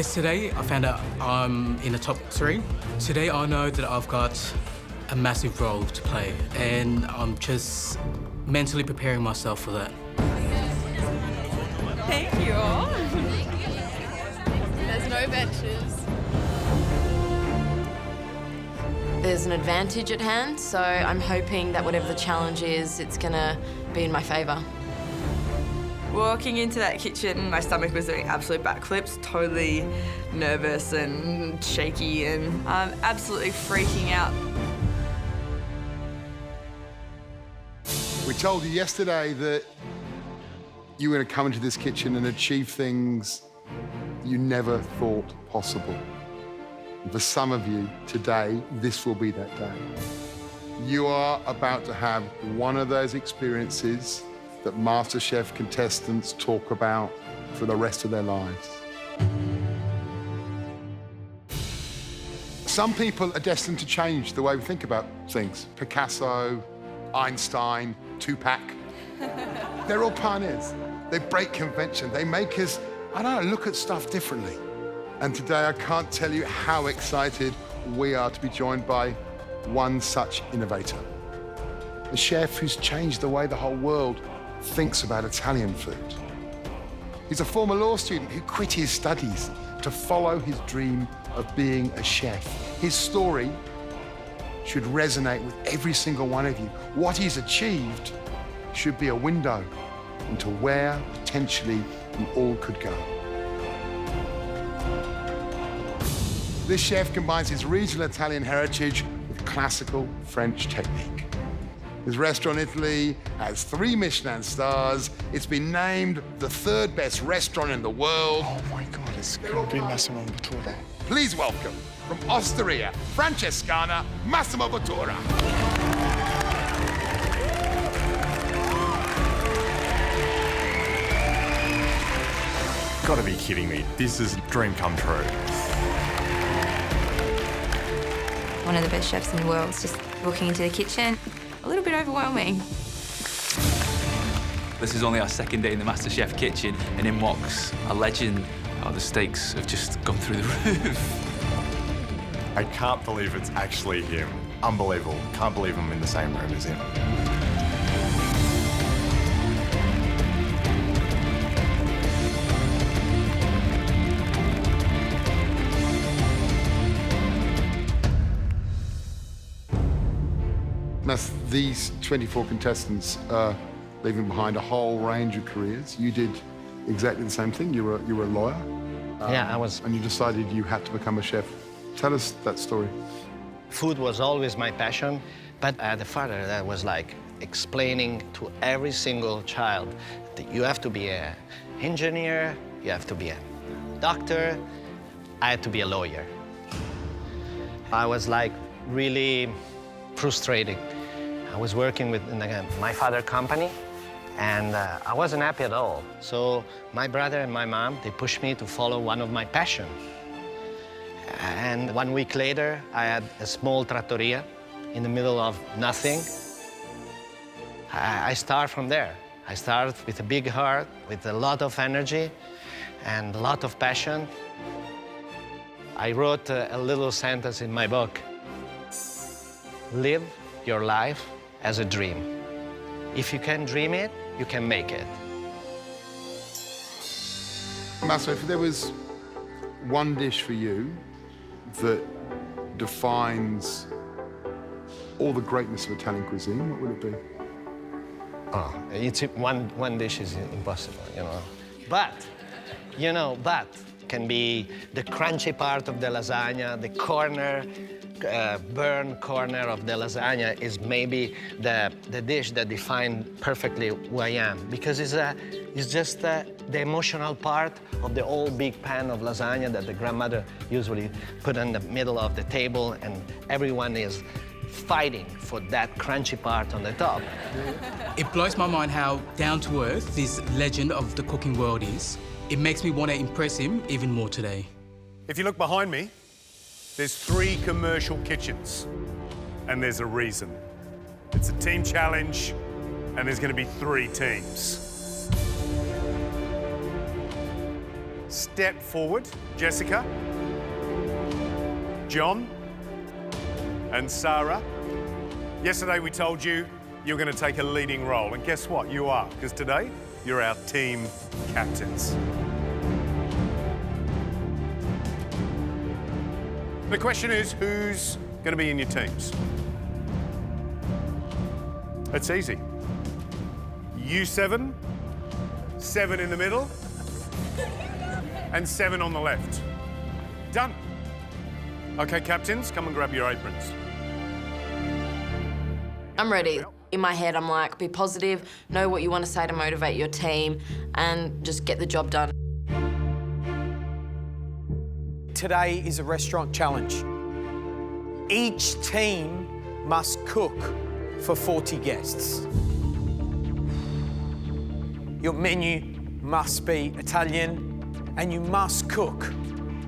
Yesterday, I found out I'm in the top 3. Today, I know that I've got a massive role to play, and I'm just mentally preparing myself for that. Thank you. There's no benches. There's an advantage at hand, so I'm hoping that whatever the challenge is, it's gonna be in my favour. Walking into that kitchen, my stomach was doing absolute backflips, totally nervous and shaky, and I'm absolutely freaking out. We told you yesterday that you were going to come into this kitchen and achieve things you never thought possible. For some of you, today, this will be that day. You are about to have one of those experiences that MasterChef contestants talk about for the rest of their lives. Some people are destined to change the way we think about things. Picasso, Einstein, Tupac. They're all pioneers. They break convention. They make us, I don't know, look at stuff differently. And today I can't tell you how excited we are to be joined by one such innovator. A chef who's changed the way the whole world thinks about Italian food. He's a former law student who quit his studies to follow his dream of being a chef. His story should resonate with every single one of you. What he's achieved should be a window into where potentially we all could go. This chef combines his regional Italian heritage with classical French technique. His restaurant in Italy has 3 Michelin stars. It's been named the 3rd best restaurant in the world. Oh my God, it's going to be Massimo Bottura. Please welcome, from Osteria Francescana, Massimo Bottura. Gotta be kidding me. This is a dream come true. One of the best chefs in the world is just walking into the kitchen. A little bit overwhelming. This is only our 2nd day in the MasterChef kitchen, and in walks a legend. Oh, the stakes have just gone through the roof. I can't believe it's actually him. Unbelievable. Can't believe I'm in the same room as him. Now, these 24 contestants are leaving behind a whole range of careers. You did exactly the same thing. You were a lawyer. Yeah, I was. And you decided you had to become a chef. Tell us that story. Food was always my passion, but I had a father that was like explaining to every single child that you have to be an engineer, you have to be a doctor. I had to be a lawyer. I was like really frustrated. I was working with my father's company, and I wasn't happy at all. So my brother and my mom, they pushed me to follow one of my passions. And 1 week later, I had a small trattoria in the middle of nothing. I start from there. I start with a big heart, with a lot of energy and a lot of passion. I wrote a little sentence in my book. Live your life as a dream. If you can dream it, you can make it. Massimo, if there was one dish for you that defines all the greatness of Italian cuisine, what would it be? Oh, it's one dish is impossible, you know. But, you know, but can be the crunchy part of the lasagna, the corner, burn corner of the lasagna is maybe the dish that defines perfectly who I am, because it's just the emotional part of the old big pan of lasagna that the grandmother usually put in the middle of the table, and everyone is fighting for that crunchy part on the top. It blows my mind how down-to-earth this legend of the cooking world is. It makes me want to impress him even more today. If you look behind me, there's 3 commercial kitchens, and there's a reason. It's a team challenge, and there's going to be 3 teams. step forward. Jessica, John, and Sarah. Yesterday we told you you're going to take a leading role, and guess what? You are, because today you're our team captains. The question is, who's going to be in your teams? It's easy. You 7, 7 in the middle, and 7 on the left. Done. Okay, captains, come and grab your aprons. I'm ready. In my head, I'm like, be positive, know what you want to say to motivate your team, and just get the job done. Today is a restaurant challenge. Each team must cook for 40 guests. Your menu must be Italian, and you must cook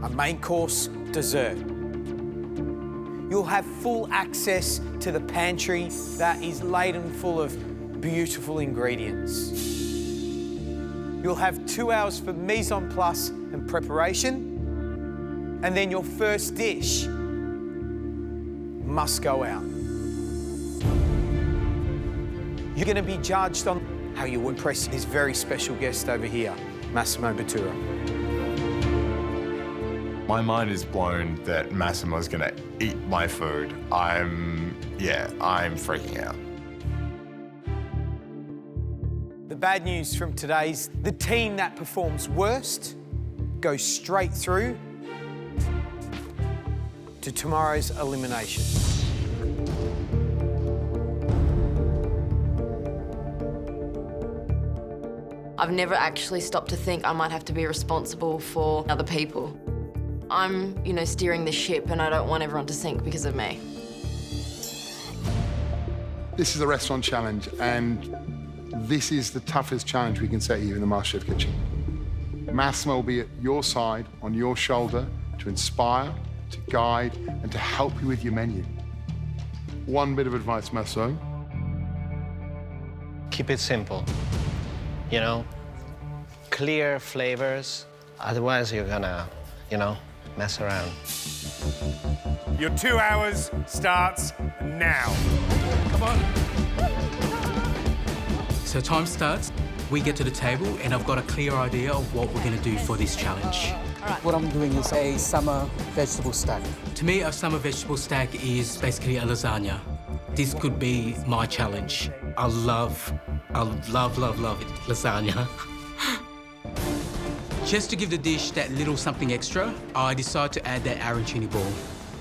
a main course dessert. You'll have full access to the pantry that is laden full of beautiful ingredients. You'll have 2 hours for mise en place and preparation, and then your first dish must go out. You're going to be judged on how you impress this very special guest over here, Massimo Bottura. My mind is blown that Massimo's gonna eat my food. I'm freaking out. The bad news from today's, the team that performs worst goes straight through to tomorrow's elimination. I've never actually stopped to think I might have to be responsible for other people. I'm, steering the ship, and I don't want everyone to sink because of me. This is a restaurant challenge, and this is the toughest challenge we can set you in the MasterChef kitchen. Massimo will be at your side, on your shoulder, to inspire, to guide, and to help you with your menu. One bit of advice, Massimo. Keep it simple. Clear flavors. Otherwise, you're gonna, mess around. Your 2 hours starts now. Come on. So time starts, we get to the table, and I've got a clear idea of what we're going to do for this challenge. What I'm doing is a summer vegetable stack. To me, a summer vegetable stack is basically a lasagna. This could be my challenge. I love it, lasagna. Just to give the dish that little something extra, I decided to add that arancini ball.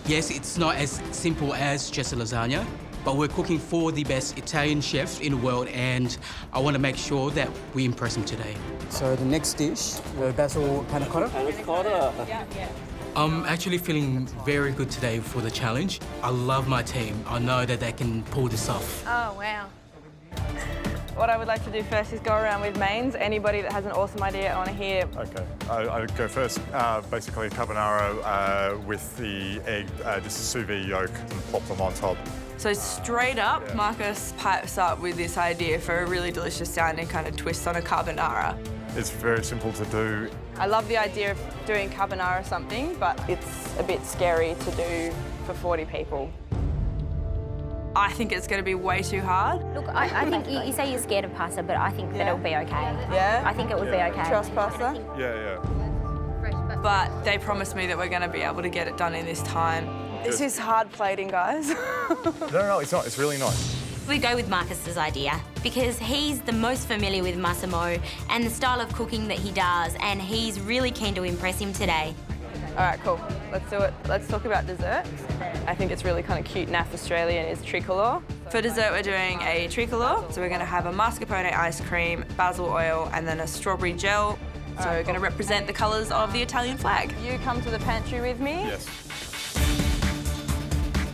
Yes, it's not as simple as just a lasagna, but we're cooking for the best Italian chef in the world, and I want to make sure that we impress him today. So the next dish, the basil panna cotta. I'm actually feeling very good today for the challenge. I love my team. I know that they can pull this off. Oh, wow. What I would like to do first is go around with mains. Anybody that has an awesome idea, I want to hear. Okay, I go first. Basically, carbonara with the egg, just a sous vide yolk, and plop them on top. So straight up, Marcus pipes up with this idea for a really delicious sounding kind of twist on a carbonara. It's very simple to do. I love the idea of doing carbonara or something, but it's a bit scary to do for 40 people. I think it's going to be way too hard. Look, I think you say you're scared of pasta, but I think that it'll be okay. Yeah? I think it would be okay. Trust pasta? Yeah. But they promised me that we're going to be able to get it done in this time. This is hard plating, guys. No, it's not. It's really not. We go with Marcus's idea because he's the most familiar with Massimo and the style of cooking that he does, and he's really keen to impress him today. All right, cool. Let's do it. Let's talk about desserts. I think it's really kind of cute naff Australian is tricolore. For dessert, we're doing a tricolore. So we're going to have a mascarpone ice cream, basil oil, and then a strawberry gel. So we're going to represent the colours of the Italian flag. You come to the pantry with me. Yes.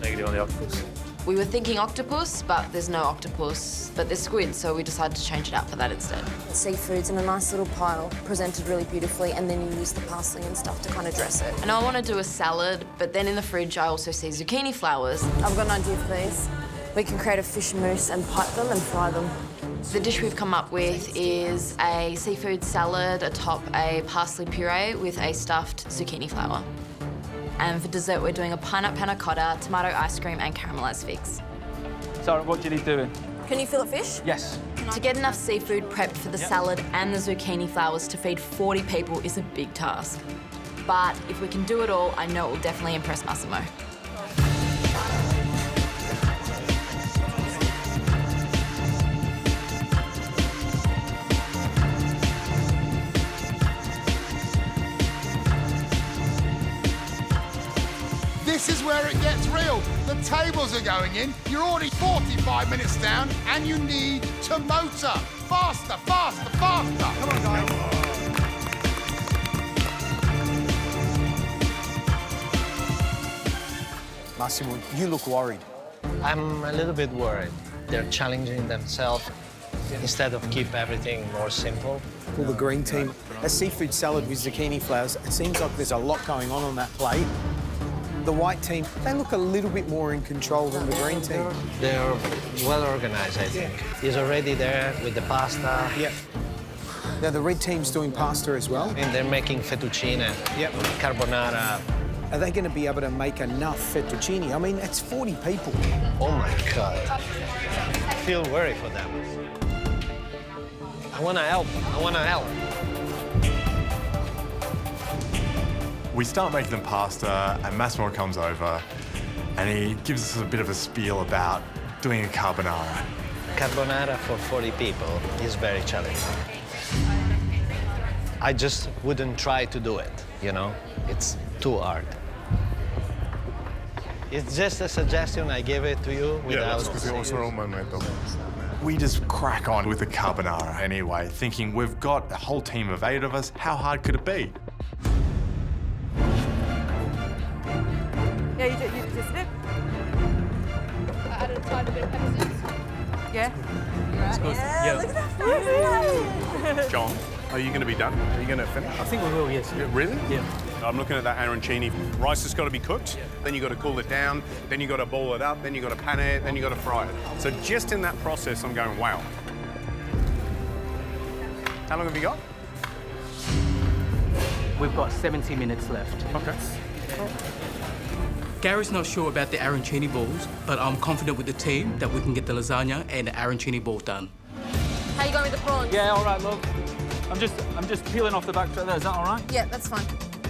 Negative on the octopus. We were thinking octopus, but there's no octopus. But there's squid, so we decided to change it out for that instead. Seafood's in a nice little pile, presented really beautifully, and then you use the parsley and stuff to kind of dress it. I know I want to do a salad, but then in the fridge I also see zucchini flowers. I've got an idea for these. We can create a fish mousse and pipe them and fry them. The dish we've come up with is a seafood salad atop a parsley puree with a stuffed zucchini flower. And for dessert, we're doing a pineapple panna cotta, tomato ice cream, and caramelised figs. Sorry, what do you need doing? Can you fillet fish? Yes. To get enough seafood prepped for the salad and the zucchini flowers to feed 40 people is a big task. But if we can do it all, I know it will definitely impress Massimo. This is where it gets real. The tables are going in. You're already 45 minutes down, and you need to motor. Faster, faster, faster. Come on, guys. Massimo, you look worried. I'm a little bit worried. They're challenging themselves instead of keep everything more simple. Well, the green team, a seafood salad with zucchini flowers, it seems like there's a lot going on that plate. The white team, they look a little bit more in control than the green team. They're well organized, I think. He's already there with the pasta. Yep. Now, the red team's doing pasta as well. And they're making fettuccine, yep, carbonara. Are they going to be able to make enough fettuccine? I mean, it's 40 people. Oh, my God. I feel worried for them. I want to help. I want to help. We start making them pasta, and Massimo comes over, and he gives us a bit of a spiel about doing a carbonara. Carbonara for 40 people is very challenging. I just wouldn't try to do it, you know? It's too hard. It's just a suggestion, I give it to you without... We just crack on with the carbonara anyway, thinking we've got a whole team of 8 of us. How hard could it be? Yeah, you just did. I added a tiny bit of pepper. Yeah. Yeah. Look at that face. John, are you going to be done? Are you going to finish? I think we will, yes. Yeah, really? Yeah. I'm looking at that arancini. Rice has got to be cooked, then you've got to cool it down, then you've got to boil it up, then you've got to pan it, then you've got to fry it. So just in that process, I'm going, wow. How long have you got? We've got 70 minutes left. Okay. Gary's not sure about the arancini balls, but I'm confident with the team that we can get the lasagna and the arancini ball done. How you going with the prawns? Yeah, all right, love. I'm just peeling off the back there. Is that all right? Yeah, that's fine.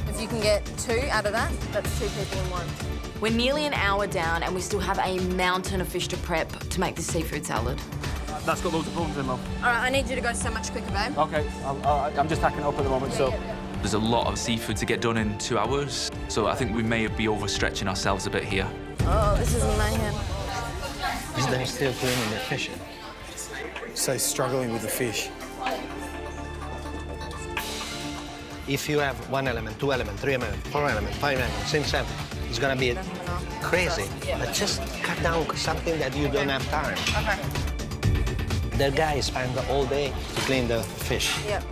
If you can get 2 out of that, that's 2 people in 1. We're nearly an hour down and we still have a mountain of fish to prep to make this seafood salad. That's got loads of prawns in, love. All right, I need you to go so much quicker, babe. OK, I'm just hacking it up at the moment, so... There's a lot of seafood to get done in 2 hours, so I think we may be overstretching ourselves a bit here. Oh, this is mayhem. Is they still cleaning the fish? So struggling with the fish. If you have 1 element, 2 element, 3 element, 4 element, 5 element, 6, 7, it's gonna be crazy. But just cut down something that you don't have time. Okay. The guys spend all day to clean the fish. Yep.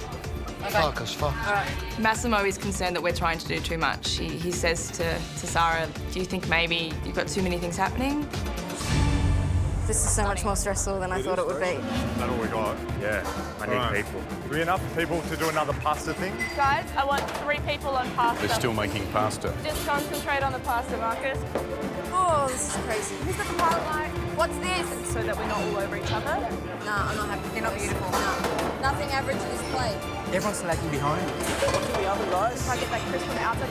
Okay. Focus, focus. All right. Massimo is concerned that we're trying to do too much. He says to Sarah, do you think maybe you've got too many things happening? This is so much more stressful than I thought it would be. Is that all we got? Yeah, I need people. Are we enough people to do another pasta thing? Guys, I want 3 people on pasta. They're still making pasta. Just concentrate on the pasta, Marcus. Oh, this is crazy. Who's got the pilot light? What's this? So that we're not all over each other. No, I'm not happy. They're not beautiful. No. Nothing average in this plate. Everyone's lagging behind. The other guys. Try to get that crisp on the outside.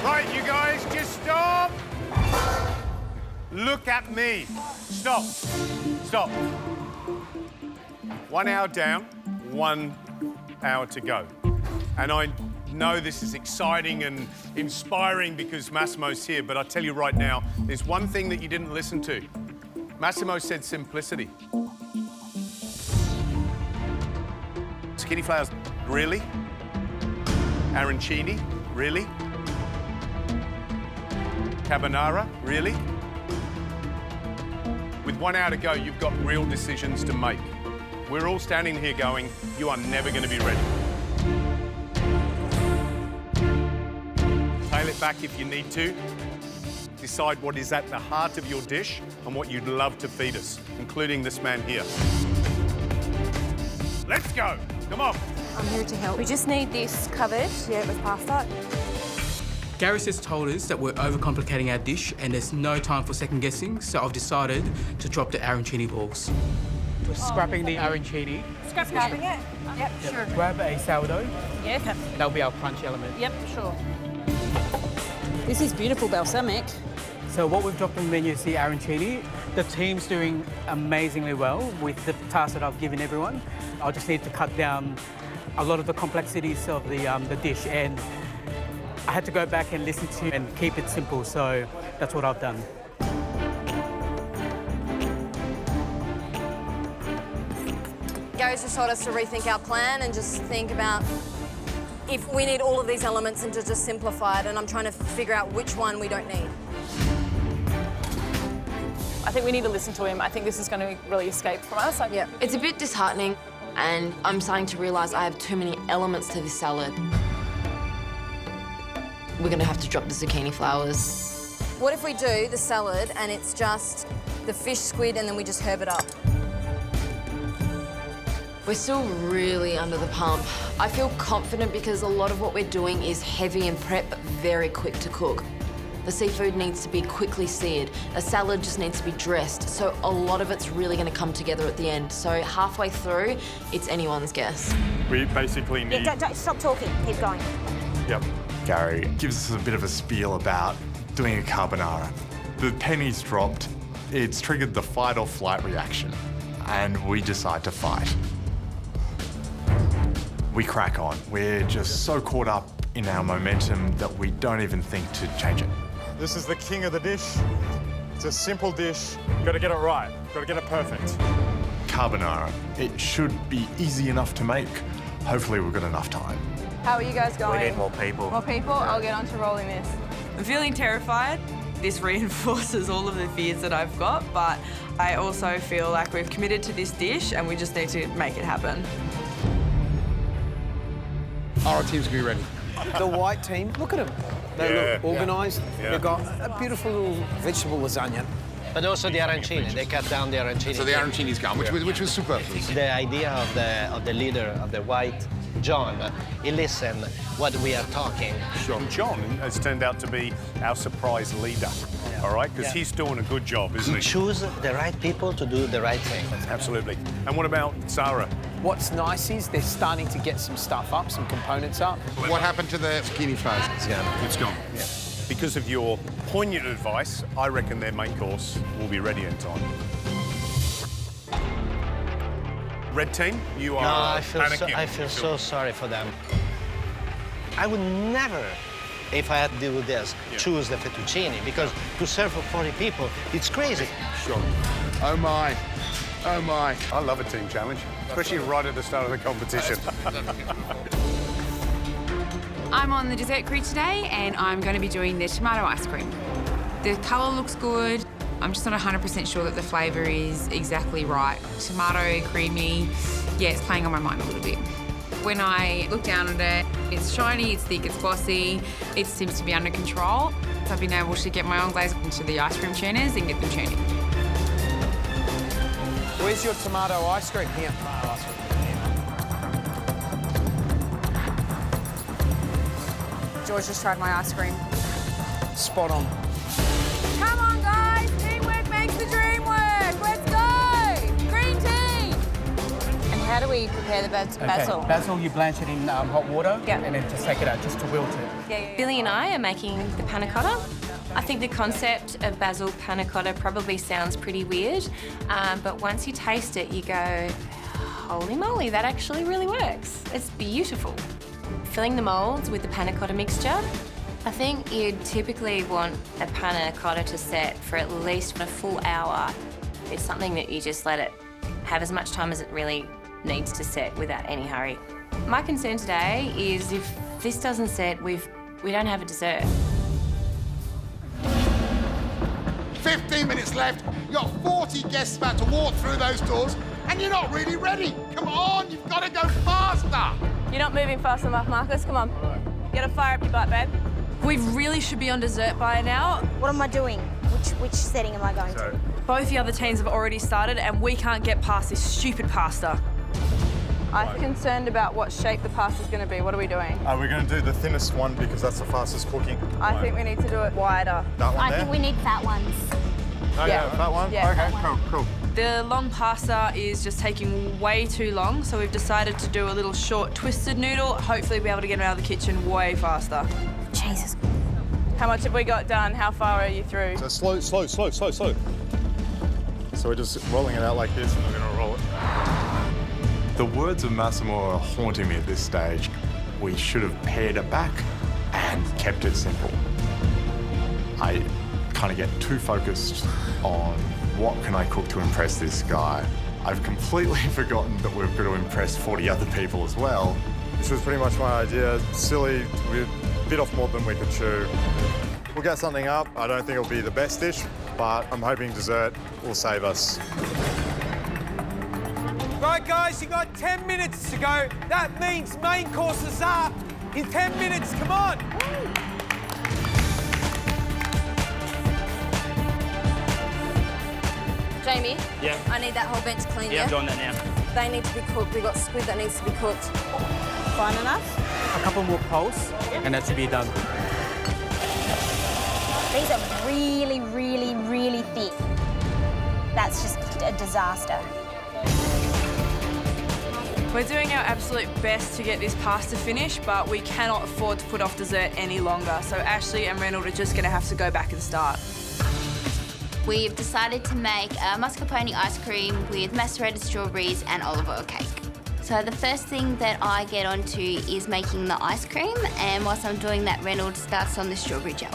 Right, you guys, just stop. Look at me. Stop. Stop. 1 hour down, 1 hour to go. And I know this is exciting and inspiring because Massimo's here, but I tell you right now, there's one thing that you didn't listen to. Massimo said simplicity. Zucchini flowers, really? Arancini, really? Carbonara, really? With 1 hour to go, you've got real decisions to make. We're all standing here going, you are never going to be ready. Tail it back if you need to. decide what is at the heart of your dish and what you'd love to feed us, including this man here. Let's go. Come on. I'm here to help. We just need this covered, with pasta. Gareth has told us that we're overcomplicating our dish and there's no time for second guessing, so I've decided to drop the arancini balls. We're scrapping the arancini. Scrapping it? Yep, sure. Grab a sourdough. Yes. That'll be our crunch element. Yep, sure. This is beautiful balsamic. So what we've dropped on the menu is the arancini. The team's doing amazingly well with the task that I've given everyone. I just need to cut down a lot of the complexities of the dish, and I had to go back and listen to and keep it simple, so that's what I've done. Gary's just told us to rethink our plan and just think about if we need all of these elements and to just simplify it, and I'm trying to figure out which one we don't need. I think we need to listen to him. I think this is going to really escape from us. Yeah. It's a bit disheartening, and I'm starting to realise I have too many elements to this salad. We're going to have to drop the zucchini flowers. What if we do the salad and it's just the fish, squid, and then we just herb it up? We're still really under the pump. I feel confident because a lot of what we're doing is heavy in prep, but very quick to cook. The seafood needs to be quickly seared. A salad just needs to be dressed. So a lot of it's really going to come together at the end. So halfway through, it's anyone's guess. We basically need... Don't stop talking. Keep going. Yep. Gary gives us a bit of a spiel about doing a carbonara. The penny's dropped, it's triggered the fight or flight reaction, and we decide to fight. We crack on. We're just so caught up in our momentum that we don't even think to change it. This is the king of the dish. It's a simple dish. Got to get it right. Got to get it perfect. Carbonara. It should be easy enough to make. Hopefully we've got enough time. How are you guys going? We need more people. More people? I'll get on to rolling this. I'm feeling terrified. This reinforces all of the fears that I've got, but I also feel like we've committed to this dish and we just need to make it happen. Our team's gonna be ready. The white team, look at them. They look organised. Yeah. They've got a beautiful little vegetable lasagna. But also the arancini. They cut down the arancini. So the arancini's gone, which was superfluous. The idea of the leader of the white, John, he listened what we are talking. Sure. John has turned out to be our surprise leader, all right? Because he's doing a good job, isn't he? Choose the right people to do the right thing. Absolutely. And what about Sarah? What's nice is they're starting to get some stuff up, some components up. What happened to the zucchini flowers? It's gone. It's gone. Yeah. Because of your poignant advice, I reckon their main course will be ready in time. Red team, you are panicking. I feel so sorry for them. I would never, if I had to do this, choose the fettuccine, because to serve for 40 people, it's crazy. Sure. Oh my. Oh my. I love a team challenge, especially right at the start of the competition. I'm on the dessert crew today and I'm going to be doing the tomato ice cream. The colour looks good. I'm just not 100% sure that the flavour is exactly right. Tomato, creamy, yeah, it's playing on my mind a little bit. When I look down at it, it's shiny, it's thick, it's glossy, it seems to be under control. So I've been able to get my own glaze into the ice cream churners and get them churning. Where's your tomato ice cream? Here. Tomato ice cream. George just tried my ice cream. Spot on. Come on, guys. Teamwork makes the dream work. Let's go. Green team. And how do we prepare the basil? Okay. Basil, you blanch it in hot water and then just take it out just to wilt it. Billy and I are making the panna cotta. I think the concept of basil panna cotta probably sounds pretty weird, but once you taste it, you go, holy moly, that actually really works. It's beautiful. Filling the moulds with the panna cotta mixture, I think you'd typically want a panna cotta to set for at least a full hour. It's something that you just let it have as much time as it really needs to set without any hurry. My concern today is if this doesn't set, we don't have a dessert. 15 minutes left. You've got 40 guests about to walk through those doors, and you're not really ready. Come on, you've got to go faster. You're not moving fast enough, Marcus. Come on. You gotta fire up your butt, babe. We really should be on dessert by now. What am I doing? Which setting am I going to? Both the other teams have already started and we can't get past this stupid pasta. I'm concerned about what shape the pasta's going to be. What are we doing? We're going to do the thinnest one because that's the fastest cooking. I think we need to do it wider. That one I think we need fat ones. Oh, yeah, that one? Yeah. Okay, cool. The long pasta is just taking way too long, so we've decided to do a little short twisted noodle. Hopefully be able to get it out of the kitchen way faster. Jesus. How much have we got done? How far are you through? So slow. So we're just rolling it out like this and we're going to roll it. The words of Massimo are haunting me at this stage. We should have pared it back and kept it simple. I kind of get too focused on what can I cook to impress this guy. I've completely forgotten that we've got to impress 40 other people as well. This was pretty much my idea. Silly, we bit off more than we could chew. We'll get something up. I don't think it'll be the best dish, but I'm hoping dessert will save us. Right, guys, you got 10 minutes to go. That means main course is up in 10 minutes. Come on. Jamie? Yeah. I need that whole bench clean, Yeah, I'm doing that now. They need to be cooked. We've got squid that needs to be cooked. Fine enough? A couple more pulse, and that should be done. These are really, really, really thick. That's just a disaster. We're doing our absolute best to get this pasta finished, but we cannot afford to put off dessert any longer. So Ashley and Reynolds are just going to have to go back and start. We've decided to make a mascarpone ice cream with macerated strawberries and olive oil cake. So the first thing that I get onto is making the ice cream, and whilst I'm doing that, Reynolds starts on the strawberry gel.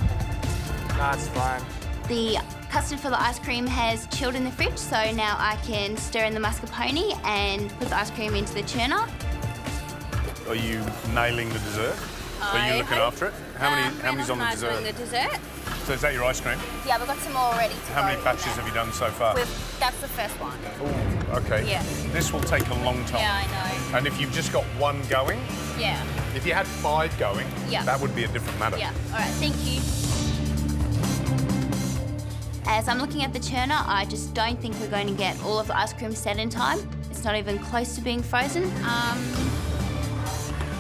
That's fine. The custard for the ice cream has chilled in the fridge, so now I can stir in the mascarpone and put the ice cream into the churner. Are you nailing the dessert? Are you looking after it? How many's on the dessert? Doing the dessert. So is that your ice cream? Yeah, we've got some more already. How many batches have you done so far? That's the first one. Ooh, okay. Yeah. This will take a long time. Yeah, I know. And if you've just got one going, Yeah. if you had 5 going, Yeah. that would be a different matter. Yeah. All right, thank you. As I'm looking at the churner, I just don't think we're going to get all of the ice cream set in time. It's not even close to being frozen.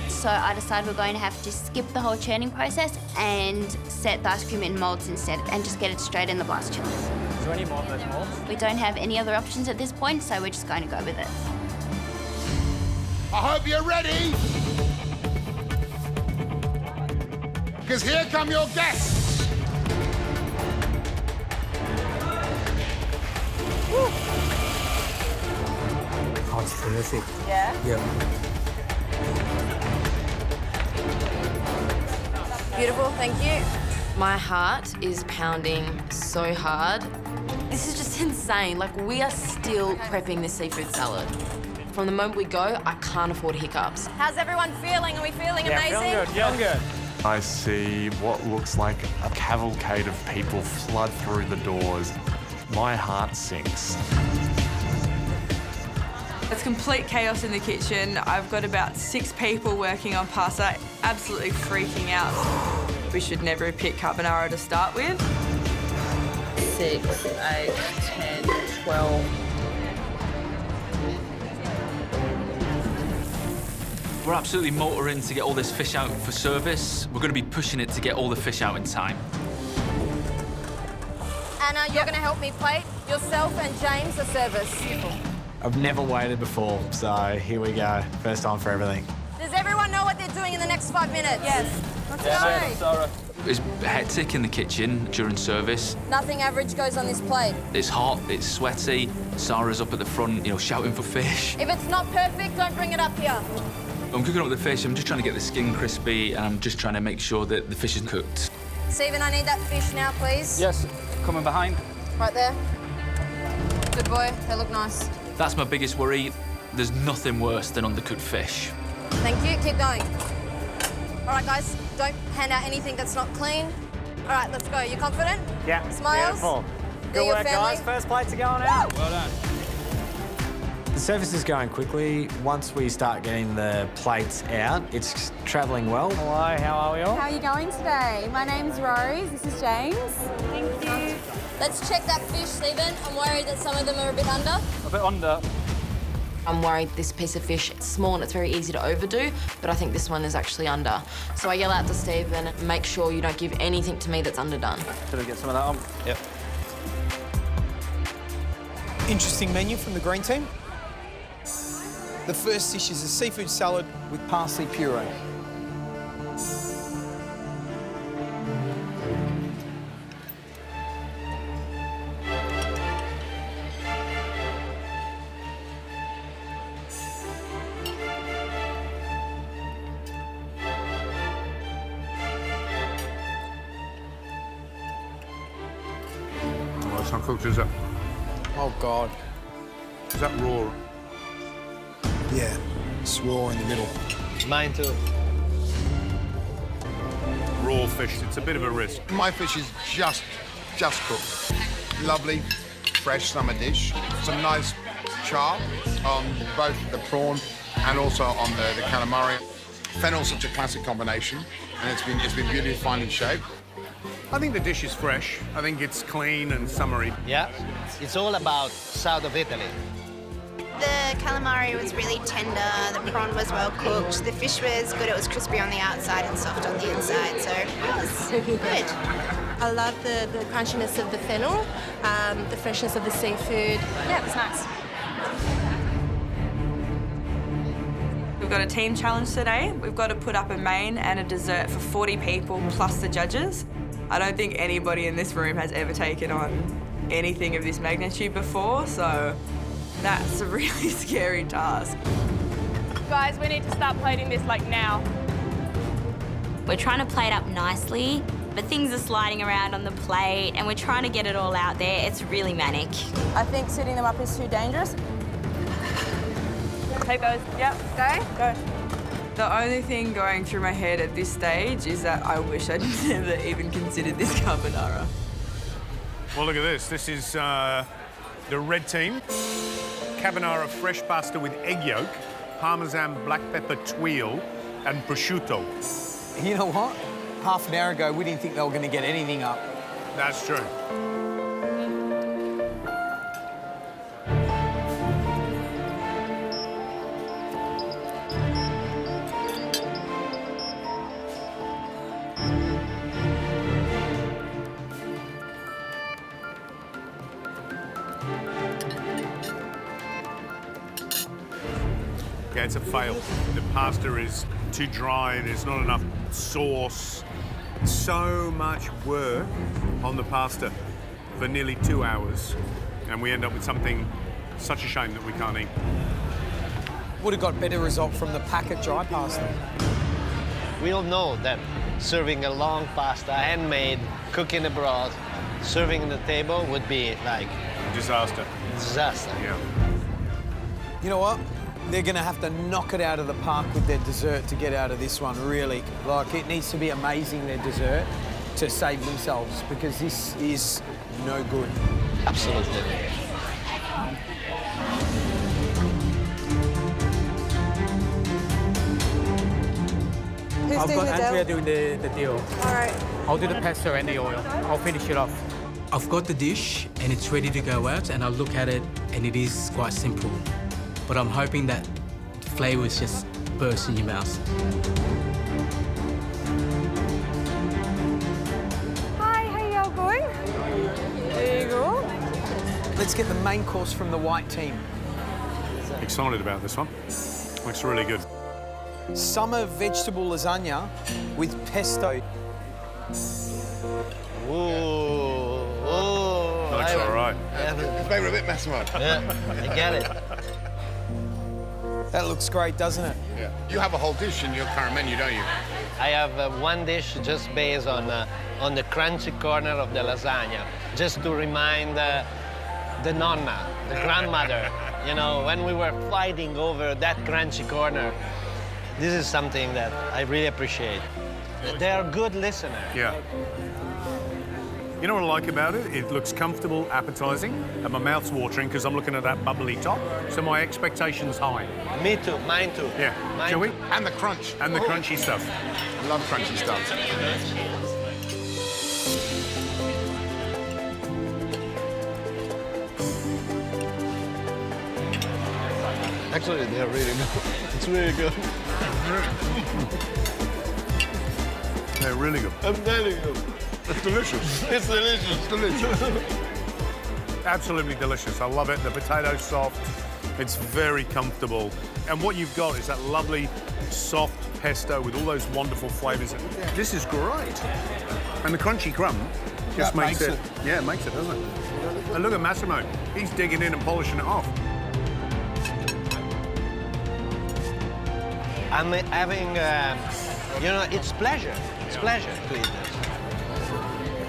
So I decided we're going to have to skip the whole churning process and set the ice cream in moulds instead and just get it straight in the blast chiller. Is there any more of those molds? We don't have any other options at this point, so we're just going to go with it. I hope you're ready. Because here come your guests. Oh, it's terrific. Yeah? Yeah. Beautiful, thank you. My heart is pounding so hard. This is just insane. Like, we are still prepping this seafood salad. From the moment we go, I can't afford hiccups. How's everyone feeling? Are we feeling amazing? Feeling good, feeling good. I see what looks like a cavalcade of people flood through the doors. My heart sinks. It's complete chaos in the kitchen. I've got about 6 people working on pasta, absolutely freaking out. We should never have picked carbonara to start with. 6, 8, 10, 12. We're absolutely motoring to get all this fish out for service. We're going to be pushing it to get all the fish out in time. Anna, you're going to help me plate. Yourself and James the service. I've never waited before, so here we go. First time for everything. Does everyone know what they're doing in the next 5 minutes? Yes. Let's go. Sarah. It's hectic in the kitchen during service. Nothing average goes on this plate. It's hot, it's sweaty. Sarah's up at the front, shouting for fish. If it's not perfect, don't bring it up here. I'm cooking up the fish. I'm just trying to get the skin crispy, and I'm just trying to make sure that the fish is cooked. Stephen, I need that fish now, please. Yes, coming behind. Right there. Good boy. They look nice. That's my biggest worry. There's nothing worse than undercooked fish. Thank you. Keep going. All right, guys. Don't hand out anything that's not clean. All right, let's go. You confident? Yeah. Smiles? Beautiful. Do Good your work, family. guys. First plates are going out. Well done. The service is going quickly. Once we start getting the plates out, it's travelling well. Hello, how are we all? How are you going today? My name's Rose, this is James. Thank you. Let's check that fish, Stephen. I'm worried that some of them are a bit under. A bit under. I'm worried this piece of fish is small and it's very easy to overdo, but I think this one is actually under. So I yell out to Stephen, make sure you don't give anything to me that's underdone. Should I get some of that on? Yep. Interesting menu from the green team. The first dish is a seafood salad with parsley puree. Oh, it's not cooked, is it? Oh, God. Is that raw? Yeah, it's raw in the middle. Mine too. Raw fish, it's a bit of a risk. My fish is just cooked. Lovely, fresh summer dish. Some nice char on both the prawn and also on the calamari. Fennel's such a classic combination, and it's been beautifully fine in shape. I think the dish is fresh. I think it's clean and summery. Yeah, it's all about south of Italy. The calamari was really tender, the prawn was well cooked, the fish was good, it was crispy on the outside and soft on the inside, so it was good. I love the crunchiness of the fennel, the freshness of the seafood. Yeah, it was nice. We've got a team challenge today. We've got to put up a main and a dessert for 40 people plus the judges. I don't think anybody in this room has ever taken on anything of this magnitude before, so that's a really scary task. Guys, we need to start plating this like now. We're trying to plate up nicely, but things are sliding around on the plate and we're trying to get it all out there. It's really manic. I think setting them up is too dangerous. Take those. Yep, go. The only thing going through my head at this stage is that I wish I'd never even considered this carbonara. Well, look at this. This is the red team. Carbonara fresh pasta with egg yolk, parmesan black pepper tuile, and prosciutto. You know what? Half an hour ago, we didn't think they were going to get anything up. That's true. Yeah, it's a fail. The pasta is too dry, there's not enough sauce. So much work on the pasta for nearly 2 hours. And we end up with something, such a shame that we can't eat. Would have got better result from the packet dry pasta. We all know that serving a long pasta, handmade, cooking the broth, serving on the table would be like... Disaster. Disaster. Yeah. You know what? They're going to have to knock it out of the park with their dessert to get out of this one, really. Like, it needs to be amazing, their dessert, to save themselves, because this is no good. Absolutely. I've got Andrea doing the deal. All right. I'll do the pesto and the oil. I'll finish it off. I've got the dish and it's ready to go out, and I look at it and it is quite simple. But I'm hoping that the flavours just burst in your mouth. Hi, how y'all going? There you go. Let's get the main course from the white team. Excited about this one. Looks really good. Summer vegetable lasagna with pesto. Ooh. Looks all right. Favourite bit, Massimo. Yeah, I get it. That looks great, doesn't it? Yeah. You have a whole dish in your current menu, don't you? I have one dish just based on the crunchy corner of the lasagna, just to remind the nonna, the grandmother, you know, when we were fighting over that crunchy corner. This is something that I really appreciate. They are good listeners. Yeah. You know what I like about it? It looks comfortable, appetising, and my mouth's watering because I'm looking at that bubbly top. So my expectation's high. Me too, mine too. Yeah. Mine Shall we? too. And the crunch. And the crunchy stuff. I love crunchy stuff. Actually, they're really good. It's really good. They're really good. I'm telling you. It's delicious. It's delicious. It's delicious. Absolutely delicious. I love it. The potato's soft. It's very comfortable. And what you've got is that lovely, soft pesto with all those wonderful flavours. This is great. And the crunchy crumb just That makes it. Yeah, it makes it, doesn't it? And look at Massimo. He's digging in and polishing it off. I'm having, you know, it's pleasure. It's pleasure to eat this.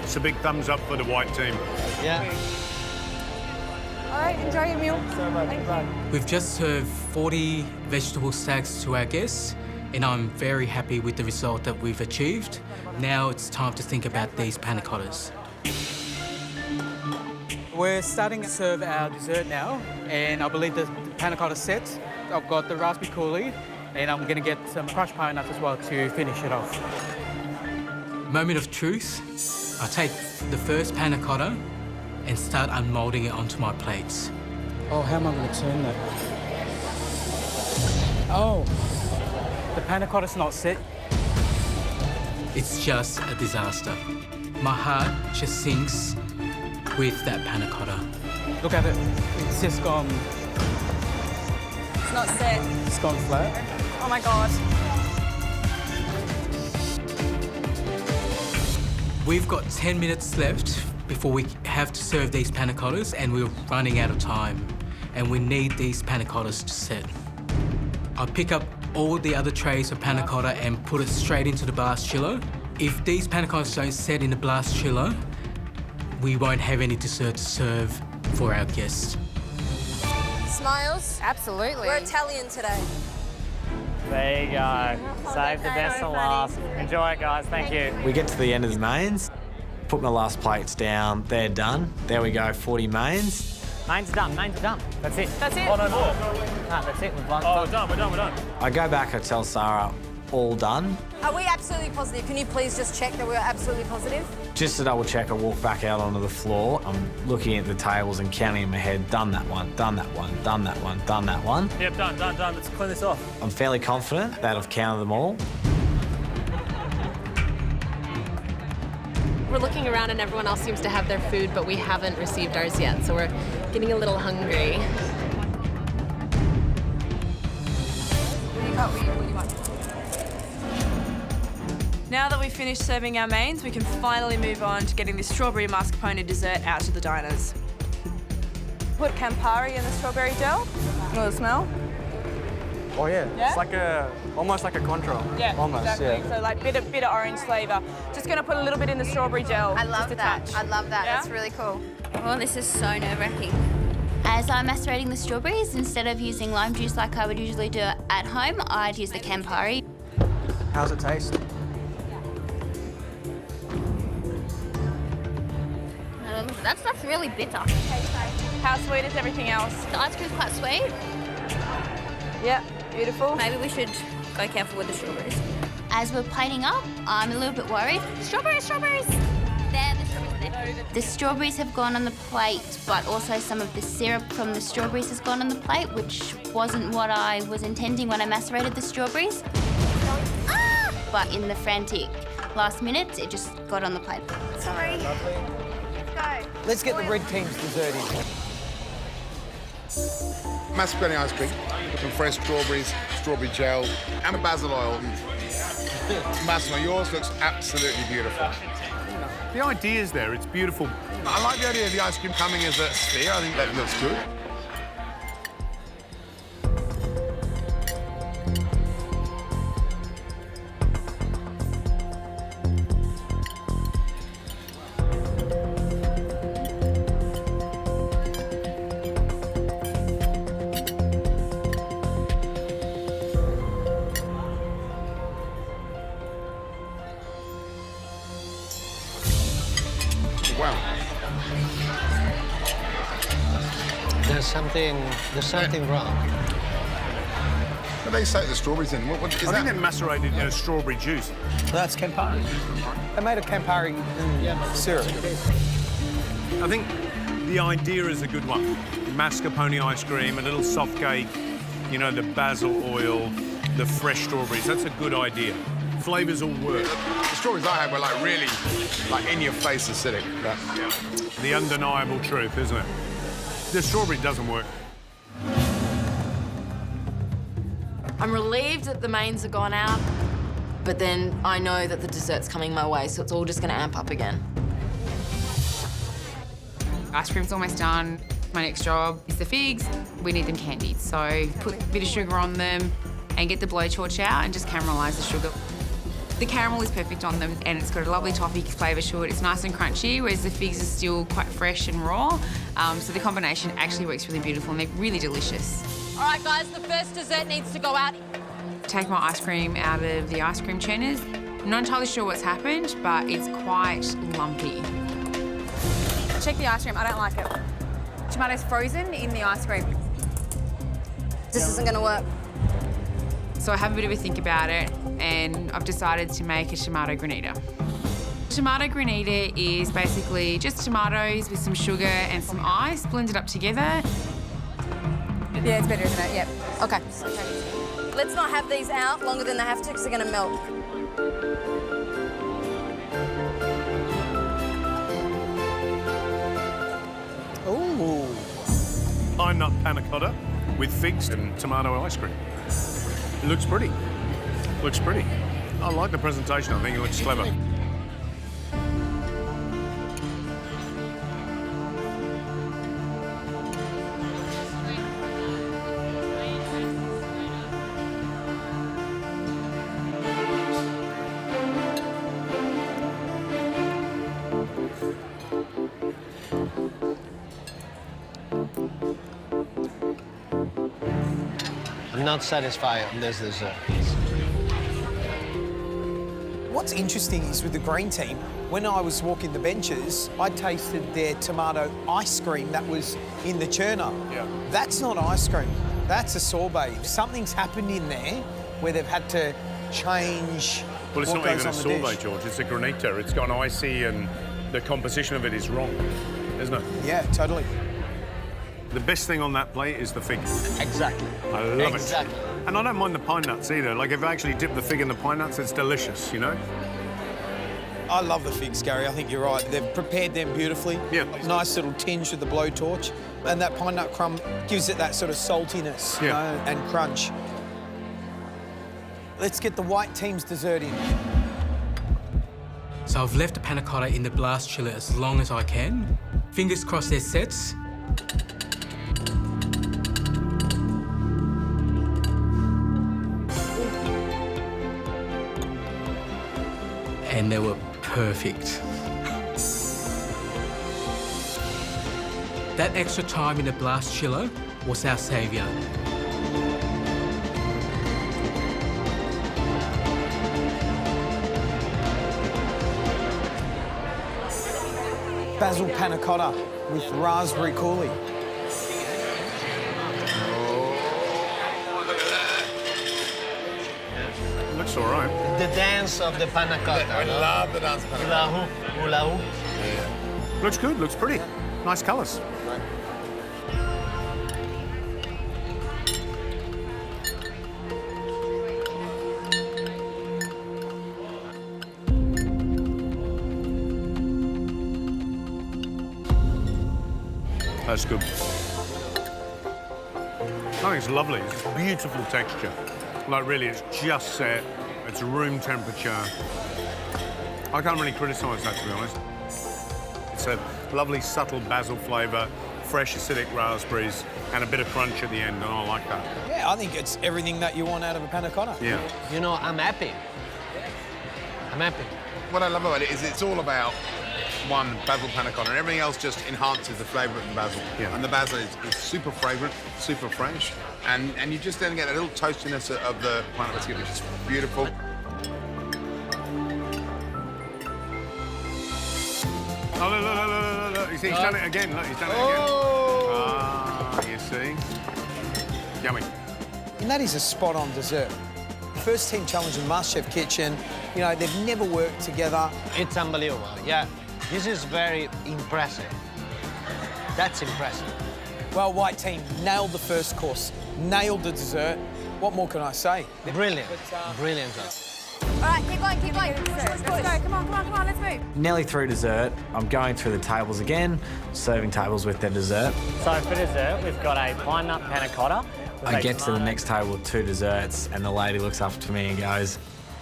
It's a big thumbs up for the white team. Yeah. All right, enjoy your meal. We've just served 40 vegetable stacks to our guests, and I'm very happy with the result that we've achieved. Now it's time to think about these panna cottas. We're starting to serve our dessert now, and I believe the panna cotta set. I've got the raspberry coulis, and I'm going to get some crushed pine nuts as well to finish it off. Moment of truth. I take the first panna cotta and start unmolding it onto my plates. Oh, how am I going to turn that? Oh, the panna cotta's not set. It's just a disaster. My heart just sinks with that panna cotta. Look at it. It's just gone. It's not set. It's gone flat. Oh my God. We've got 10 minutes left before we have to serve these panna cottas, and we're running out of time. And we need these panna cottas to set. I pick up all the other trays of panna cotta and put it straight into the blast chiller. If these panna cottas don't set in the blast chiller, we won't have any dessert to serve for our guests. Smiles? Absolutely. We're Italian today. There you go. Save the best for last. Enjoy it, guys. Thank you. We get to the end of the mains, put my last plates down, they're done. There we go, 40 mains. Mains are done. Mains are done. That's it. That's it? Oh, no more. No, that's it. We're done. We're done. I go back, I tell Sarah, all done. Are we absolutely positive? Can you please just check that we're absolutely positive? Just to double check, I walk back out onto the floor. I'm looking at the tables and counting in my head, done that one, done that one, done that one, done that one. Yep, done. Let's clean this off. I'm fairly confident that I've counted them all. We're looking around and everyone else seems to have their food, but we haven't received ours yet, so we're getting a little hungry. What do you got? What do you want? Now that we've finished serving our mains, we can finally move on to getting this strawberry mascarpone dessert out to the diners. Put Campari in the strawberry gel. Know the smell? Oh, yeah. Yeah? It's like almost like a contra. Yeah, almost, exactly. Yeah. So like bit of orange flavour. Just gonna put a little bit in the strawberry gel. I love just a that. touch. I love that. Yeah? That's really cool. Oh, this is so nerve-wracking. As I'm macerating the strawberries, instead of using lime juice like I would usually do at home, I'd use the Campari. How's it taste? That's really bitter. How sweet is everything else? The ice cream's quite sweet. Yeah, beautiful. Maybe we should go careful with the strawberries. As we're plating up, I'm a little bit worried. Strawberries! There, the strawberries there. The strawberries have gone on the plate, but also some of the syrup from the strawberries has gone on the plate, which wasn't what I was intending when I macerated the strawberries. But in the frantic last minutes, it just got on the plate. Sorry. Lovely. Let's go. Let's get the red team's dessert in. Mascarpone ice cream, some fresh strawberries, strawberry gel, and basil oil. Massimo, yours looks absolutely beautiful. The idea's there. It's beautiful. I like the idea of the ice cream coming as a sphere. I think that looks good. Wow, there's something wrong. What do they say the strawberries in? What is I that? think they're macerated in a strawberry juice. That's Campari. They made a Campari syrup. I think the idea is a good one. Mascarpone ice cream, a little soft cake, you know, the basil oil, the fresh strawberries. That's a good idea. Flavours all work. The strawberries I had were like really, like in your face acidic. Yeah. The undeniable truth, isn't it? The strawberry doesn't work. I'm relieved that the mains have gone out, but then I know that the dessert's coming my way, so it's all just going to amp up again. Ice cream's almost done. My next job is the figs. We need them candied, so put a bit of sugar on them and get the blowtorch out and just caramelise the sugar. The caramel is perfect on them and it's got a lovely toffee flavour to it. It's nice and crunchy, whereas the figs are still quite fresh and raw. So the combination actually works really beautiful and they're really delicious. All right, guys, the first dessert needs to go out. Take my ice cream out of the ice cream churners. I'm not entirely sure what's happened, but it's quite lumpy. Check the ice cream. I don't like it. Tomatoes frozen in the ice cream. This isn't going to work. So I have a bit of a think about it, and I've decided to make a tomato granita. Tomato granita is basically just tomatoes with some sugar and some ice blended up together. Yeah, it's better, isn't it? Yep. Okay. Let's not have these out longer than they have to because they're going to melt. Ooh. Pine nut panna cotta with figs and tomato ice cream. It looks pretty. Looks pretty. I like the presentation. I think it looks clever. I'm not satisfied on this dessert. What's interesting is with the green team, when I was walking the benches, I tasted their tomato ice cream that was in the churner. Yeah. That's not ice cream, that's a sorbet. Something's happened in there where they've had to change Well, it's what not goes even a on the sorbet, dish. George. It's a granita. It's gone icy and the composition of it is wrong, isn't it? Yeah, totally. The best thing on that plate is the fig. Exactly. I love Exactly. it. And I don't mind the pine nuts either. Like, if I actually dip the fig in the pine nuts, it's delicious, you know? I love the figs, Gary. I think you're right. They've prepared them beautifully. Yeah. Nice little tinge with the blowtorch. And that pine nut crumb gives it that sort of saltiness, you Yeah. know, and crunch. Let's get the white team's dessert in. So I've left the panna cotta in the blast chiller as long as I can. Fingers crossed they're set. And they were perfect. That extra time in the blast chiller was our saviour. Basil panna cotta with raspberry coulis. Looks all right. The dance of the panna cotta. I love the dance panna Hula hoop, hula hoop. Looks good, looks pretty. Nice colours. That's good. I think it's lovely. It's beautiful texture. Like, really, it's just set. It's room temperature. I can't really criticise that, to be honest. It's a lovely, subtle basil flavour, fresh acidic raspberries, and a bit of crunch at the end, and I like that. Yeah, I think it's everything that you want out of a panna cotta. Yeah. You know, I'm happy. I'm happy. What I love about it is it's all about one basil panna cotta, and everything else just enhances the flavour of the basil. Yeah. And the basil is super fragrant, super fresh, and you just then get a little toastiness of the pineapple biscuit, which is beautiful. Oh, look. You see, he's done it again. Look, he's done it again. Ah, you see. Yummy. And that is a spot-on dessert. First team challenge in MasterChef Kitchen. You know, they've never worked together. It's unbelievable, yeah. This is very impressive. That's impressive. Well, white team nailed the first course, nailed the dessert. What more can I say? Brilliant, brilliant job. All right, keep going, keep going. Let's go, come on, come on, come on, let's move. Nearly through dessert, I'm going through the tables again, serving tables with their dessert. So for dessert, we've got a pine nut panna cotta. I get to the next table with 2 desserts, and the lady looks up to me and goes,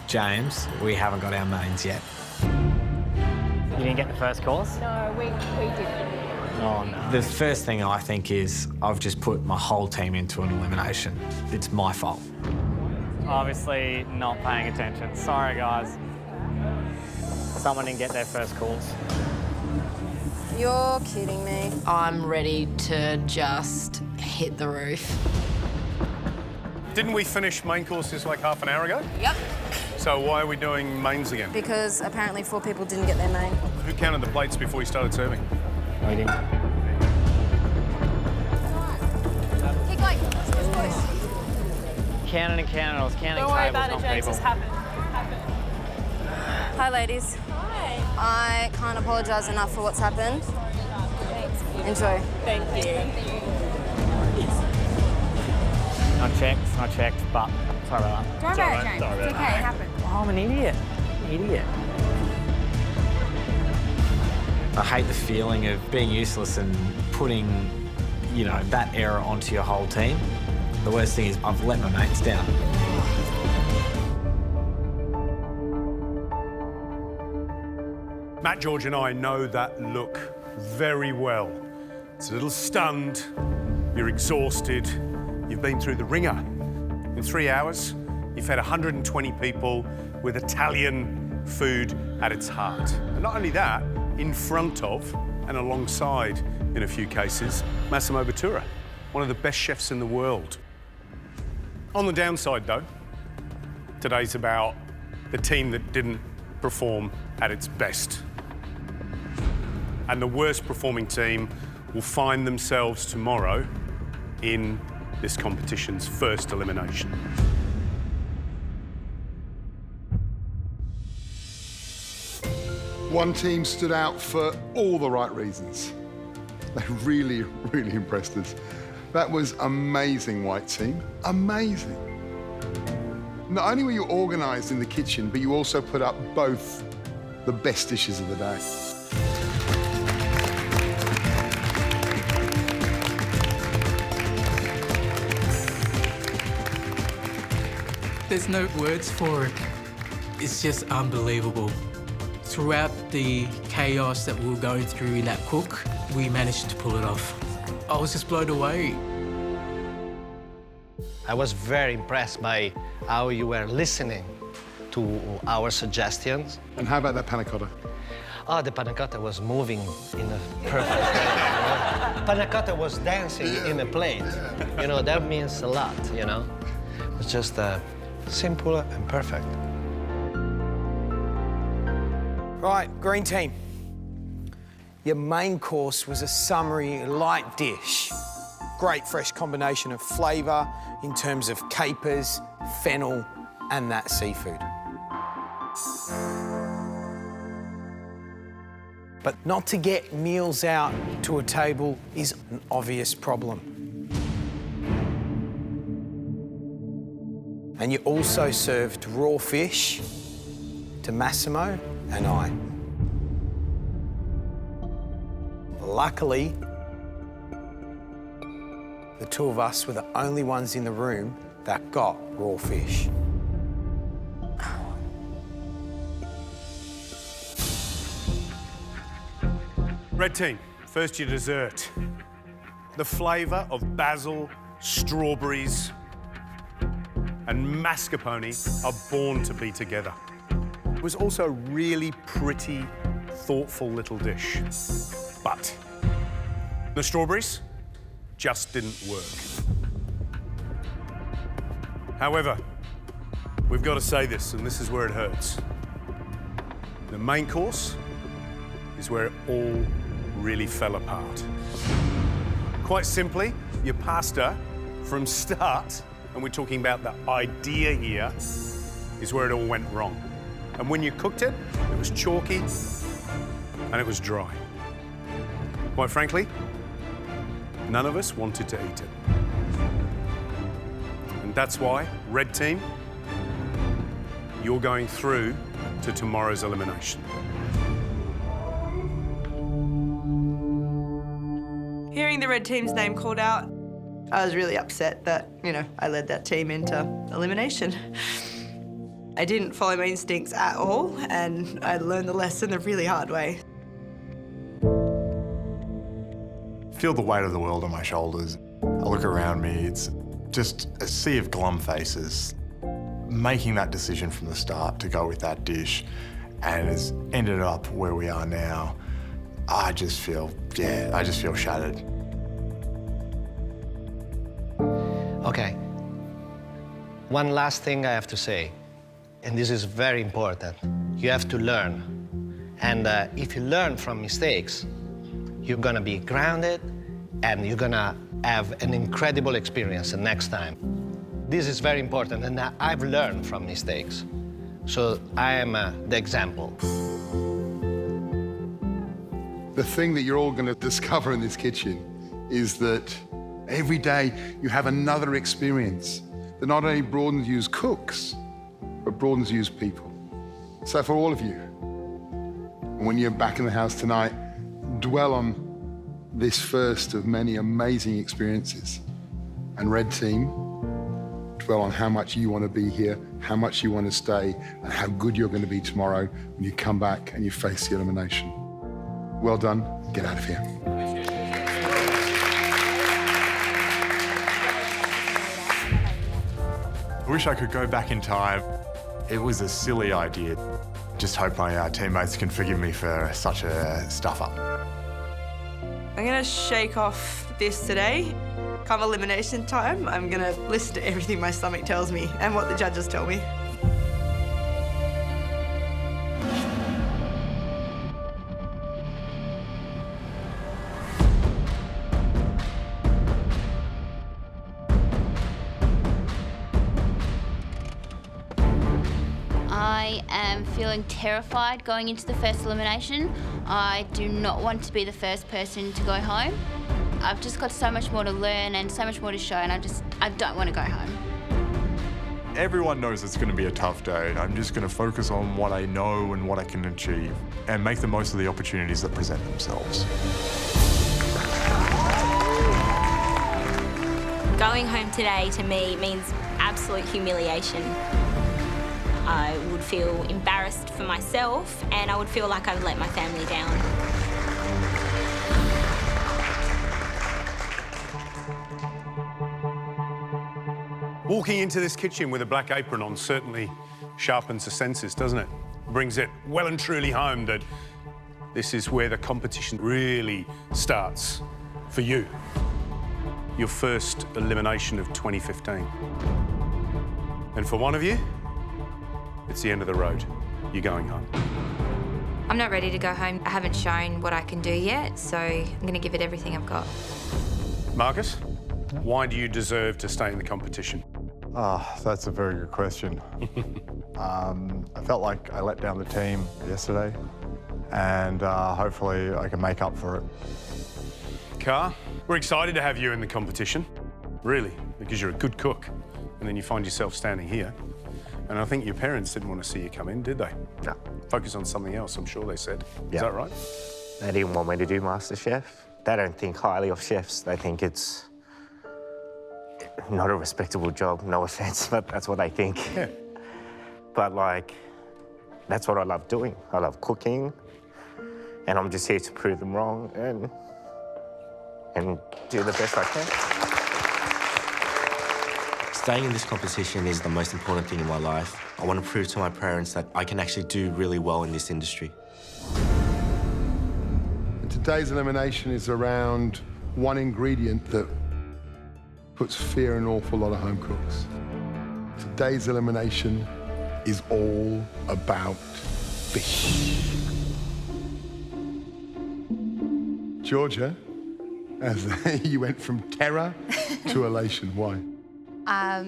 James, we haven't got our mains yet. You didn't get the first course? No, we didn't. Oh, no. The first thing I think is I've just put my whole team into an elimination. It's my fault. Obviously not paying attention. Sorry, guys. Someone didn't get their first course. You're kidding me. I'm ready to just hit the roof. Didn't we finish main courses like half an hour ago? Yep. So why are we doing mains again? Because apparently 4 people didn't get their main. Who counted the plates before you started serving? We didn't. Keep going. Let's push. Counting and counting. I was counting Don't worry tables, about it, not James. people. It's happened. Hi, ladies. Hi. I can't apologise enough for what's happened. Enjoy. Thank you. Not checked, but sorry about that. Don't worry about it, James. It's okay, it happened. Oh, I'm an idiot. Idiot. I hate the feeling of being useless and putting, you know, that error onto your whole team. The worst thing is I've let my mates down. Matt, George and I know that look very well. It's a little stunned, you're exhausted, you've been through the ringer. In 3 hours, you've fed 120 people with Italian food at its heart. And not only that, in front of and alongside, in a few cases, Massimo Bottura, one of the best chefs in the world. On the downside, though, today's about the team that didn't perform at its best. And the worst performing team will find themselves tomorrow in this competition's first elimination. One team stood out for all the right reasons. They really, really impressed us. That was amazing, white team. Amazing. Not only were you organised in the kitchen, but you also put up both the best dishes of the day. There's no words for it. It's just unbelievable. Throughout the chaos that we were going through in that cook, we managed to pull it off. I was just blown away. I was very impressed by how you were listening to our suggestions. And how about that panna cotta? Oh, the panna cotta was moving in a perfect way. Panna cotta was dancing in a plate. You know, that means a lot, you know? It's just simple and perfect. Right, green team. Your main course was a summery light dish. Great fresh combination of flavour in terms of capers, fennel, and that seafood. But not to get meals out to a table is an obvious problem. And you also served raw fish to Massimo and I. Luckily, the 2 of us were the only ones in the room that got raw fish. Red team, first your dessert. The flavour of basil, strawberries, and mascarpone are born to be together. It was also a really pretty, thoughtful little dish. But the strawberries just didn't work. However, we've got to say this, and this is where it hurts. The main course is where it all really fell apart. Quite simply, your pasta from start, and we're talking about the idea here, is where it all went wrong. And when you cooked it, it was chalky and it was dry. Quite frankly, none of us wanted to eat it. And that's why, red team, you're going through to tomorrow's elimination. Hearing the red team's name called out, I was really upset that, I led that team into elimination. I didn't follow my instincts at all, and I learned the lesson the really hard way. Feel the weight of the world on my shoulders. I look around me, it's just a sea of glum faces. Making that decision from the start to go with that dish and has ended up where we are now, I just feel shattered. Okay. One last thing I have to say, and this is very important. You have to learn. And if you learn from mistakes, you're gonna be grounded and you're gonna have an incredible experience the next time. This is very important, and I've learned from mistakes. So I am the example. The thing that you're all going to discover in this kitchen is that every day you have another experience that not only broadens you as cooks, but broadens you as people. So for all of you, when you're back in the house tonight, dwell on this first of many amazing experiences. And red team, dwell on how much you want to be here, how much you want to stay, and how good you're going to be tomorrow when you come back and you face the elimination. Well done. Get out of here. I wish I could go back in time. It was a silly idea. Just hope my teammates can forgive me for such a stuff-up. I'm gonna shake off this today. Come elimination time, I'm gonna listen to everything my stomach tells me and what the judges tell me. I am feeling terrified going into the first elimination. I do not want to be the first person to go home. I've just got so much more to learn and so much more to show, and I don't want to go home. Everyone knows it's going to be a tough day. I'm just going to focus on what I know and what I can achieve and make the most of the opportunities that present themselves. Going home today to me means absolute humiliation. I would feel embarrassed for myself, and I would feel like I've let my family down. Walking into this kitchen with a black apron on certainly sharpens the senses, doesn't it? Brings it well and truly home that this is where the competition really starts for you. Your first elimination of 2015. And for one of you, it's the end of the road. You're going home. I'm not ready to go home. I haven't shown what I can do yet, so I'm going to give it everything I've got. Marcus, why do you deserve to stay in the competition? That's a very good question. I felt like I let down the team yesterday, and hopefully I can make up for it. Car, we're excited to have you in the competition, really, because you're a good cook, and then you find yourself standing here. And I think your parents didn't want to see you come in, did they? No. Focus on something else, I'm sure they said. Yeah. Is that right? They didn't want me to do MasterChef. They don't think highly of chefs. They think it's not a respectable job, no offense, but that's what they think. Yeah. But like, that's what I love doing. I love cooking, and I'm just here to prove them wrong and do the best I can. Staying in this competition is the most important thing in my life. I want to prove to my parents that I can actually do really well in this industry. Today's elimination is around one ingredient that puts fear in an awful lot of home cooks. Today's elimination is all about fish. Georgia, As you went from terror to elation. Why?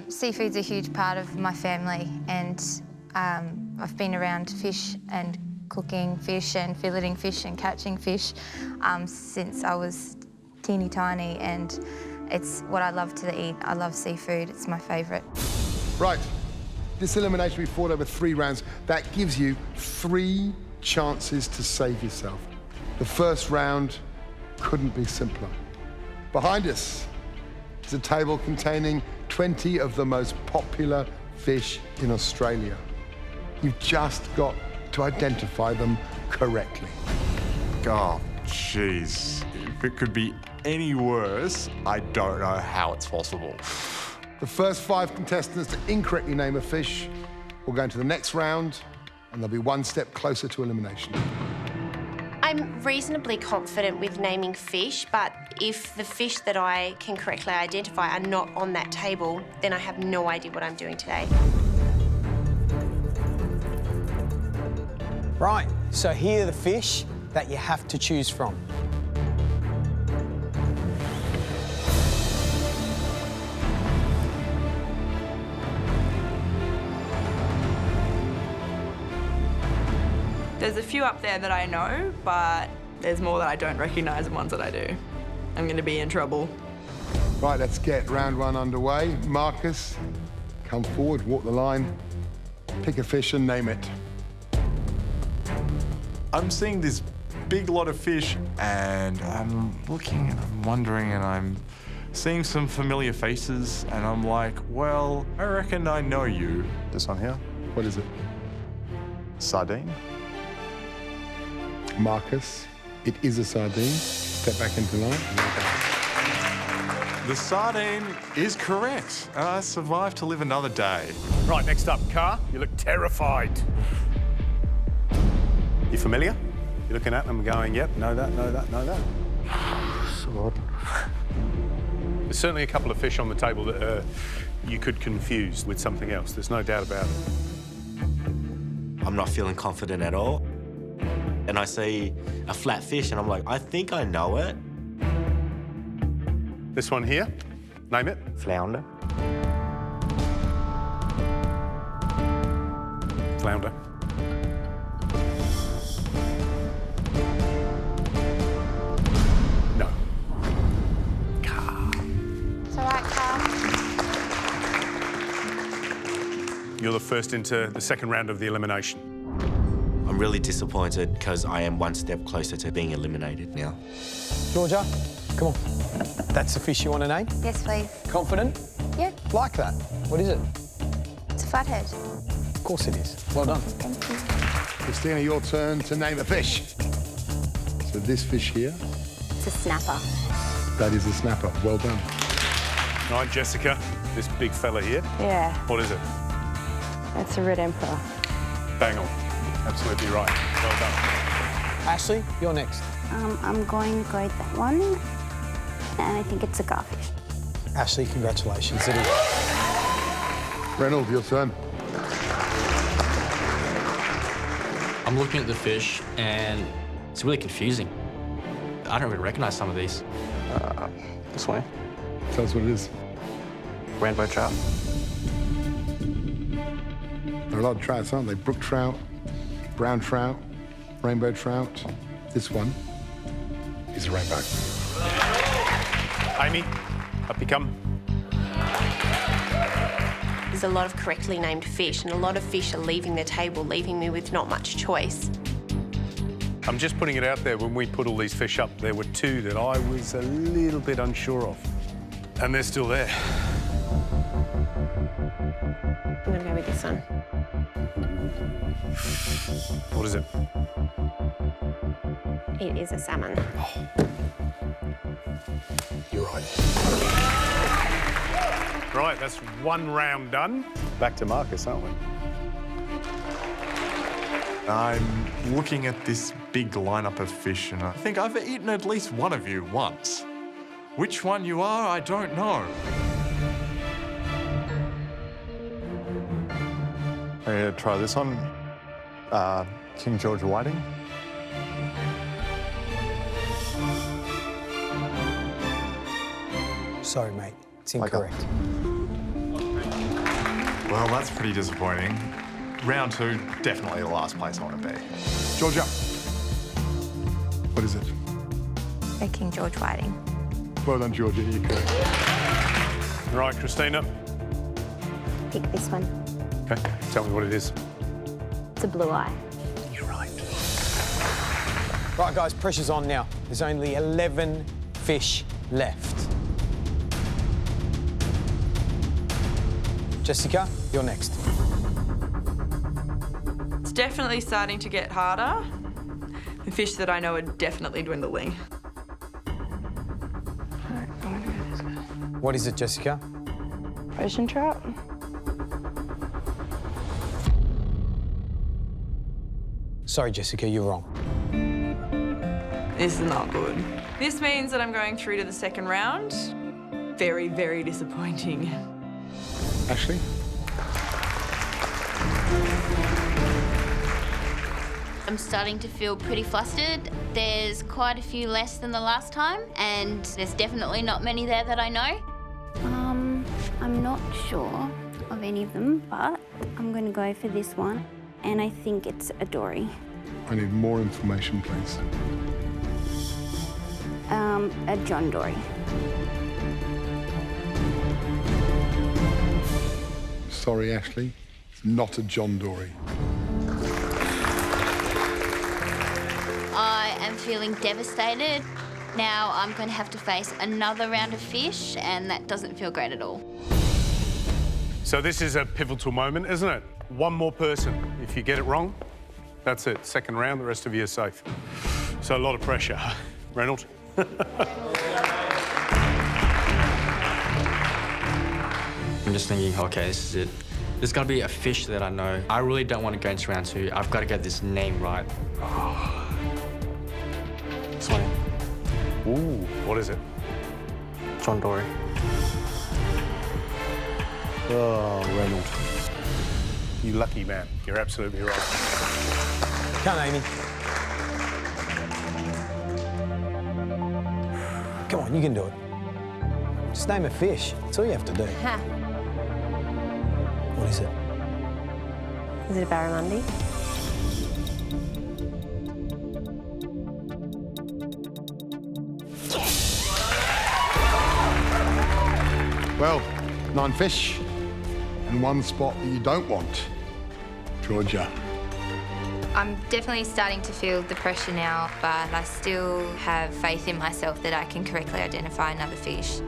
Seafood's a huge part of my family, and I've been around fish and cooking fish and filleting fish and catching fish since I was teeny tiny, and it's what I love to eat. I love seafood, it's my favourite. Right, this elimination we fought over 3 rounds. That gives you 3 chances to save yourself. The first round couldn't be simpler. Behind us is a table containing 20 of the most popular fish in Australia. You've just got to identify them correctly. Oh, jeez. If it could be any worse, I don't know how it's possible. The first 5 contestants to incorrectly name a fish will go into the next round, and they'll be 1 step closer to elimination. I'm reasonably confident with naming fish, but if the fish that I can correctly identify are not on that table, then I have no idea what I'm doing today. Right, so here are the fish that you have to choose from. There's a few up there that I know, but there's more that I don't recognise and ones that I do. I'm going to be in trouble. Right, let's get round 1 underway. Marcus, come forward, walk the line, pick a fish and name it. I'm seeing this big lot of fish, and I'm looking and I'm wondering, and I'm seeing some familiar faces, and I'm like, well, I reckon I know you. This one here? What is it? Sardine. Marcus, it is a sardine. Step back into line. The sardine is correct, and I survived to live another day. Right, next up, Car. You look terrified. You familiar? You're looking at them and going, yep, know that, know that, know that. Sword. There's certainly a couple of fish on the table that you could confuse with something else. There's no doubt about it. I'm not feeling confident at all. And I see a flat fish and I'm like, I think I know it. This one here, name it. Flounder. Flounder. No. It's all right, Carl. You're the first into the second round of the elimination. I'm really disappointed because I am 1 step closer to being eliminated now. Georgia, come on. That's the fish you want to name? Yes, please. Confident? Yeah. Like that. What is it? It's a flathead. Of course it is. Well done. Thank you. Christina, your turn to name a fish. So this fish here? It's a snapper. That is a snapper. Well done. All right, Jessica, this big fella here. Yeah, What is it? that's a red emperor. Bang on. Absolutely right. Well done. Ashley, you're next. I'm going to go with that one, and I think it's a garfish. Ashley, congratulations. It is. Reynolds, your turn. I'm looking at the fish, and it's really confusing. I don't really recognise some of these. This way. Tell us what it is. Rainbow trout. There are a lot of trouts, aren't they? Brook trout, brown trout, rainbow trout. This one is a rainbow. Amy, up you come. There's a lot of correctly named fish, and a lot of fish are leaving the table, leaving me with not much choice. I'm just putting it out there, when we put all these fish up, there were 2 that I was a little bit unsure of. And they're still there. I'm gonna go with this one. What is it? It is a salmon. You're right. Right, that's 1 round done. Back to Marcus, aren't we? I'm looking at this big lineup of fish, and I think I've eaten at least one of you once. Which one you are, I don't know. I'm going to try this one. King George whiting. Sorry, mate. It's incorrect. Well, that's pretty disappointing. Round 2, definitely the last place I want to be. Georgia. What is it? King George Whiting. Well done, Georgia. You're correct. Right, Christina. Pick this one. Okay, tell me what it is. It's a blue eye. You're right. Right, guys, pressure's on now. There's only 11 fish left. Jessica, you're next. It's definitely starting to get harder. The fish that I know are definitely dwindling. What is it, Jessica? Ocean trout. Sorry, Jessica, you're wrong. This is not good. This means that I'm going through to the second round. Very, very disappointing. Ashley? I'm starting to feel pretty flustered. There's quite a few less than the last time, and there's definitely not many there that I know. I'm not sure of any of them, but I'm going to go for this one, and I think it's a dory. I need more information, please. A John Dory. Sorry, Ashley. It's not a John Dory. I am feeling devastated. Now I'm going to have to face another round of fish, and that doesn't feel great at all. So this is a pivotal moment, isn't it? One more person. If you get it wrong, that's it. Second round, the rest of you are safe. So a lot of pressure. Reynolds? I'm just thinking, okay, this is it. There's got to be a fish that I know. I really don't want to go into round 2. I've got to get this name right. This one. Ooh, what is it? John Dory. Oh, Reynolds. You lucky man. You're absolutely right. Come on, Amy. Come on, you can do it. Just name a fish. That's all you have to do. Ha. What is it? Is it a barramundi? Well, 9 fish and 1 spot that you don't want. Georgia. I'm definitely starting to feel the pressure now, but I still have faith in myself that I can correctly identify another fish.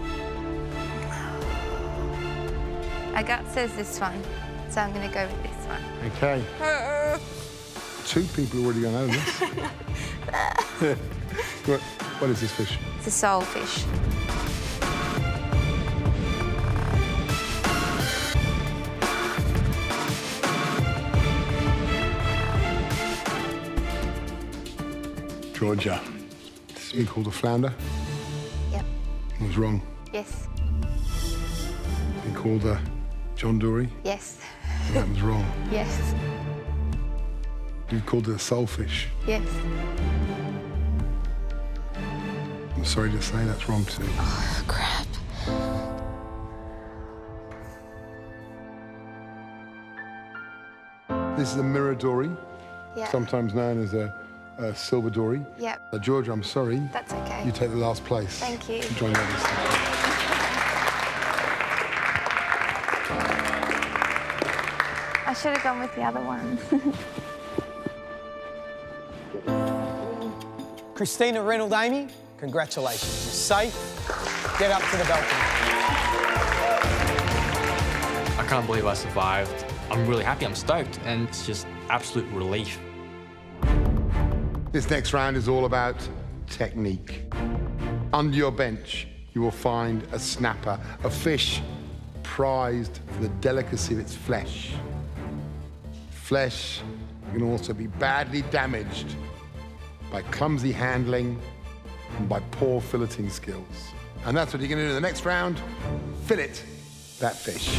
My gut says this one, so I'm going to go with this one. Okay. 2 people already gone over this. What is this fish? It's a soulfish. Georgia. This thing called a flounder? Yep. I was wrong. Yes. Been called a John Dory? Yes. That was wrong. Yes. You called it a soulfish. Yes. I'm sorry to say that's wrong too. Oh, crap. This is a mirror dory, Yeah. sometimes known as a silver dory. Yep. Georgia, I'm sorry. That's okay. You take the last place. Thank you. Join the others. I should have gone with the other one. Christina, Reynolds, Amy, congratulations. You're safe. Get up to the balcony. I can't believe I survived. I'm really happy, I'm stoked, and it's just absolute relief. This next round is all about technique. Under your bench, you will find a snapper, a fish prized for the delicacy of its flesh. Flesh can also be badly damaged by clumsy handling and by poor filleting skills. And that's what you're going to do in the next round. Fillet that fish.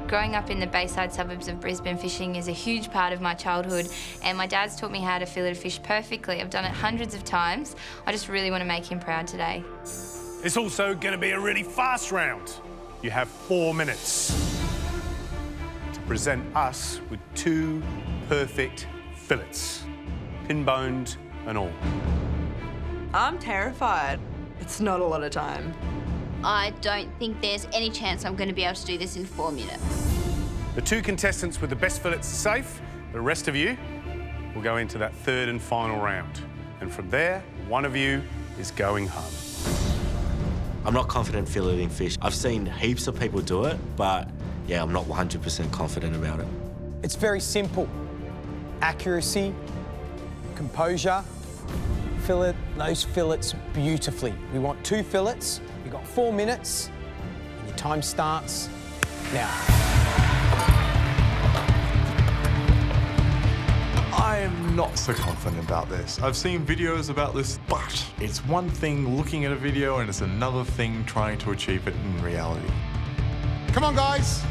Growing up in the Bayside suburbs of Brisbane, fishing is a huge part of my childhood, and my dad's taught me how to fillet a fish perfectly. I've done it hundreds of times. I just really want to make him proud today. It's also going to be a really fast round. You have 4 minutes to present us with 2 perfect fillets, pin-boned and all. I'm terrified. It's not a lot of time. I don't think there's any chance I'm going to be able to do this in 4 minutes. The 2 contestants with the best fillets are safe. The rest of you will go into that 3rd and final round. And from there, one of you is going home. I'm not confident filleting fish. I've seen heaps of people do it, but yeah, I'm not 100% confident about it. It's very simple. Accuracy, composure, fillet those fillets beautifully. We want 2 fillets, you've got 4 minutes, and your time starts now. I am not so confident about this. I've seen videos about this, but it's one thing looking at a video and it's another thing trying to achieve it in reality. Come on, guys.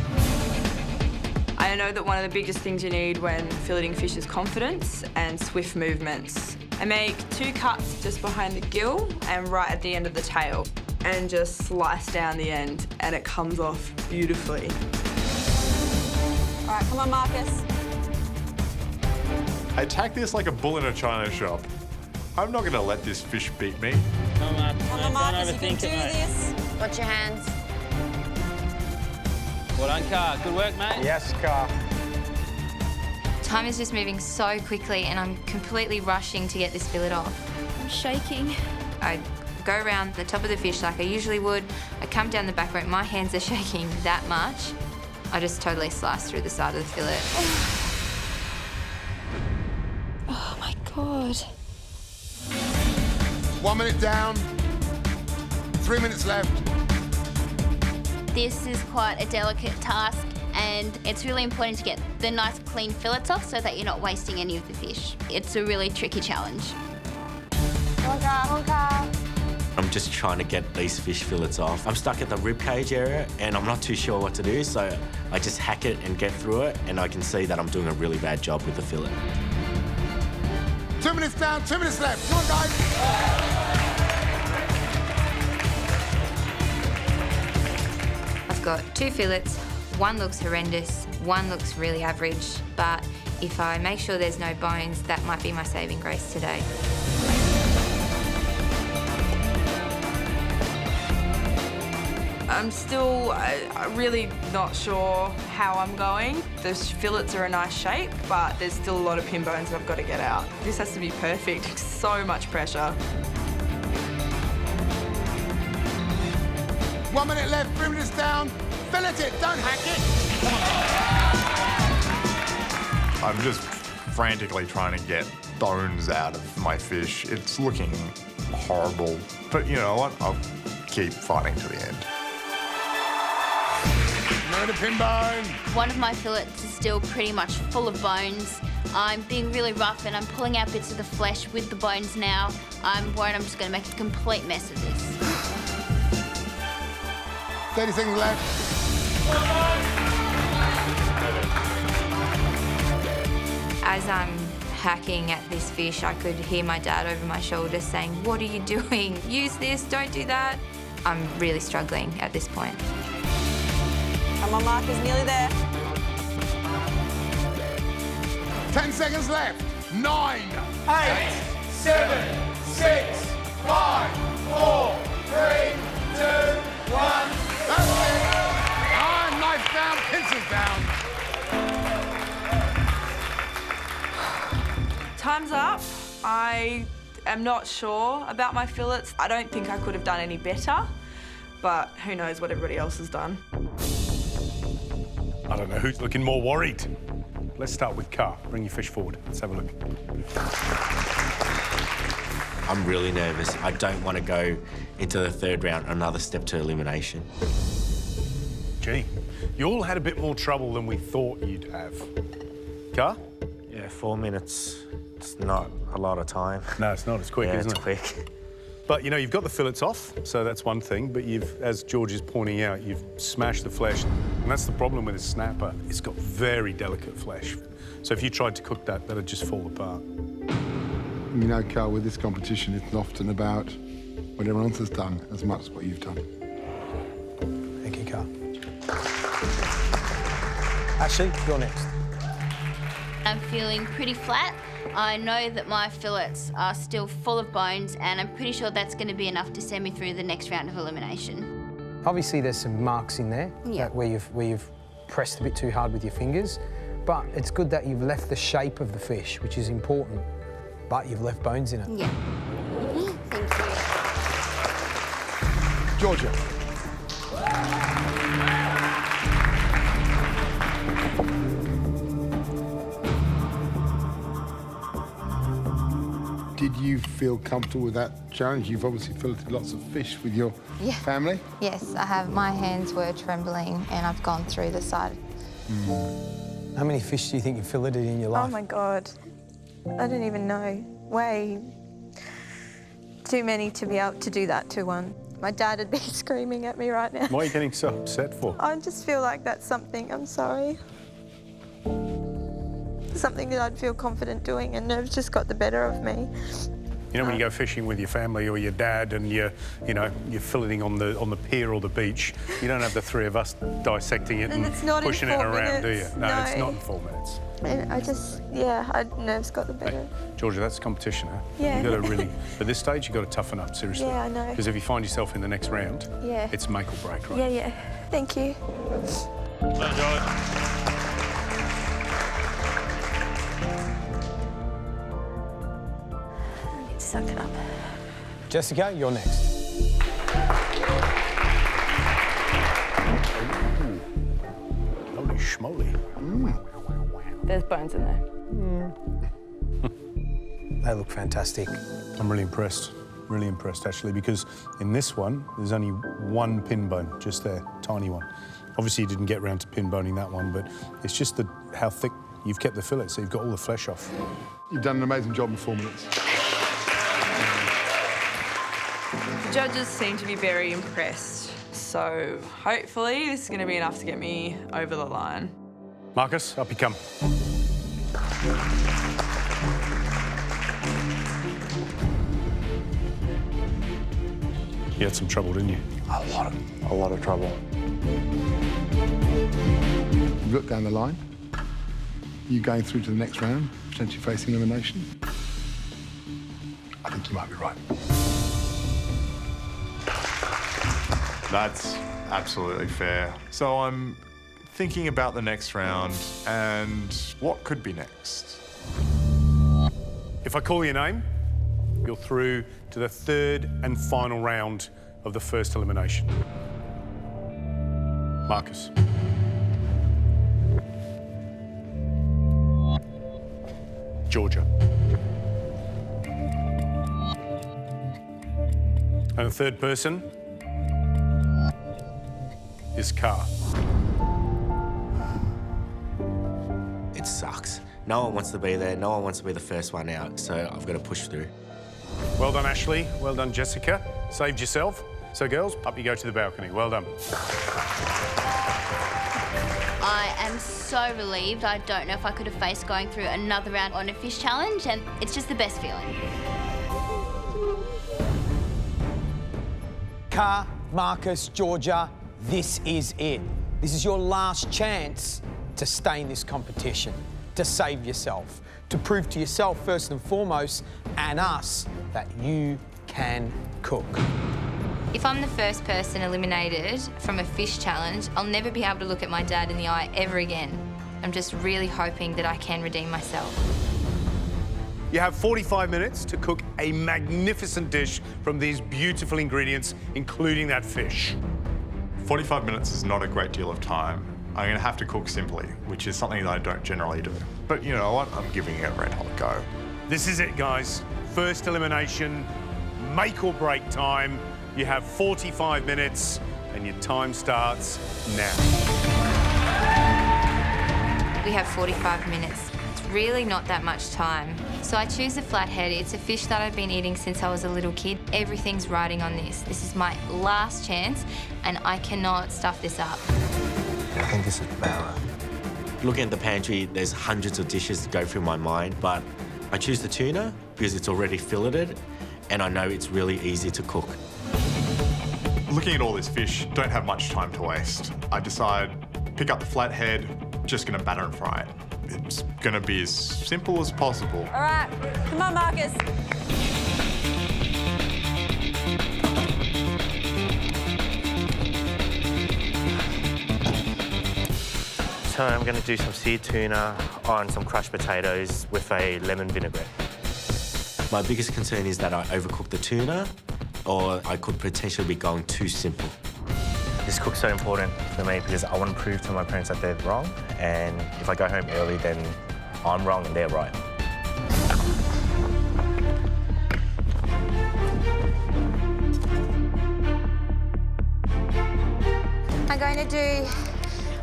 I know that one of the biggest things you need when filleting fish is confidence and swift movements. I make 2 cuts just behind the gill and right at the end of the tail and just slice down the end and it comes off beautifully. All right, come on, Marcus. I attack this like a bull in a china shop. I'm not gonna let this fish beat me. Come on, Marcus, you can do this. Watch your hands. Well done, Car. Good work, mate. Yes, Car. Time is just moving so quickly and I'm completely rushing to get this fillet off. I'm shaking. I go around the top of the fish like I usually would. I come down the back rope, my hands are shaking that much. I just totally slice through the side of the fillet. Oh my God. 1 minute down, 3 minutes left. This is quite a delicate task and it's really important to get the nice clean fillets off so that you're not wasting any of the fish. It's a really tricky challenge. I'm just trying to get these fish fillets off. I'm stuck at the rib cage area and I'm not too sure what to do, so I just hack it and get through it, and I can see that I'm doing a really bad job with the fillet. 2 minutes down, 2 minutes left. Come on, guys. I've got 2 fillets, one looks horrendous, one looks really average, but if I make sure there's no bones, that might be my saving grace today. I'm still really not sure how I'm going. The fillets are a nice shape, but there's still a lot of pin bones that I've got to get out. This has to be perfect. So much pressure. 1 minute left, 3 minutes down. Fillet it, don't hack it. I'm just frantically trying to get bones out of my fish. It's looking horrible, but you know what? I'll keep fighting to the end. No to pin bone. One of my fillets is still pretty much full of bones. I'm being really rough and I'm pulling out bits of the flesh with the bones now. I'm worried I'm just going to make a complete mess of this. 30 seconds left. As I'm hacking at this fish, I could hear my dad over my shoulder saying, "What are you doing? Use this, don't do that." I'm really struggling at this point. Come on, Marcus, nearly there. 10 seconds left. 9, 8, 7, 6, 5, 4, 3, 2, 1. That's it. Ah, knife down, pincers down. Time's up. I am not sure about my fillets. I don't think I could have done any better, but who knows what everybody else has done. I don't know who's looking more worried. Let's start with Car. Bring your fish forward. Let's have a look. I'm really nervous. I don't want to go into the 3rd round, another step to elimination. Gee, you all had a bit more trouble than we thought you'd have. Car? Yeah, 4 minutes. It's not a lot of time. No, it's not. It's quick, isn't it? It's quick. But, you know, you've got the fillets off, so that's one thing. But you've, as George is pointing out, you've smashed the flesh. And that's the problem with a snapper. It's got very delicate flesh. So if you tried to cook that, that'd just fall apart. You know, Carl, with this competition, it's often about when everyone else has done as much as what you've done. Thank you, Carl. Ashley, you're next. I'm feeling pretty flat. I know that my fillets are still full of bones, and I'm pretty sure that's going to be enough to send me through the next round of elimination. Obviously, there's some marks in there Yeah. where you've pressed a bit too hard with your fingers, but it's good that you've left the shape of the fish, which is important, but you've left bones in it. Yeah. Thank you. Georgia. Did you feel comfortable with that challenge? You've obviously filleted lots of fish with your family. Yes, I have. My hands were trembling and I've gone through the side. How many fish do you think you filleted in your life? Oh my God. I don't even know. Way too many to be able to do that to one. My dad would be screaming at me right now. What are you getting so upset for? I just feel like that's something, I'm sorry. Something that I'd feel confident doing, and nerves just got the better of me. You know, when you go fishing with your family or your dad and you're filleting on the pier or the beach, you don't have the three of us dissecting it and it's not pushing in 4 it around, minutes. do you? No, No. it's not in 4 minutes. And nerves got the better. Georgia, that's competition, huh? Yeah. You've got to really, at this stage, you've got to toughen up, seriously. Yeah, I know. Because if you find yourself in the next round, Yeah. it's make or break, right? Yeah. Thank you. Suck it up. Jessica, you're next. Holy schmoly. There's bones in there. They look fantastic. I'm really impressed, actually, because in this one, there's only one pin bone, just there, tiny one. Obviously, you didn't get round to pin boning that one, but it's just how thick you've kept the fillet, so you've got all the flesh off. You've done an amazing job in 4 minutes. The judges seem to be very impressed, so hopefully this is going to be enough to get me over the line. Marcus, up you come. You had some trouble, didn't you? A lot of trouble. You look down the line. You going through to the next round, potentially facing elimination. I think you might be right. That's absolutely fair. So I'm thinking about the next round and what could be next. If I call your name, you're through to the third and final round of the first elimination. Marcus. Georgia. And the third person is Car. It sucks. No one wants to be there. No one wants to be the first one out, so I've got to push through. Well done, Ashley. Well done, Jessica. Saved yourself. So, girls, up you go to the balcony. Well done. I am so relieved. I don't know if I could have faced going through another round on a fish challenge, and it's just the best feeling. Car, Marcus, Georgia, this is it. This is your last chance to stay in this competition, to save yourself, to prove to yourself first and foremost, and us, that you can cook. If I'm the first person eliminated from a fish challenge, I'll never be able to look at my dad in the eye ever again. I'm just really hoping that I can redeem myself. You have 45 minutes to cook a magnificent dish from these beautiful ingredients, including that fish. 45 minutes is not a great deal of time. I'm going to have to cook simply, which is something that I don't generally do. But you know what? I'm giving it a red hot go. This is it, guys. First elimination, make or break time. You have 45 minutes and your time starts now. We have 45 minutes. It's really not that much time. So I choose the flathead. It's a fish that I've been eating since I was a little kid. Everything's riding on this. This is my last chance and I cannot stuff this up. I think this is Barra. Looking at the pantry, there's hundreds of dishes that go through my mind, but I choose the tuna because it's already filleted and I know it's really easy to cook. Looking at all this fish, don't have much time to waste. I decide, pick up the flathead, just gonna batter and fry it. It's gonna be as simple as possible. All right, come on, Marcus. So I'm going to do some seared tuna on some crushed potatoes with a lemon vinaigrette. My biggest concern is that I overcook the tuna, or I could potentially be going too simple. This cook's so important for me because I want to prove to my parents that they're wrong, and if I go home early, then I'm wrong and they're right. I'm going to do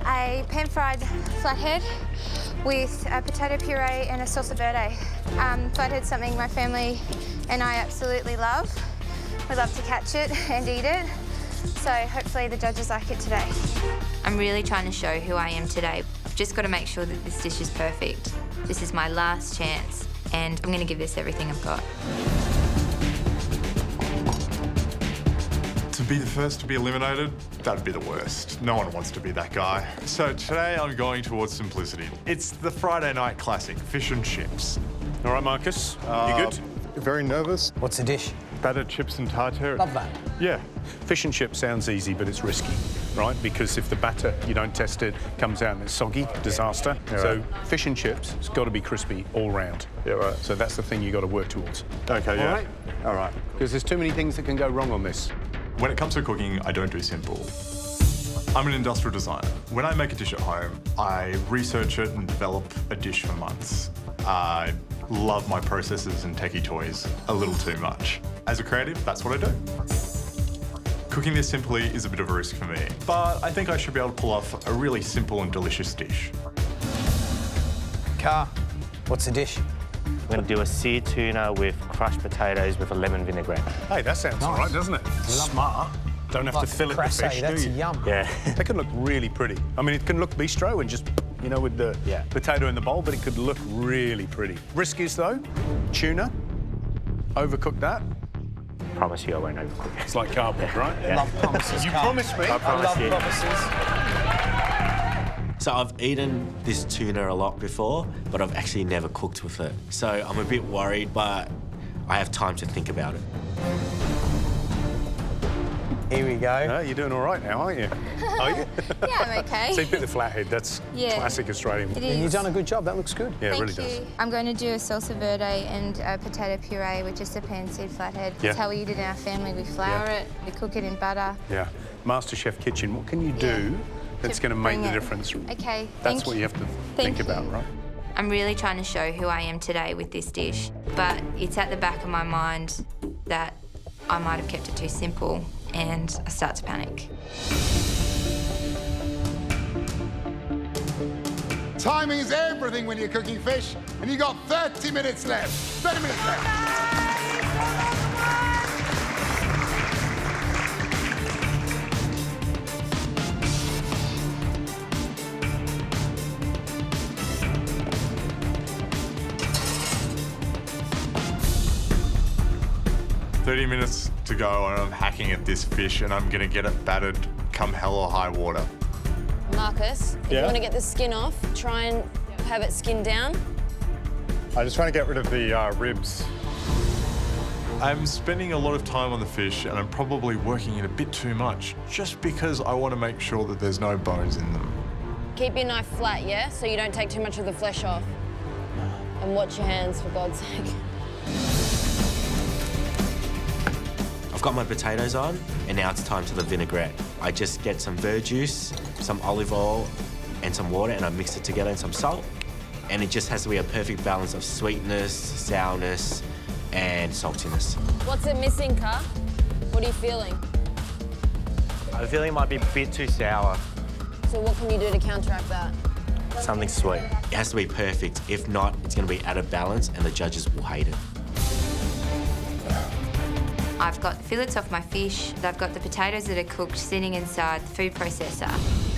a pan-fried flathead with a potato puree and a salsa verde. Flathead's something my family and I absolutely love. We love to catch it and eat it, so hopefully the judges like it today. I'm really trying to show who I am today. I've just got to make sure that this dish is perfect. This is my last chance, and I'm going to give this everything I've got. To be the first to be eliminated, that'd be the worst. No one wants to be that guy. So today I'm going towards simplicity. It's the Friday night classic, fish and chips. All right, Marcus, you good? Very nervous. What's the dish? Battered chips and tartare. Love that. Yeah. Fish and chips sounds easy, but it's risky, right? Because if the batter, you don't test it, comes out and it's soggy, disaster. Yeah, so right. fish and chips, it's got to be crispy all round. Yeah, right. So that's the thing you got to work towards. Okay, yeah. All right? All right. Because there's too many things that can go wrong on this. When it comes to cooking, I don't do simple. I'm an industrial designer. When I make a dish at home, I research it and develop a dish for months. I love my processors and techie toys a little too much. As a creative, that's what I do. Cooking this simply is a bit of a risk for me, but I think I should be able to pull off a really simple and delicious dish. Car, what's the dish? I'm going to do a seared tuna with crushed potatoes with a lemon vinaigrette. Hey, that sounds all right, doesn't it? Smart. Don't have to fillet the fish, that's do you? yum. Yeah. That can look really pretty. I mean, it can look bistro and just, you know, with the potato in the bowl, but it could look really pretty. Risk is, though, tuna, overcook that. Promise you I won't overcook it. It's like cardboard, right? Yeah. Love promises. You Carl. promised me. I promise you. So I've eaten this tuna a lot before, but I've actually never cooked with it. So I'm a bit worried, but I have time to think about it. Here we go. No, you're doing all right now, aren't you? Are you? Yeah, I'm okay. See, bit the flathead, that's Yeah. classic Australian. It And is. you've done a good job. That looks good. Yeah, it Thank really you. does. I'm going to do a salsa verde and a potato puree with just a pan-seared flathead. Yeah. That's how we eat it in our family. We flour it, we cook it in butter. Yeah. MasterChef kitchen, what can you do that's going to make bring the it. difference? Okay, That's what you have to think about, right? I'm really trying to show who I am today with this dish, but it's at the back of my mind that I might have kept it too simple, and I start to panic. Timing is everything when you're cooking fish, and you got 30 minutes left. 30 minutes left. 30 minutes to go and I'm hacking at this fish and I'm gonna get it battered come hell or high water. Marcus, if you want to get the skin off, try and have it skinned down. I'm just trying to get rid of the ribs. I'm spending a lot of time on the fish and I'm probably working it a bit too much just because I want to make sure that there's no bones in them. Keep your knife flat, yeah? So you don't take too much of the flesh off. And watch your hands, for God's sake. I've got my potatoes on, and now it's time to the vinaigrette. I just get some verjuice, some olive oil, and some water, and I mix it together and some salt. And it just has to be a perfect balance of sweetness, sourness, and saltiness. What's it missing, Car? What are you feeling? I'm feeling it might be a bit too sour. So what can you do to counteract that? Something sweet. It has to be perfect. If not, it's going to be out of balance, and the judges will hate it. I've got fillets off my fish. I've got the potatoes that are cooked sitting inside the food processor.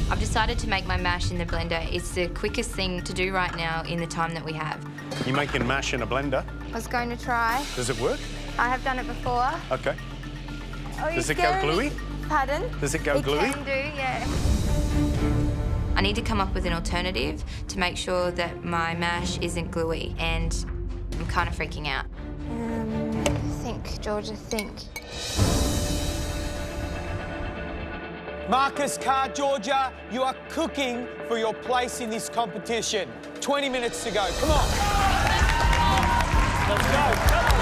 I've decided to make my mash in the blender. It's the quickest thing to do right now in the time that we have. You're making mash in a blender. I was going to try. Does it work? I have done it before. Okay. Oh, Does it go gluey? Pardon? Does it go gluey? It can do, yeah. I need to come up with an alternative to make sure that my mash isn't gluey, and I'm kind of freaking out. Think, Georgia, think. Marcus, Car, Georgia, you are cooking for your place in this competition. 20 minutes to go. Come on. Let's go. Come on.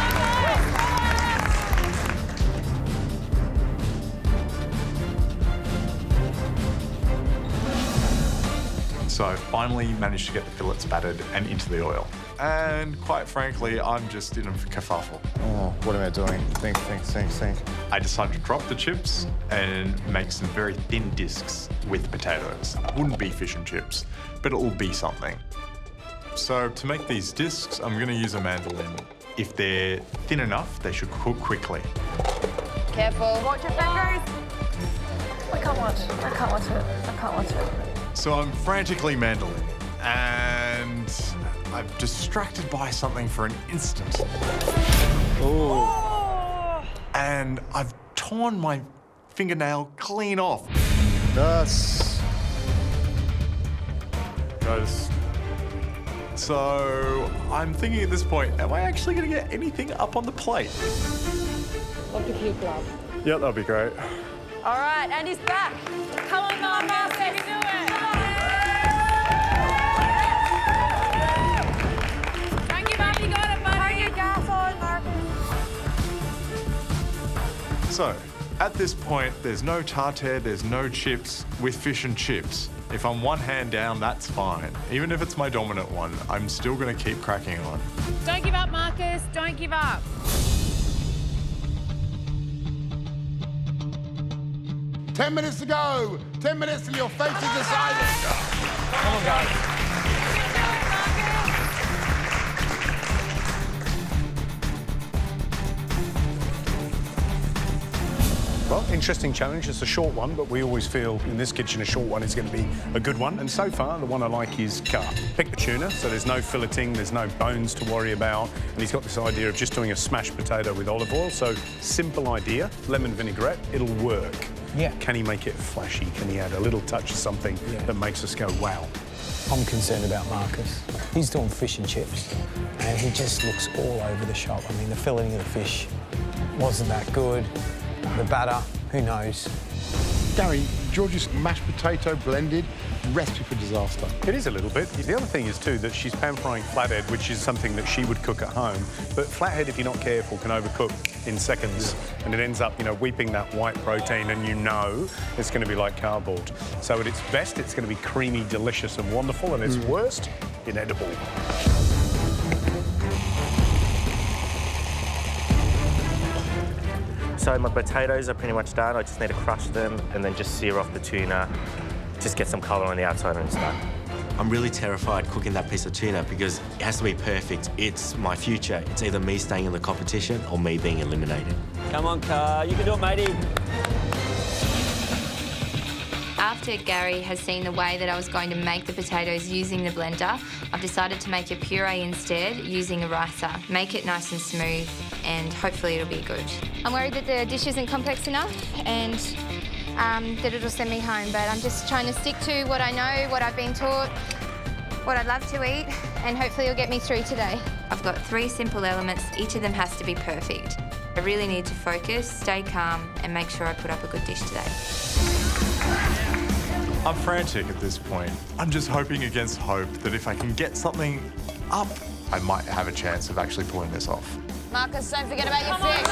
So I finally managed to get the fillets battered and into the oil. And quite frankly, I'm just in a kerfuffle. Oh, what am I doing? Think. I decided to drop the chips and make some very thin discs with potatoes. Wouldn't be fish and chips, but it will be something. So to make these discs, I'm going to use a mandolin. If they're thin enough, they should cook quickly. Careful. Watch your fingers. I can't watch it. I can't watch it. So I'm frantically mandolin, and I'm distracted by something for an instant. Oh. And I've torn my fingernail clean off. Yes. Guys. So I'm thinking at this point, am I actually going to get anything up on the plate? Love to puke, love. Yeah, that'd be great. All right, Andy's back. Come on, Marcus. You can do it. Don't give up. You got it, buddy. Turn your gas on, Marcus. So, at this point, there's no tartare, there's no chips with fish and chips. If I'm one hand down, that's fine. Even if it's my dominant one, I'm still going to keep cracking on. Don't give up, Marcus. Don't give up. Ten minutes to go. 10 minutes till your fate is decided. Come on, guys. Well, interesting challenge. It's a short one, but we always feel in this kitchen a short one is going to be a good one. And so far, the one I like is Car. Pick the tuna, so there's no filleting, there's no bones to worry about. And he's got this idea of just doing a smashed potato with olive oil. So simple idea, lemon vinaigrette, it'll work. Yeah. Can he make it flashy? Can he add a little touch of something that makes us go, wow? I'm concerned about Marcus. He's doing fish and chips, and he just looks all over the shop. I mean, the filleting of the fish wasn't that good. The batter, who knows? Gary, George's mashed potato blended, recipe for disaster. It is a little bit. The other thing is, too, that she's pan-frying flathead, which is something that she would cook at home. But flathead, if you're not careful, can overcook in seconds. And it ends up, you know, weeping that white protein, and you know it's going to be like cardboard. So at its best, it's going to be creamy, delicious and wonderful, and its worst, inedible. So my potatoes are pretty much done. I just need to crush them and then just sear off the tuna. Just get some colour on the outside and it's done. I'm really terrified cooking that piece of tuna because it has to be perfect. It's my future. It's either me staying in the competition or me being eliminated. Come on, Car. You can do it, matey. After Gary has seen the way that I was going to make the potatoes using the blender, I've decided to make a puree instead using a ricer. Make it nice and smooth, and hopefully it'll be good. I'm worried that the dish isn't complex enough and that it'll send me home, but I'm just trying to stick to what I know, what I've been taught, what I'd love to eat, and hopefully it'll get me through today. I've got 3 simple elements. Each of them has to be perfect. I really need to focus, stay calm, and make sure I put up a good dish today. I'm frantic at this point. I'm just hoping against hope that if I can get something up, I might have a chance of actually pulling this off. Marcus, don't forget about your fish.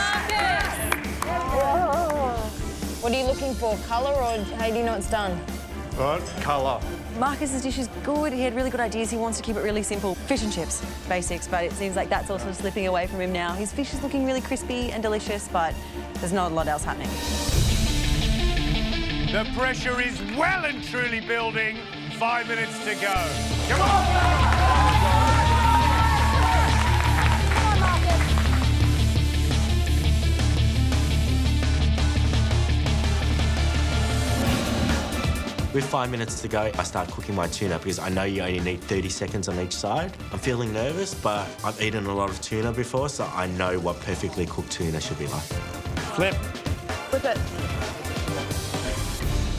What are you looking for, colour, or how do you know it's done? Colour. Marcus's dish is good. He had really good ideas. He wants to keep it really simple. Fish and chips, basics, but it seems like that's also slipping away from him now. His fish is looking really crispy and delicious, but there's not a lot else happening. The pressure is well and truly building. 5 minutes to go. Come on! With 5 minutes to go, I start cooking my tuna because I know you only need 30 seconds on each side. I'm feeling nervous, but I've eaten a lot of tuna before, so I know what perfectly cooked tuna should be like. Flip. Flip it.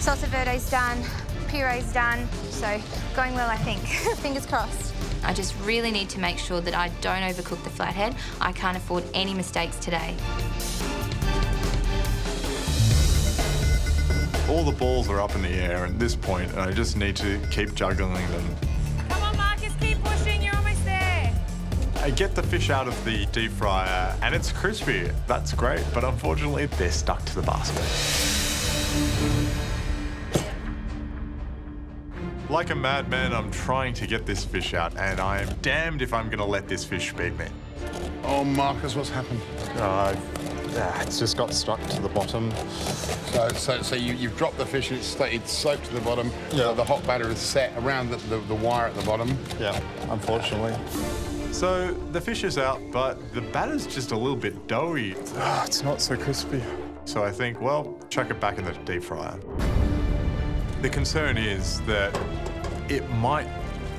Salsa verde's done, puree's done, so going well, I think. Fingers crossed. I just really need to make sure that I don't overcook the flathead. I can't afford any mistakes today. All the balls are up in the air at this point, and I just need to keep juggling them. Come on, Marcus, keep pushing. You're almost there. I get the fish out of the deep fryer, and it's crispy. That's great, but unfortunately, they're stuck to the basket. Like a madman, I'm trying to get this fish out, and I am damned if I'm going to let this fish beat me. Oh, Marcus, what's happened? It's just got stuck to the bottom. So you've dropped the fish and it's soaked to the bottom. Yeah. The hot batter is set around the wire at the bottom. Yeah, unfortunately. So the fish is out, but the batter's just a little bit doughy. It's not so crispy. So I think, well, chuck it back in the deep fryer. The concern is that it might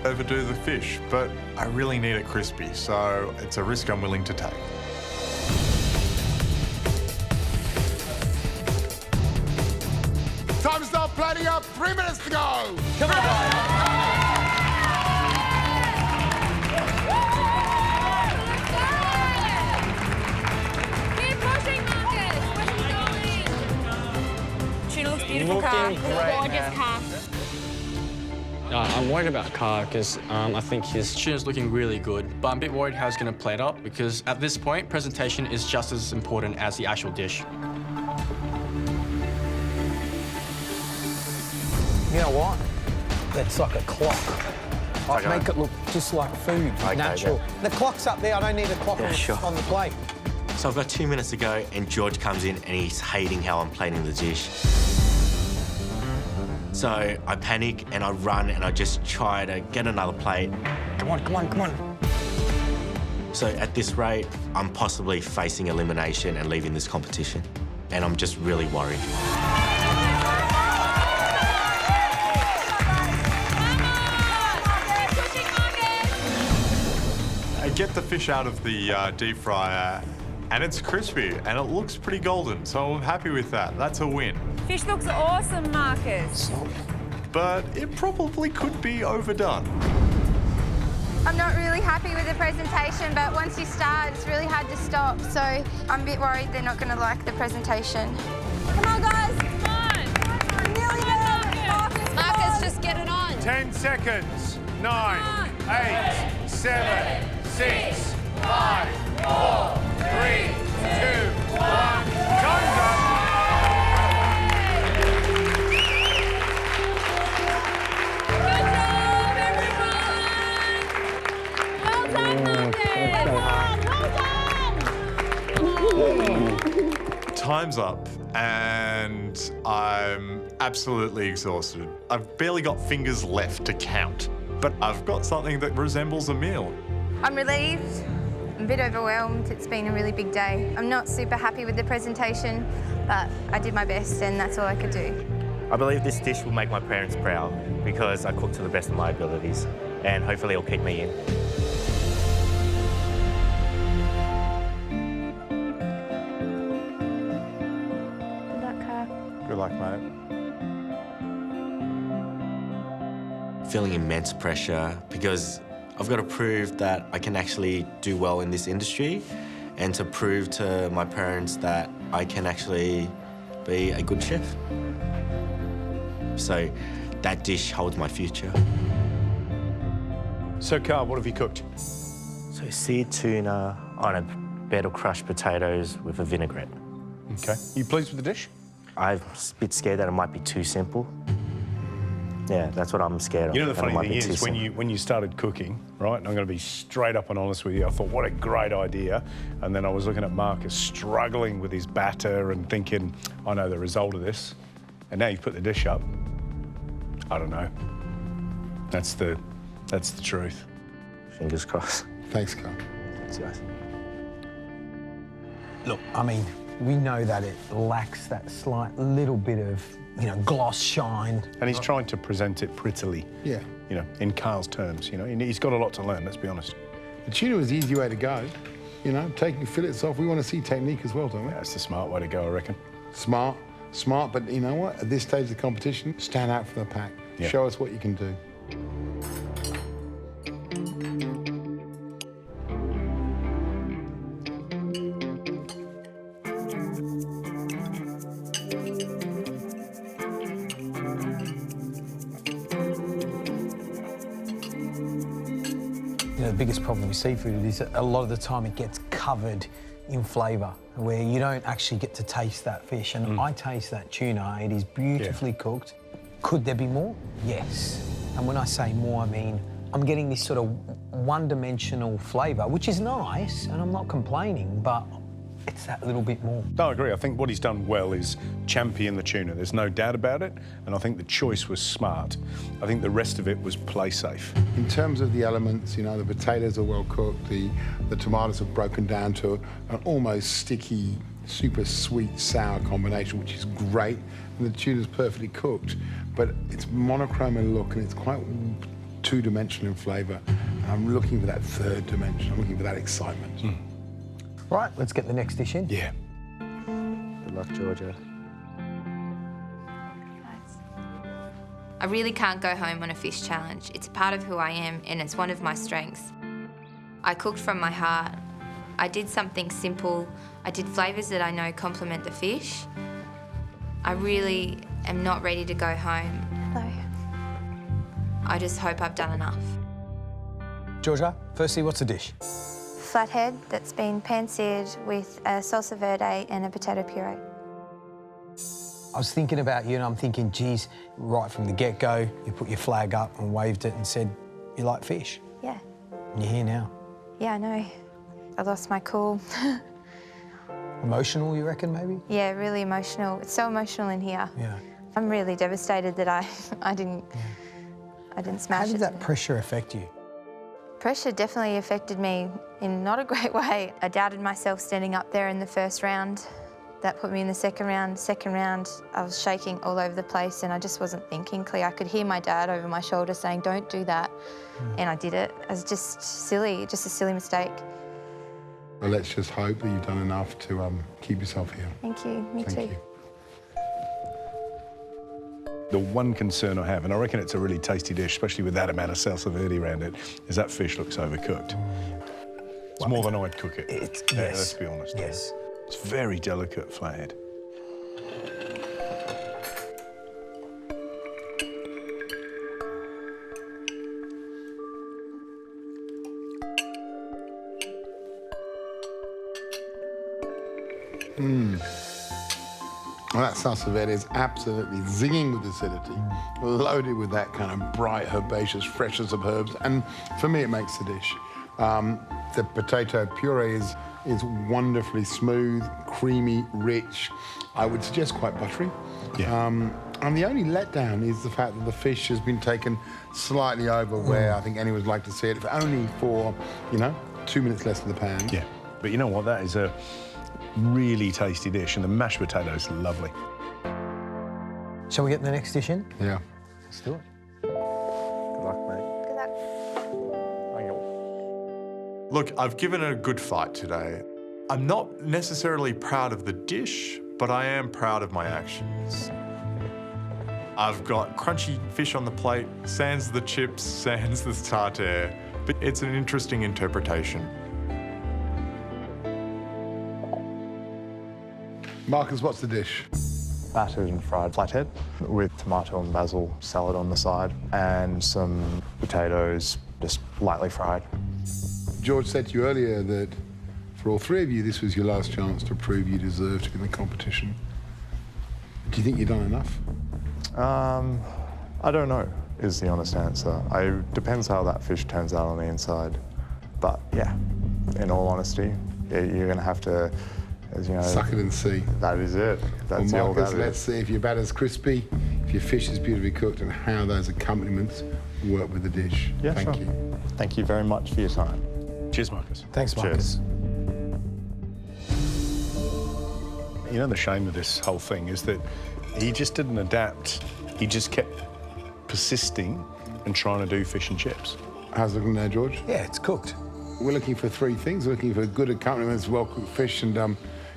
overdo the fish, but I really need it crispy, so it's a risk I'm willing to take. Time to start plating up. 3 minutes to go. Come on, guys. Keep pushing, Marcus. Where's he going? Tuna looks beautiful, Car. Gorgeous car. I'm worried about Car because I think his tuna's looking really good, but I'm a bit worried how he's going to plate up because at this point, presentation is just as important as the actual dish. You know what? It's like a clock. I Okay. make it look just like food, Okay, natural. yeah. The clock's up there. I don't need a clock Yeah, sure. on the plate. So I've got 2 minutes to go, and George comes in and he's hating how I'm plating the dish. So I panic and I run and I just try to get another plate. Come on, come on, come on. So at this rate, I'm possibly facing elimination and leaving this competition. And I'm just really worried. I get the fish out of the deep fryer, and it's crispy, and it looks pretty golden, so I'm happy with that. That's a win. Fish looks awesome, Marcus. But it probably could be overdone. I'm not really happy with the presentation, but once you start, it's really hard to stop. So I'm a bit worried they're not going to like the presentation. Come on, guys. Come on. Nearly there. Marcus, just get it on. 10 seconds. 9, 8, 7, 6, 5, 4, 3, 2, 1. Time's up. Time's up, and I'm absolutely exhausted. I've barely got fingers left to count, but I've got something that resembles a meal. I'm relieved. I'm a bit overwhelmed. It's been a really big day. I'm not super happy with the presentation, but I did my best and that's all I could do. I believe this dish will make my parents proud because I cook to the best of my abilities, and hopefully it'll keep me in. Good luck, Car. Good luck, mate. Feeling immense pressure because I've got to prove that I can actually do well in this industry and to prove to my parents that I can actually be a good chef. So that dish holds my future. So, Carl, what have you cooked? So seared tuna on a bed of crushed potatoes with a vinaigrette. Okay. You pleased with the dish? I'm a bit scared that it might be too simple. Yeah, that's what I'm scared of. You know, the that it funny might thing be is, too simple. when you started cooking, right, and I'm going to be straight up and honest with you, I thought, what a great idea. And then I was looking at Marcus struggling with his batter and thinking, I know the result of this. And now you've put the dish up. I don't know. That's the truth. Fingers crossed. Thanks, Carl. Thanks, guys. Look, I mean, we know that it lacks that slight little bit of, you know, gloss, shine. And he's trying to present it prettily. Yeah. You know, in Carl's terms, you know. He's got a lot to learn, let's be honest. The tuna was the easy way to go. You know, taking fillets off. We want to see technique as well, don't we? That's the smart way to go, I reckon. Smart, smart, but you know what? At this stage of the competition, stand out from the pack. Yeah. Show us what you can do. The biggest problem with seafood is that a lot of the time it gets covered in flavour, where you don't actually get to taste that fish. And I taste that tuna, it is beautifully cooked. Could there be more? Yes. And when I say more, I mean, I'm getting this sort of one-dimensional flavour, which is nice, and I'm not complaining, but it's that little bit more. No, I agree. I think what he's done well is champion the tuna. There's no doubt about it. And I think the choice was smart. I think the rest of it was play safe. In terms of the elements, you know, the potatoes are well cooked, the tomatoes have broken down to an almost sticky, super sweet, sour combination, which is great. And the tuna's perfectly cooked. But it's monochrome in look and it's quite two-dimensional in flavour. And I'm looking for that third dimension. I'm looking for that excitement. Right, let's get the next dish in. Yeah. Good luck, Georgia. I really can't go home on a fish challenge. It's a part of who I am and it's one of my strengths. I cooked from my heart. I did something simple. I did flavours that I know complement the fish. I really am not ready to go home. Hello. I just hope I've done enough. Georgia, firstly, what's the dish? Flathead that's been pan-seared with a salsa verde and a potato puree. I was thinking about you and I'm thinking, geez, right from the get-go, you put your flag up and waved it and said, you like fish. Yeah. And you're here now. Yeah, I know. I lost my cool. Emotional, you reckon, maybe? Yeah, really emotional. It's so emotional in here. Yeah. I'm really devastated that I didn't smash it. How did that pressure affect you? Pressure definitely affected me in not a great way. I doubted myself standing up there in the first round. That put me in the second round. Second round, I was shaking all over the place and I just wasn't thinking clear. I could hear my dad over my shoulder saying, don't do that. And I did it. It was just silly, just a silly mistake. Well, let's just hope that you've done enough to keep yourself here. Thank you, me too. You. The one concern I have, and I reckon it's a really tasty dish, especially with that amount of salsa verde around it, is that fish looks overcooked. It's more than I'd cook it. Yes. Let's be honest. Yes. It's very delicate flathead. Well, that salsa verde is absolutely zinging with acidity, loaded with that kind of bright, herbaceous freshness of herbs, and for me, it makes the dish. The potato puree is wonderfully smooth, creamy, rich. I would suggest quite buttery. Yeah. And the only letdown is the fact that the fish has been taken slightly over where I think anyone would like to see it, if only for, 2 minutes less in the pan. Yeah, but you know what? That is a really tasty dish, and the mashed potatoes are lovely. Shall we get the next dish in? Yeah. Let's do it. Good luck, mate. Good luck. Look, I've given it a good fight today. I'm not necessarily proud of the dish, but I am proud of my actions. I've got crunchy fish on the plate, sans the chips, sans the tartare, but it's an interesting interpretation. Marcus, what's the dish? Battered and fried flathead with tomato and basil salad on the side and some potatoes just lightly fried. George said to you earlier that for all three of you, this was your last chance to prove you deserve to be in the competition. Do you think you've done enough? I don't know, is the honest answer. It depends how that fish turns out on the inside. But yeah, in all honesty, you're going to have to, as you know... Suck it and see. That is it. That's well, all Marcus, that let's is. see if your batter's crispy, if your fish is beautifully cooked, and how those accompaniments work with the dish. Yeah, Thank sure. you. Thank you very much for your time. Cheers, Marcus. Thanks, Marcus. Cheers. You know, the shame of this whole thing is that he just didn't adapt. He just kept persisting and trying to do fish and chips. How's it looking there, George? Yeah, it's cooked. We're looking for three things. We're looking for good accompaniments, well-cooked fish and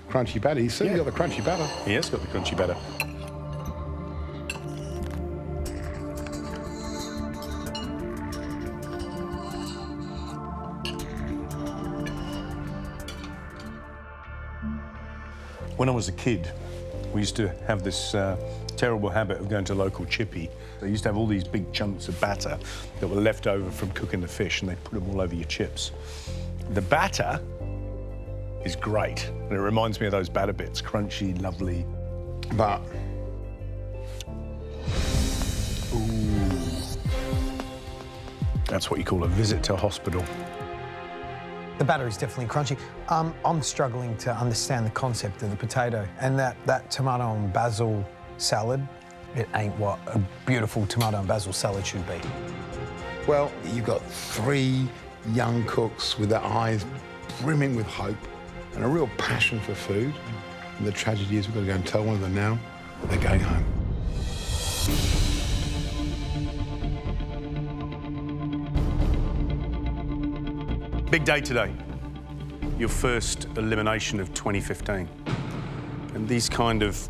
crunchy batter. He's certainly got the crunchy batter. He has got the crunchy batter. When I was a kid, we used to have this terrible habit of going to local chippy. They used to have all these big chunks of batter that were left over from cooking the fish, and they put them all over your chips. The batter is great, and it reminds me of those batter bits, crunchy, lovely. But, ooh, that's what you call a visit to a hospital. The batter is definitely crunchy. I'm struggling to understand the concept of the potato, and that tomato and basil salad, it ain't what a beautiful tomato and basil salad should be. Well, you've got 3 young cooks with their eyes brimming with hope and a real passion for food. And the tragedy is we've got to go and tell one of them now that they're going home. Big day today. Your first elimination of 2015. And these kind of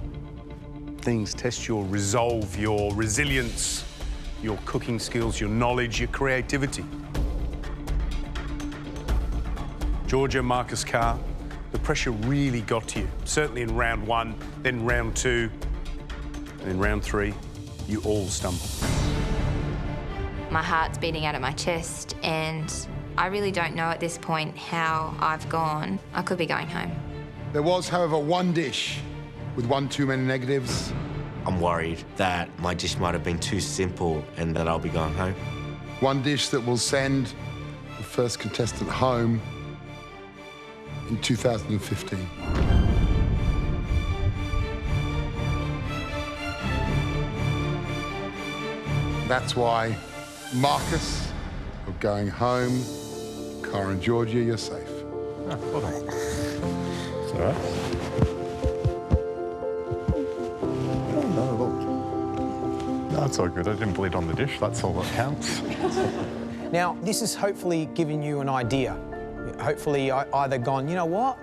things test your resolve, your resilience, your cooking skills, your knowledge, your creativity. Georgia, Marcus Carr, the pressure really got to you. Certainly in round 1, then round 2, and in round 3, you all stumbled. My heart's beating out of my chest, and I really don't know at this point how I've gone. I could be going home. There was, however, one dish with 1 too many negatives. I'm worried that my dish might have been too simple and that I'll be going home. One dish that will send the first contestant home in 2015. That's why Marcus are going home. Cara and Georgia, you're safe. Oh, well done. It's all right. That's all good. I didn't bleed on the dish. That's all that counts. Now, this has hopefully given you an idea. Hopefully, I either gone, you know what?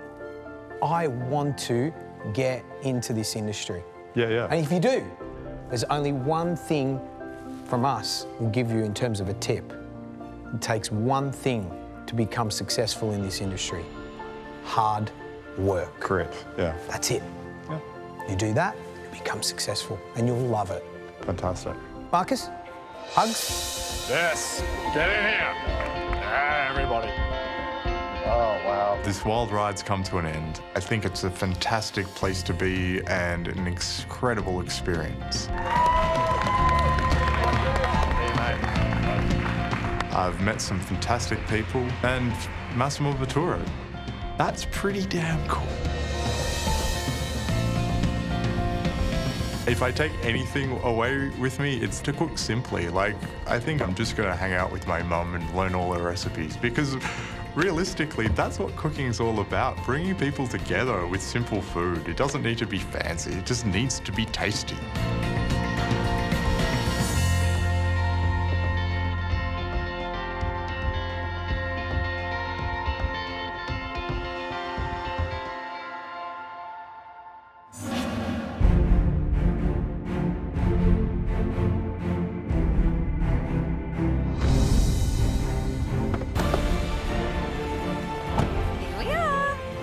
I want to get into this industry. Yeah, yeah. And if you do, there's only one thing from us we'll give you in terms of a tip. It takes one thing to become successful in this industry. Hard work. Correct, yeah. That's it. Yeah. You do that, you become successful, and you'll love it. Fantastic. Marcus, hugs? Yes, get in here. Yeah, everybody. Oh, wow. This wild ride's come to an end. I think it's a fantastic place to be and an incredible experience. I've met some fantastic people and Massimo Bottura. That's pretty damn cool. If I take anything away with me, it's to cook simply. Like, I think I'm just gonna hang out with my mum and learn all her recipes because realistically, that's what cooking's all about, bringing people together with simple food. It doesn't need to be fancy, it just needs to be tasty.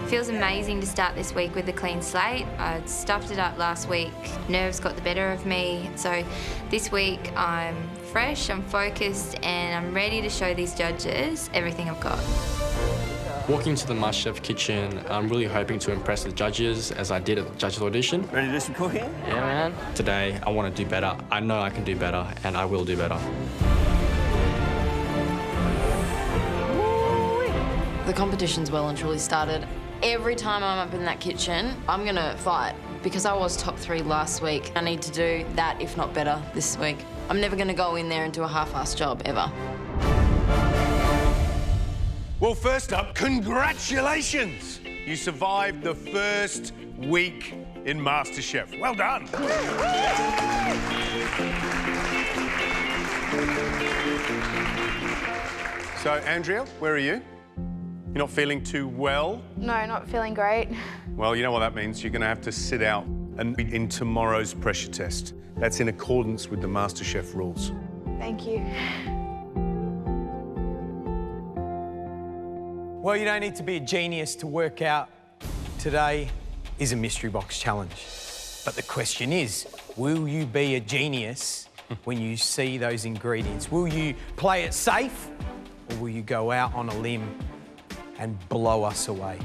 Feels amazing to start this week with a clean slate. I stuffed it up last week. Nerves got the better of me. So this week I'm fresh, I'm focused, and I'm ready to show these judges everything I've got. Walking into the MasterChef kitchen, I'm really hoping to impress the judges as I did at the judges audition. Ready to do some cooking? Yeah, man. Today, I want to do better. I know I can do better, and I will do better. The competition's well and truly started. Every time I'm up in that kitchen, I'm gonna fight because I was top 3 last week. I need to do that, if not better, this week. I'm never gonna go in there and do a half-assed job, ever. Well, first up, congratulations! You survived the first week in MasterChef. Well done. So, Andrea, where are you? You're not feeling too well? No, not feeling great. Well, you know what that means. You're going to have to sit out and be in tomorrow's pressure test. That's in accordance with the MasterChef rules. Thank you. Well, you don't need to be a genius to work out today is a mystery box challenge. But the question is, will you be a genius when you see those ingredients? Will you play it safe, or will you go out on a limb and blow us away?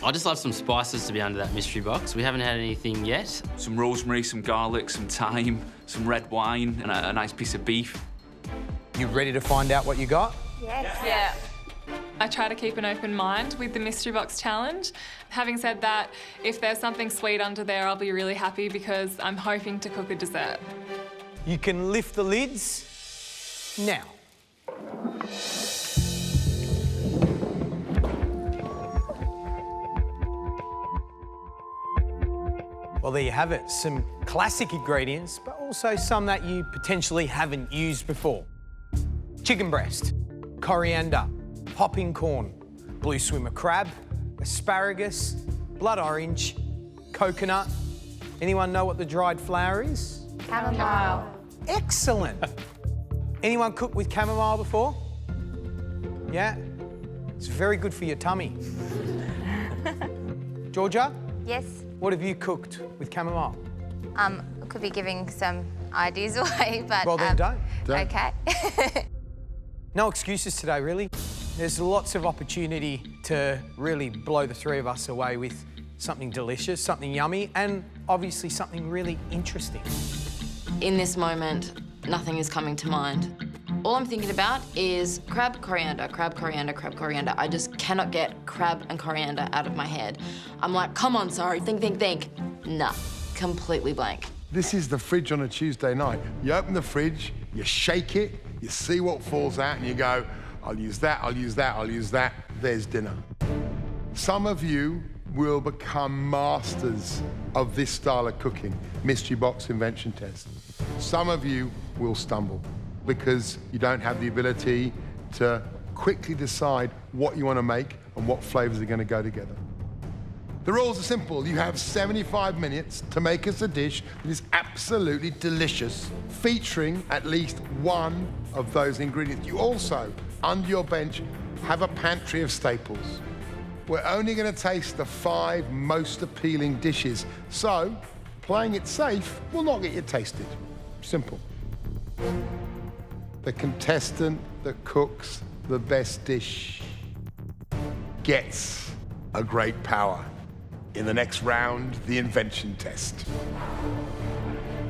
I just love some spices to be under that mystery box. We haven't had anything yet. Some rosemary, some garlic, some thyme, some red wine, and a nice piece of beef. You ready to find out what you got? Yes. Yeah. I try to keep an open mind with the mystery box challenge. Having said that, if there's something sweet under there, I'll be really happy because I'm hoping to cook a dessert. You can lift the lids now. Well, there you have it. Some classic ingredients, but also some that you potentially haven't used before. Chicken breast, coriander, popping corn, blue swimmer crab, asparagus, blood orange, coconut. Anyone know what the dried flower is? Chamomile. Excellent. Anyone cooked with chamomile before? Yeah? It's very good for your tummy. Georgia? Yes. What have you cooked with chamomile? I could be giving some ideas away, but... Well, then don't. Okay. No excuses today, really. There's lots of opportunity to really blow the three of us away with something delicious, something yummy, and obviously something really interesting. In this moment, nothing is coming to mind. All I'm thinking about is crab, coriander, crab, coriander, crab, coriander. I just cannot get crab and coriander out of my head. I'm like, come on, sorry, think. Nah, completely blank. This is the fridge on a Tuesday night. You open the fridge, you shake it, you see what falls out, and you go, I'll use that, I'll use that, I'll use that. There's dinner. Some of you will become masters of this style of cooking, mystery box invention test. Some of you will stumble because you don't have the ability to quickly decide what you want to make and what flavors are going to go together. The rules are simple. You have 75 minutes to make us a dish that is absolutely delicious, featuring at least one of those ingredients. You also, under your bench, have a pantry of staples. We're only going to taste the 5 most appealing dishes, so playing it safe will not get you tasted. Simple. The contestant that cooks the best dish gets a great power. In the next round, the invention test.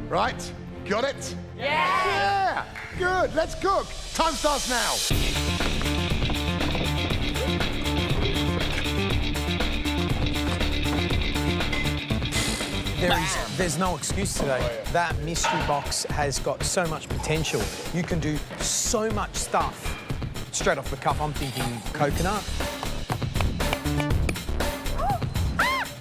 Right? Got it? Yeah! Good, let's cook. Time starts now. There's no excuse today. That mystery box has got so much potential. You can do so much stuff. Straight off the cuff, I'm thinking coconut.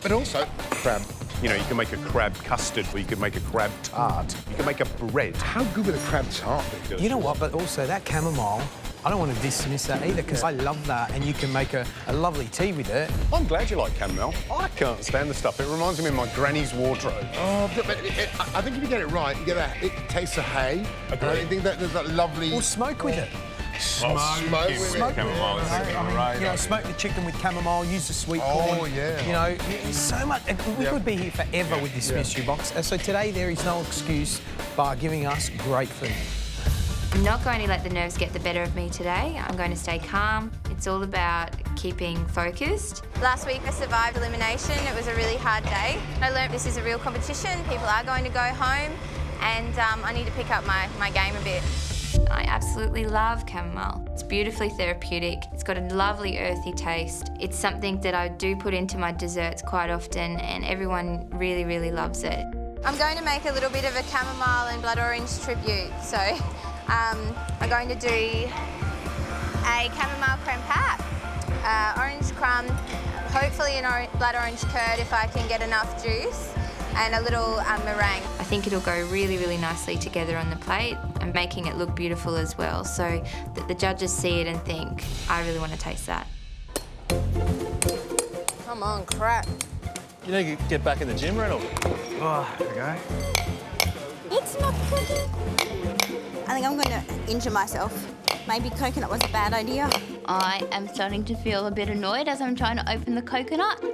But also crab. You know, you can make a crab custard, or you can make a crab tart. You can make a bread. How good would a crab tart be? You know what, but also that chamomile, I don't want to dismiss that either, because I love that, and you can make a lovely tea with it. I'm glad you like chamomile. I can't stand the stuff. It reminds me of my granny's wardrobe. Oh, but I think if you get it right, it tastes of hay. Agreed. I think that there's that lovely... Or smoke with it. Smoke with it. Chamomile. You know, smoke the chicken with chamomile, use the sweet corn. Oh, yeah. You know, there's so much. We could be here forever with this mystery box. So today there is no excuse bar giving us great food. I'm not going to let the nerves get the better of me today. I'm going to stay calm. It's all about keeping focused. Last week I survived elimination. It was a really hard day. I learned this is a real competition. People are going to go home, and I need to pick up my game a bit. I absolutely love chamomile. It's beautifully therapeutic. It's got a lovely earthy taste. It's something that I do put into my desserts quite often, and everyone really, really loves it. I'm going to make a little bit of a chamomile and blood orange tribute. So I'm going to do a chamomile creme pat, orange crumb, hopefully an blood orange curd if I can get enough juice, and a little meringue. I think it'll go really, really nicely together on the plate and making it look beautiful as well, so that the judges see it and think, I really want to taste that. Come on, crap. You need to get back in the gym, Reynold. Oh, there we go. It's not cooking. I think I'm going to injure myself. Maybe coconut was a bad idea. I am starting to feel a bit annoyed as I'm trying to open the coconut.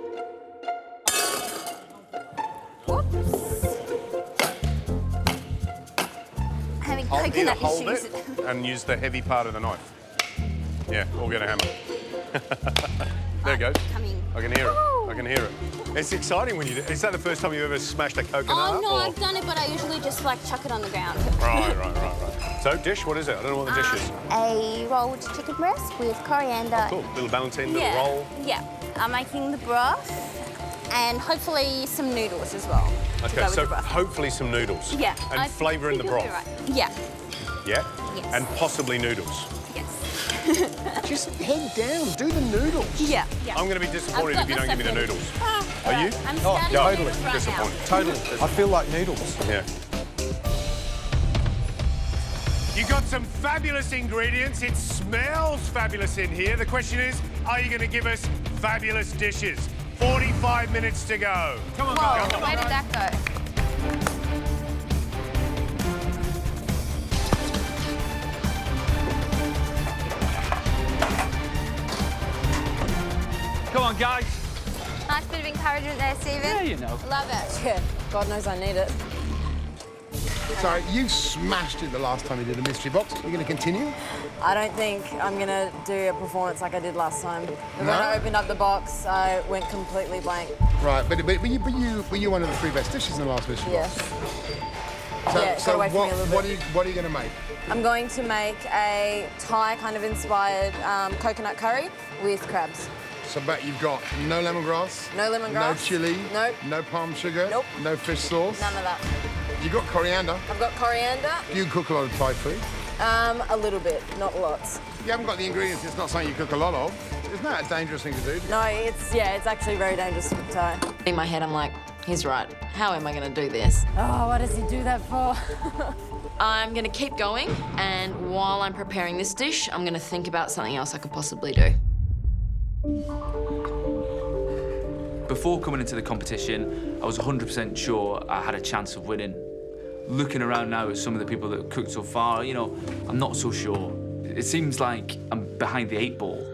Either hold it and use the heavy part of the knife. Yeah, or get a hammer. There it goes. I can hear it. I can hear it. It's exciting when you do. Is that the first time you've ever smashed a coconut Oh, up? no, or? I've done it, but I usually just like chuck it on the ground. Right. So, dish, what is it? I don't know what the dish is. A rolled chicken breast with coriander. Cool. Little Valentine, little roll. Yeah. I'm making the broth and hopefully some noodles as well. Okay, so hopefully some noodles. Yeah. And flavour in the broth. Right. Yeah. Yeah? Yes. And possibly noodles. Yes. Just head down, do the noodles. Yeah. I'm going to be disappointed if you don't give me the noodles. Are you? I'm starting totally noodles right disappointed. now. Totally. I feel like noodles. Yeah. You got some fabulous ingredients. It smells fabulous in here. The question is, are you going to give us fabulous dishes? 45 minutes to go. Come on, Whoa, come on. where did that go? Come on, guys. Nice bit of encouragement there, Stephen. Yeah, you know. Love it. Yeah, God knows I need it. So you smashed it the last time you did a mystery box. You're going to continue? I don't think I'm going to do a performance like I did last time. When No? I opened up the box, I went completely blank. Right, but were you one of the 3 best dishes in the last mystery box? Yes. So, Yeah, so got away from me a little what bit. are you going to make? I'm going to make a Thai kind of inspired coconut curry with crabs. So, but you've got no lemongrass, No lemongrass. no chili, Nope. no palm sugar, Nope. no fish sauce. None of that. You got coriander. I've got coriander. Do you cook a lot of Thai food? A little bit, not lots. You haven't got the ingredients. It's not something you cook a lot of. Isn't that a dangerous thing to do? No, it's actually very dangerous to cook Thai. In my head, I'm like, he's right. How am I going to do this? Oh, what does he do that for? I'm going to keep going, and while I'm preparing this dish, I'm going to think about something else I could possibly do. Before coming into the competition, I was 100% sure I had a chance of winning. Looking around now at some of the people that have cooked so far, you know, I'm not so sure. It seems like I'm behind the 8 ball.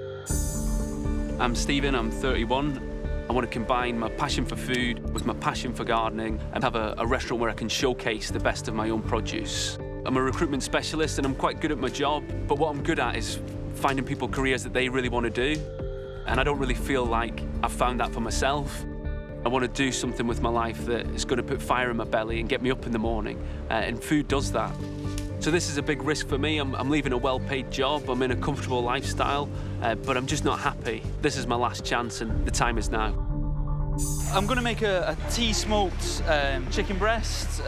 I'm Stephen, I'm 31. I want to combine my passion for food with my passion for gardening and have a restaurant where I can showcase the best of my own produce. I'm a recruitment specialist and I'm quite good at my job, but what I'm good at is finding people careers that they really want to do. And I don't really feel like I've found that for myself. I want to do something with my life that is going to put fire in my belly and get me up in the morning, and food does that. So this is a big risk for me. I'm leaving a well-paid job, I'm in a comfortable lifestyle, but I'm just not happy. This is my last chance and the time is now. I'm going to make a tea-smoked chicken breast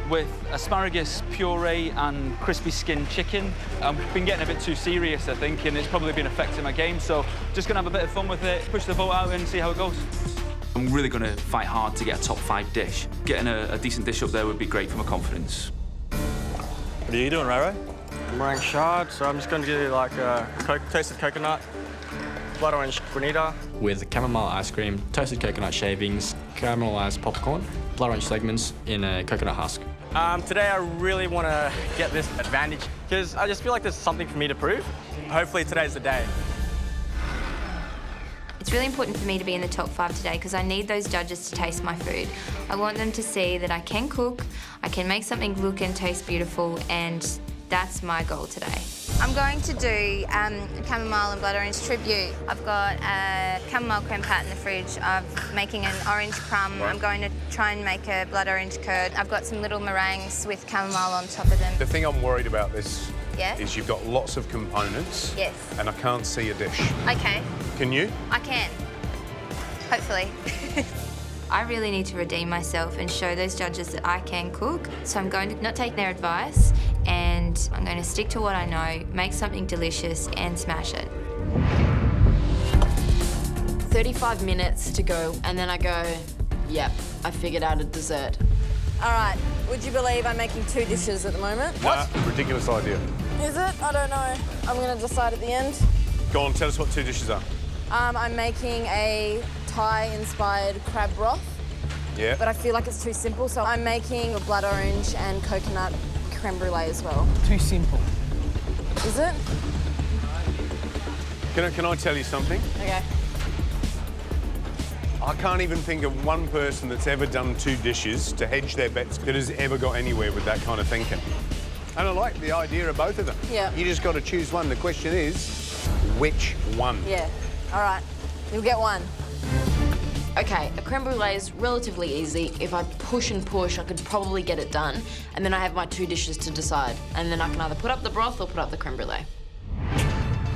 with asparagus puree and crispy skinned chicken. I've been getting a bit too serious, I think, and it's probably been affecting my game, so just going to have a bit of fun with it, push the boat out and see how it goes. I'm really going to fight hard to get a top 5 dish. Getting a decent dish up there would be great for my confidence. What are you doing, Raro? I'm wearing shard, so I'm just going to do like toasted coconut, blood orange granita. With chamomile ice cream, toasted coconut shavings, caramelized popcorn, blood orange segments in a coconut husk. Today I really want to get this advantage because I just feel like there's something for me to prove. Hopefully today's the day. It's really important for me to be in the top 5 today because I need those judges to taste my food. I want them to see that I can cook, I can make something look and taste beautiful, and that's my goal today. I'm going to do chamomile and blood orange tribute. I've got a chamomile creme pat in the fridge. I'm making an orange crumb. I'm going to try and make a blood orange curd. I've got some little meringues with chamomile on top of them. The thing I'm worried about this Yeah? is you've got lots of components. Yes. And I can't see a dish. Okay. Can you? I can. Hopefully. I really need to redeem myself and show those judges that I can cook. So I'm going to not take their advice and I'm going to stick to what I know, make something delicious and smash it. 35 minutes to go, and then I go, yep, I figured out a dessert. All right, would you believe I'm making 2 dishes at the moment? What? Ridiculous idea. Is it? I don't know. I'm going to decide at the end. Go on, tell us what 2 dishes are. I'm making a Thai-inspired crab broth. Yeah. But I feel like it's too simple, so I'm making a blood orange and coconut creme brulee as well. Too simple. Is it? Can I tell you something? Okay. I can't even think of one person that's ever done 2 dishes to hedge their bets that has ever got anywhere with that kind of thinking. And I like the idea of both of them. Yeah. You just got to choose one. The question is, which one? Yeah. All right. You'll get one. Okay, a creme brulee is relatively easy. If I push and push, I could probably get it done. And then I have my 2 dishes to decide. And then I can either put up the broth or put up the creme brulee.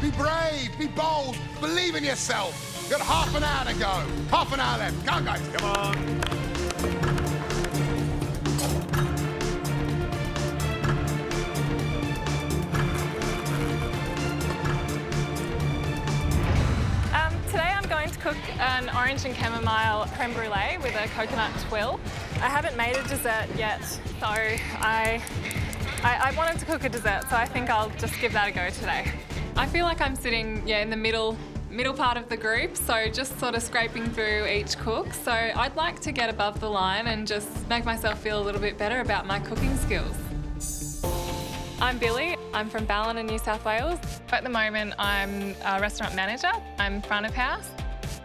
Be brave, be bold, believe in yourself. You've got half an hour to go. Half an hour left. Come on, guys. Come on. Today I'm going to cook an orange and chamomile creme brulee with a coconut twill. I haven't made a dessert yet, so I wanted to cook a dessert, so I think I'll just give that a go today. I feel like I'm sitting in the middle part of the group, so just sort of scraping through each cook. So I'd like to get above the line and just make myself feel a little bit better about my cooking skills. I'm Billy. I'm from Ballina, New South Wales. At the moment, I'm a restaurant manager. I'm front of house.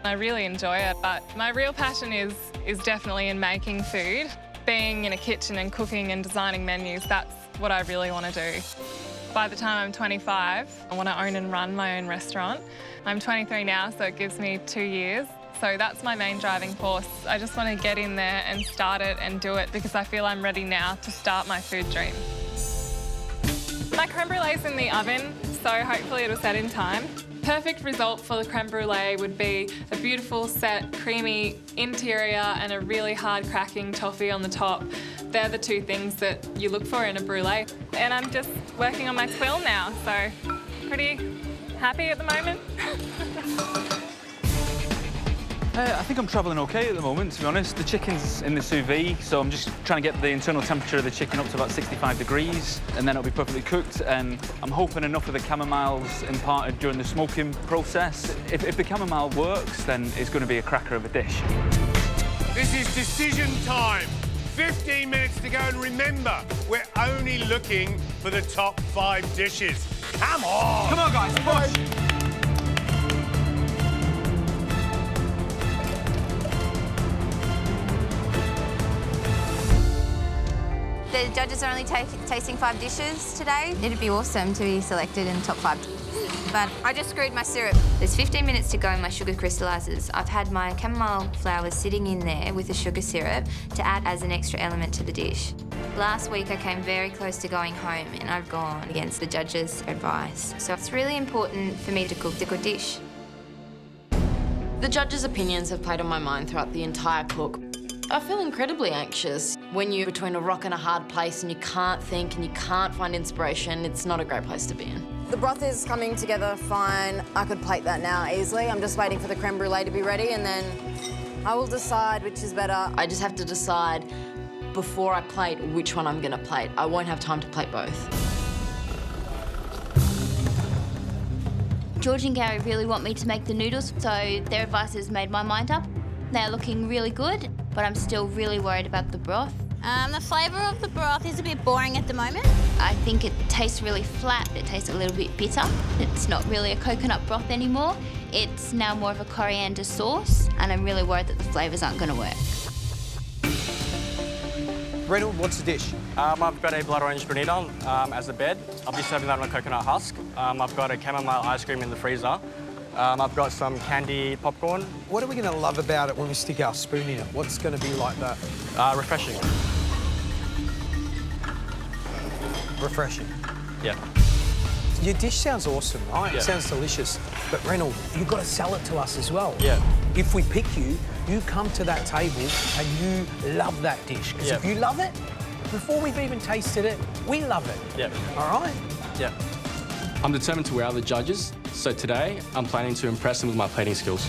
I really enjoy it, but my real passion is definitely in making food. Being in a kitchen and cooking and designing menus, that's what I really want to do. By the time I'm 25, I want to own and run my own restaurant. I'm 23 now, so it gives me 2 years. So that's my main driving force. I just want to get in there and start it and do it because I feel I'm ready now to start my food dream. My creme brulee's in the oven, so hopefully it'll set in time. Perfect result for the creme brulee would be a beautiful set, creamy interior and a really hard cracking toffee on the top. They're the 2 things that you look for in a brulee. And I'm just working on my twill now, so pretty happy at the moment. I think I'm travelling okay at the moment, to be honest. The chicken's in the sous vide, so I'm just trying to get the internal temperature of the chicken up to about 65 degrees, and then it'll be perfectly cooked. And I'm hoping enough of the chamomile's imparted during the smoking process. If the chamomile works, then it's going to be a cracker of a dish. This is decision time. 15 minutes to go, and remember, we're only looking for the top 5 dishes. Come on! Come on, guys, push! The judges are only tasting 5 dishes today. It'd be awesome to be selected in the top 5. But I just screwed my syrup. There's 15 minutes to go and my sugar crystallises. I've had my chamomile flowers sitting in there with the sugar syrup to add as an extra element to the dish. Last week I came very close to going home and I've gone against the judges' advice. So it's really important for me to cook the good dish. The judges' opinions have played on my mind throughout the entire cook. I feel incredibly anxious. When you're between a rock and a hard place and you can't think and you can't find inspiration, it's not a great place to be in. The broth is coming together fine. I could plate that now easily. I'm just waiting for the creme brulee to be ready and then I will decide which is better. I just have to decide before I plate which one I'm going to plate. I won't have time to plate both. George and Gary really want me to make the noodles, so their advice has made my mind up. They're looking really good, but I'm still really worried about the broth. The flavour of the broth is a bit boring at the moment. I think it tastes really flat. It tastes a little bit bitter. It's not really a coconut broth anymore. It's now more of a coriander sauce, and I'm really worried that the flavours aren't going to work. Reynolds, what's the dish? I've got a blood orange granita as a bed. I'll be serving that on a coconut husk. I've got a chamomile ice cream in the freezer. I've got some candy popcorn. What are we going to love about it when we stick our spoon in it? What's going to be like that? Refreshing. Refreshing. Yeah. Your dish sounds awesome, right? Yeah. It sounds delicious. But Reynolds, you've got to sell it to us as well. Yeah. If we pick you, you come to that table and you love that dish. Because if you love it, before we've even tasted it, we love it. Yeah. All right? Yeah. I'm determined to wow the judges, so today I'm planning to impress them with my plating skills.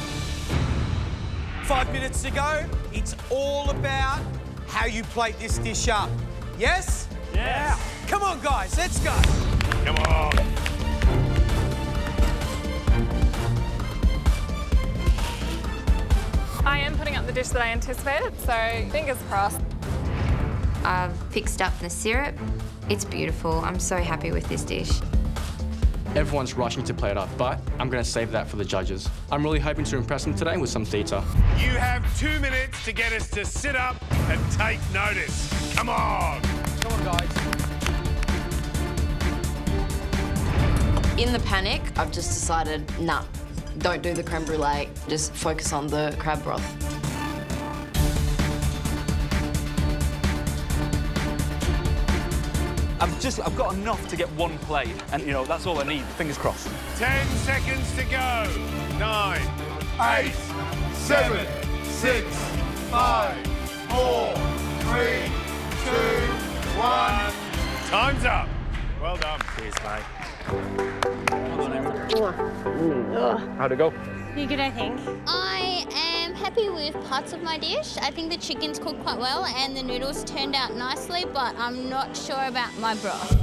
5 minutes to go. It's all about how you plate this dish up. Yes? Yes. Come on, guys, let's go. Come on. I am putting up the dish that I anticipated, so fingers crossed. I've fixed up the syrup. It's beautiful. I'm so happy with this dish. Everyone's rushing to plate up, but I'm going to save that for the judges. I'm really hoping to impress them today with some detail. You have 2 minutes to get us to sit up and take notice. Come on. Come on, guys. In the panic, I've just decided, nah, don't do the creme brulee, just focus on the crab broth. I've got enough to get one plate, and you know, that's all I need, fingers crossed. 10 seconds to go. 9, 8, 7, 6, 5, 4, 3, 2, 1. Time's up. Well done. Cheers, mate. How'd it go? You're good, I think. I am happy with parts of my dish. I think the chicken's cooked quite well and the noodles turned out nicely, but I'm not sure about my broth.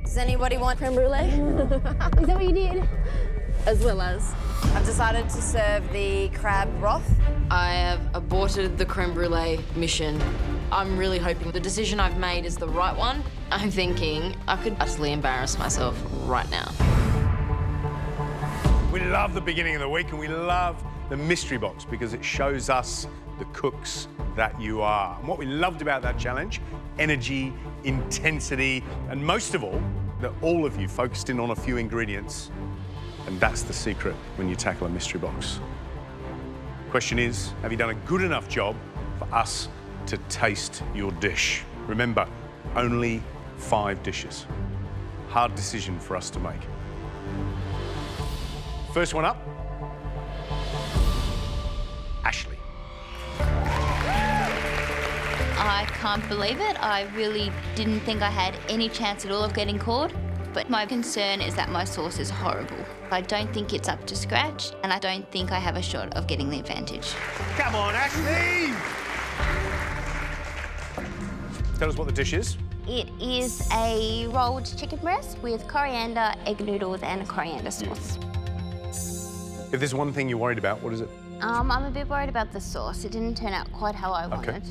Does anybody want creme brulee? Is that what you did? As well as. I've decided to serve the crab broth. I have aborted the creme brulee mission. I'm really hoping the decision I've made is the right one. I'm thinking I could utterly embarrass myself right now. We love the beginning of the week and we love the mystery box because it shows us the cooks that you are. And what we loved about that challenge, energy, intensity, and most of all, that all of you focused in on a few ingredients. And that's the secret when you tackle a mystery box. Question is, have you done a good enough job for us to taste your dish? Remember, only 5 dishes. Hard decision for us to make. First one up, Ashley. I can't believe it. I really didn't think I had any chance at all of getting caught. But my concern is that my sauce is horrible. I don't think it's up to scratch, and I don't think I have a shot of getting the advantage. Come on, Ashley! Tell us what the dish is. It is a rolled chicken breast with coriander, egg noodles, and a coriander sauce. If there's one thing you're worried about, what is it? I'm a bit worried about the sauce. It didn't turn out quite how I wanted.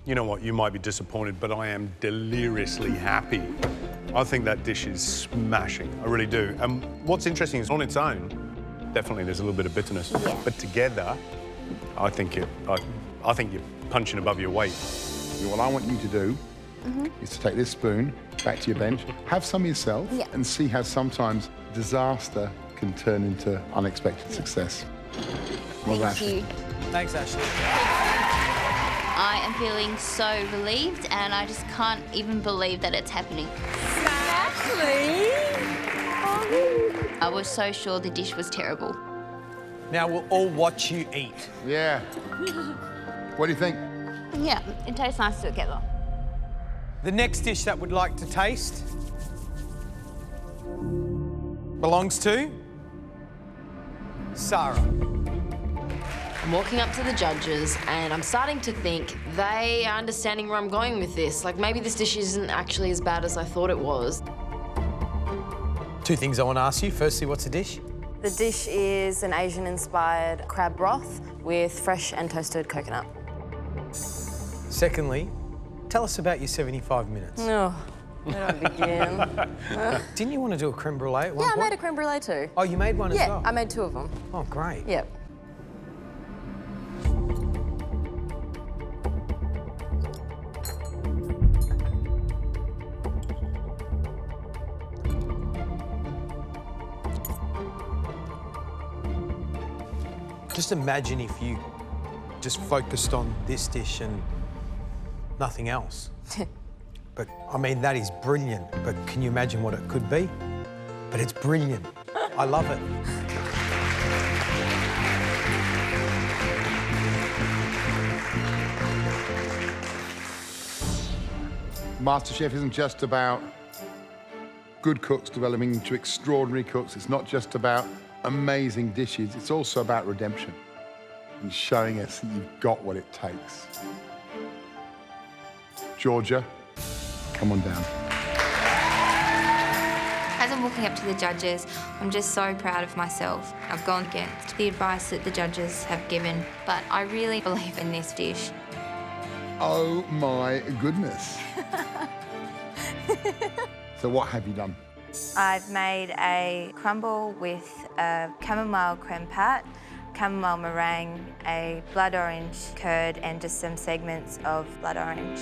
You know what, you might be disappointed, but I am deliriously happy. I think that dish is smashing, I really do. And what's interesting is on its own, definitely there's a little bit of bitterness, but together, I think you're punching above your weight. What I want you to do is to take this spoon back to your bench, have some yourself, and see how sometimes disaster can turn into unexpected success. Well, Thank you. Thanks, Ashley. I am feeling so relieved, and I just can't even believe that it's happening. Ashley! I was so sure the dish was terrible. Now we'll all watch you eat. Yeah. What do you think? Yeah, it tastes nice together. The next dish that we'd like to taste belongs to Sarah. I'm walking up to the judges and I'm starting to think they are understanding where I'm going with this. Like, maybe this dish isn't actually as bad as I thought it was. 2 things I want to ask you. Firstly, what's the dish? The dish is an Asian-inspired crab broth with fresh and toasted coconut. Secondly, tell us about your 75 minutes. Oh, where do I begin? Didn't you want to do a creme brulee at one Yeah, point? I made a creme brulee too. Oh, you made one as well? Yeah, I made 2 of them. Oh, great. Yep. Just imagine if you just focused on this dish and nothing else. But, I mean, that is brilliant. But can you imagine what it could be? But it's brilliant. I love it. MasterChef isn't just about good cooks developing into extraordinary cooks. It's not just about amazing dishes. It's also about redemption and showing us that you've got what it takes. Georgia, come on down. As I'm walking up to the judges, I'm just so proud of myself. I've gone against the advice that the judges have given, but I really believe in this dish. Oh my goodness. So what have you done? I've made a crumble with a chamomile creme pat, chamomile meringue, a blood orange curd, and just some segments of blood orange.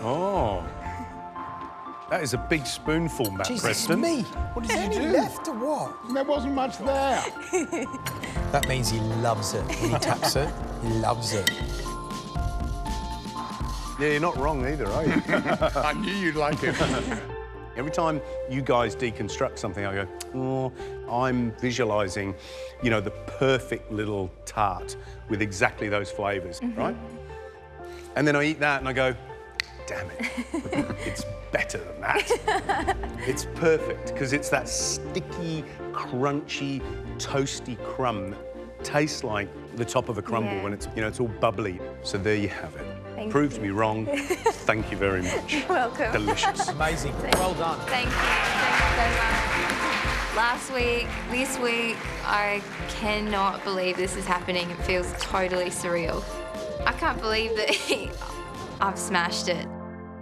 Oh. That is a big spoonful, Matt Jesus, Preston. me. What did you do? do? Left or what? There wasn't much there. That means he loves it when he taps it. He loves it. Yeah, you're not wrong either, are you? I knew you'd like it. Every time you guys deconstruct something, I go, oh, I'm visualising, you know, the perfect little tart with exactly those flavours, right? And then I eat that and I go, damn it, it's better than that. It's perfect, because it's that sticky, crunchy, toasty crumb that tastes like the top of a crumble when it's, you know, it's all bubbly. So there you have it. Proved me wrong. Thank you very much. You're welcome. Delicious. Amazing. Well done. Thank you. Thank you so much. Last week, this week, I cannot believe this is happening. It feels totally surreal. I can't believe that I've smashed it.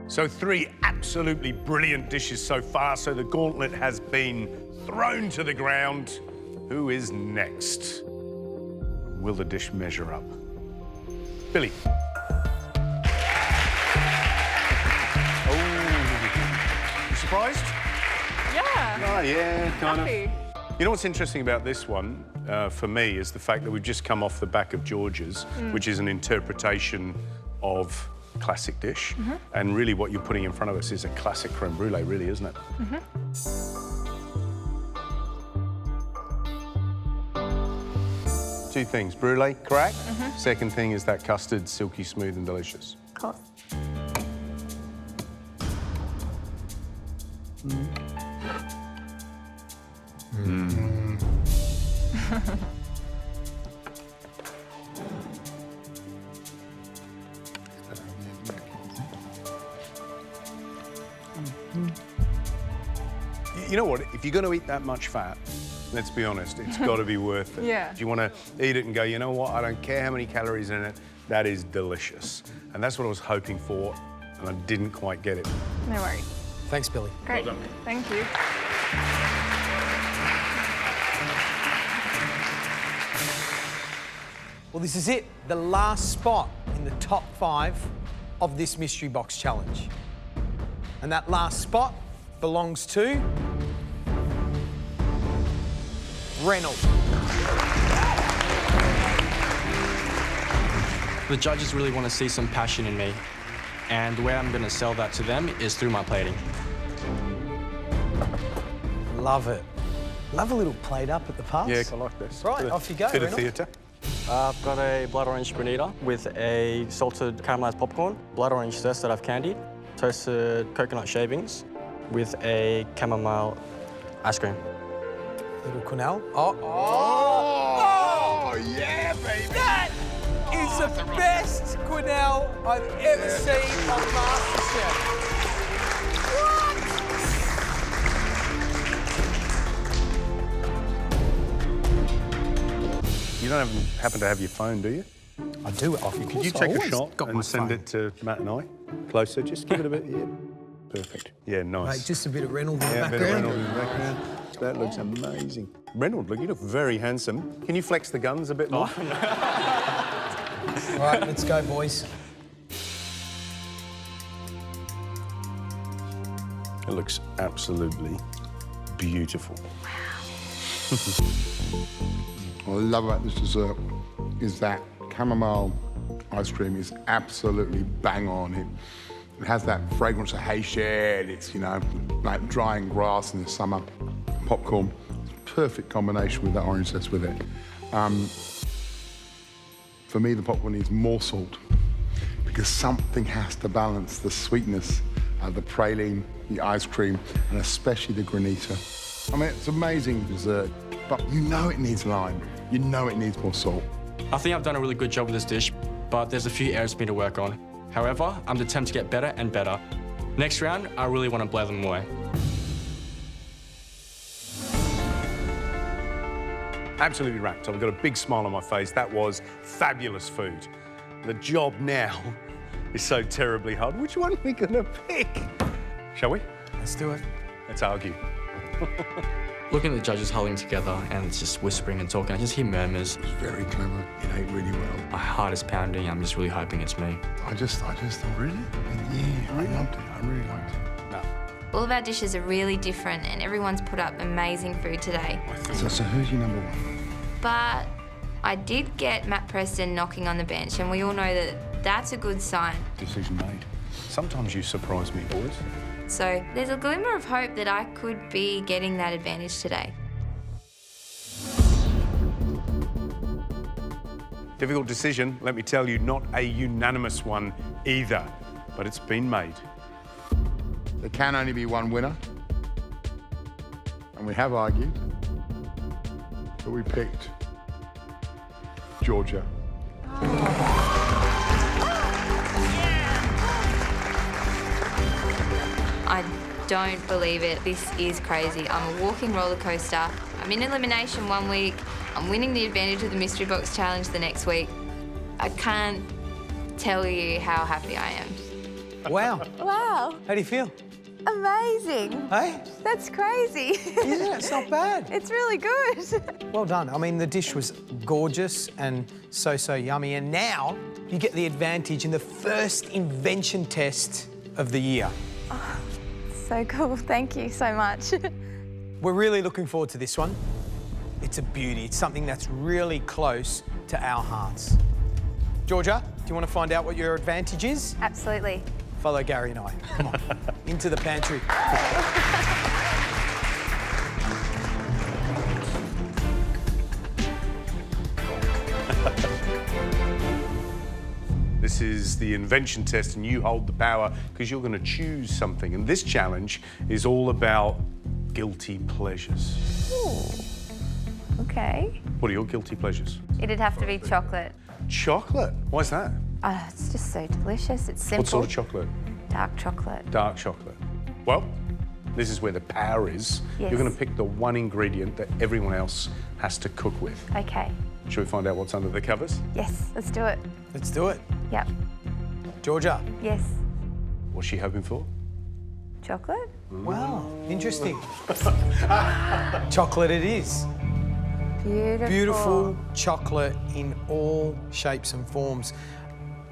So 3 absolutely brilliant dishes so far. So the gauntlet has been thrown to the ground. Who is next? Will the dish measure up? Billy. Oh, you surprised? Yeah. Oh, yeah, kind Happy. of. You know what's interesting about this one, for me, is the fact that we've just come off the back of George's, which is an interpretation of classic dish. And really what you're putting in front of us is a classic creme brulee, really, isn't it? Two things, brulee, correct? Second thing is that custard, silky smooth and delicious. Of course. You know what? If you're going to eat that much fat, let's be honest, it's got to be worth it. Yeah. If you want to eat it and go, you know what? I don't care how many calories in it. That is delicious. And that's what I was hoping for, and I didn't quite get it. No worries. Thanks, Billy. Great. Thank you. Well, this is it. The last spot in the top 5 of this mystery box challenge. And that last spot belongs to Reynolds. The judges really want to see some passion in me, and the way I'm going to sell that to them is through my plating. Love it. Love a little plate up at the pass. Yeah, I like this. Right, off you go, Bit of Reynolds. theatre. I've got a blood orange granita with a salted caramelised popcorn, blood orange zest that I've candied, toasted coconut shavings with a chamomile ice cream. Little quenelle. Oh, yeah, baby. That is the best quenelle I've ever seen on MasterChef. You don't happen to have your phone, do you? I do. Could you take a shot and send it to Matt and I? Closer, just give it a bit, yeah. Perfect. Yeah, nice. Right, just a bit of Reynolds in the Yeah, a bit background. of Reynolds in the background. That looks amazing. Reynolds, look, you look very handsome. Can you flex the guns a bit more? Right, let's go, boys. It looks absolutely beautiful. What I love about this dessert is that chamomile ice cream is absolutely bang on. It has that fragrance of hay shed. It's, you know, like drying grass in the summer. Popcorn, perfect combination with that orange zest with it. For me, the popcorn needs more salt because something has to balance the sweetness of the praline, the ice cream, and especially the granita. I mean, it's amazing dessert, but you know it needs lime. You know it needs more salt. I think I've done a really good job with this dish, but there's a few areas for me to work on. However, I'm determined to get better and better. Next round, I really want to blow them away. Absolutely wrapped. I've got a big smile on my face. That was fabulous food. The job now is so terribly hard. Which one are we going to pick? Shall we? Let's do it. Let's argue. Looking at the judges holding together and it's just whispering and talking, I just hear murmurs. It's very clever. It ate really well. My heart is pounding. I'm just really hoping it's me. I just thought, really? Yeah, I loved it. I really liked it. No. All of our dishes are really different and everyone's put up amazing food today. So who's your number one? But I did get Matt Preston knocking on the bench and we all know that that's a good sign. Decision made. Sometimes you surprise me, boys. So there's a glimmer of hope that I could be getting that advantage today. Difficult decision, let me tell you, not a unanimous one either, but it's been made. There can only be one winner. And we have argued, but we picked Georgia. I don't believe it. This is crazy. I'm a walking roller coaster. I'm in elimination one week. I'm winning the advantage of the mystery box challenge the next week. I can't tell you how happy I am. Wow. Wow. How do you feel? Amazing. Hey? That's crazy. Isn't it? It's not bad. It's really good. Well done. I mean, the dish was gorgeous and so yummy. And now you get the advantage in the first invention test of the year. Oh, so cool. Thank you so much. We're really looking forward to this one. It's a beauty. It's something that's really close to our hearts. Georgia, do you want to find out what your advantage is? Absolutely. Follow Gary and I. Come on. Into the pantry. This is the invention test and you hold the power because you're going to choose something. And this challenge is all about guilty pleasures. Ooh. Okay. What are your guilty pleasures? It'd have to be chocolate. Chocolate? Why's that? Oh, it's just so delicious. It's simple. What sort of chocolate? Dark chocolate. Dark chocolate. Well, this is where the power is. Yes. You're going to pick the one ingredient that everyone else has to cook with. Okay. Shall we find out what's under the covers? Yes, let's do it. Let's do it. Yep. Georgia. Yes. What's she hoping for? Chocolate? Wow, interesting. Chocolate it is. Beautiful. Beautiful chocolate in all shapes and forms.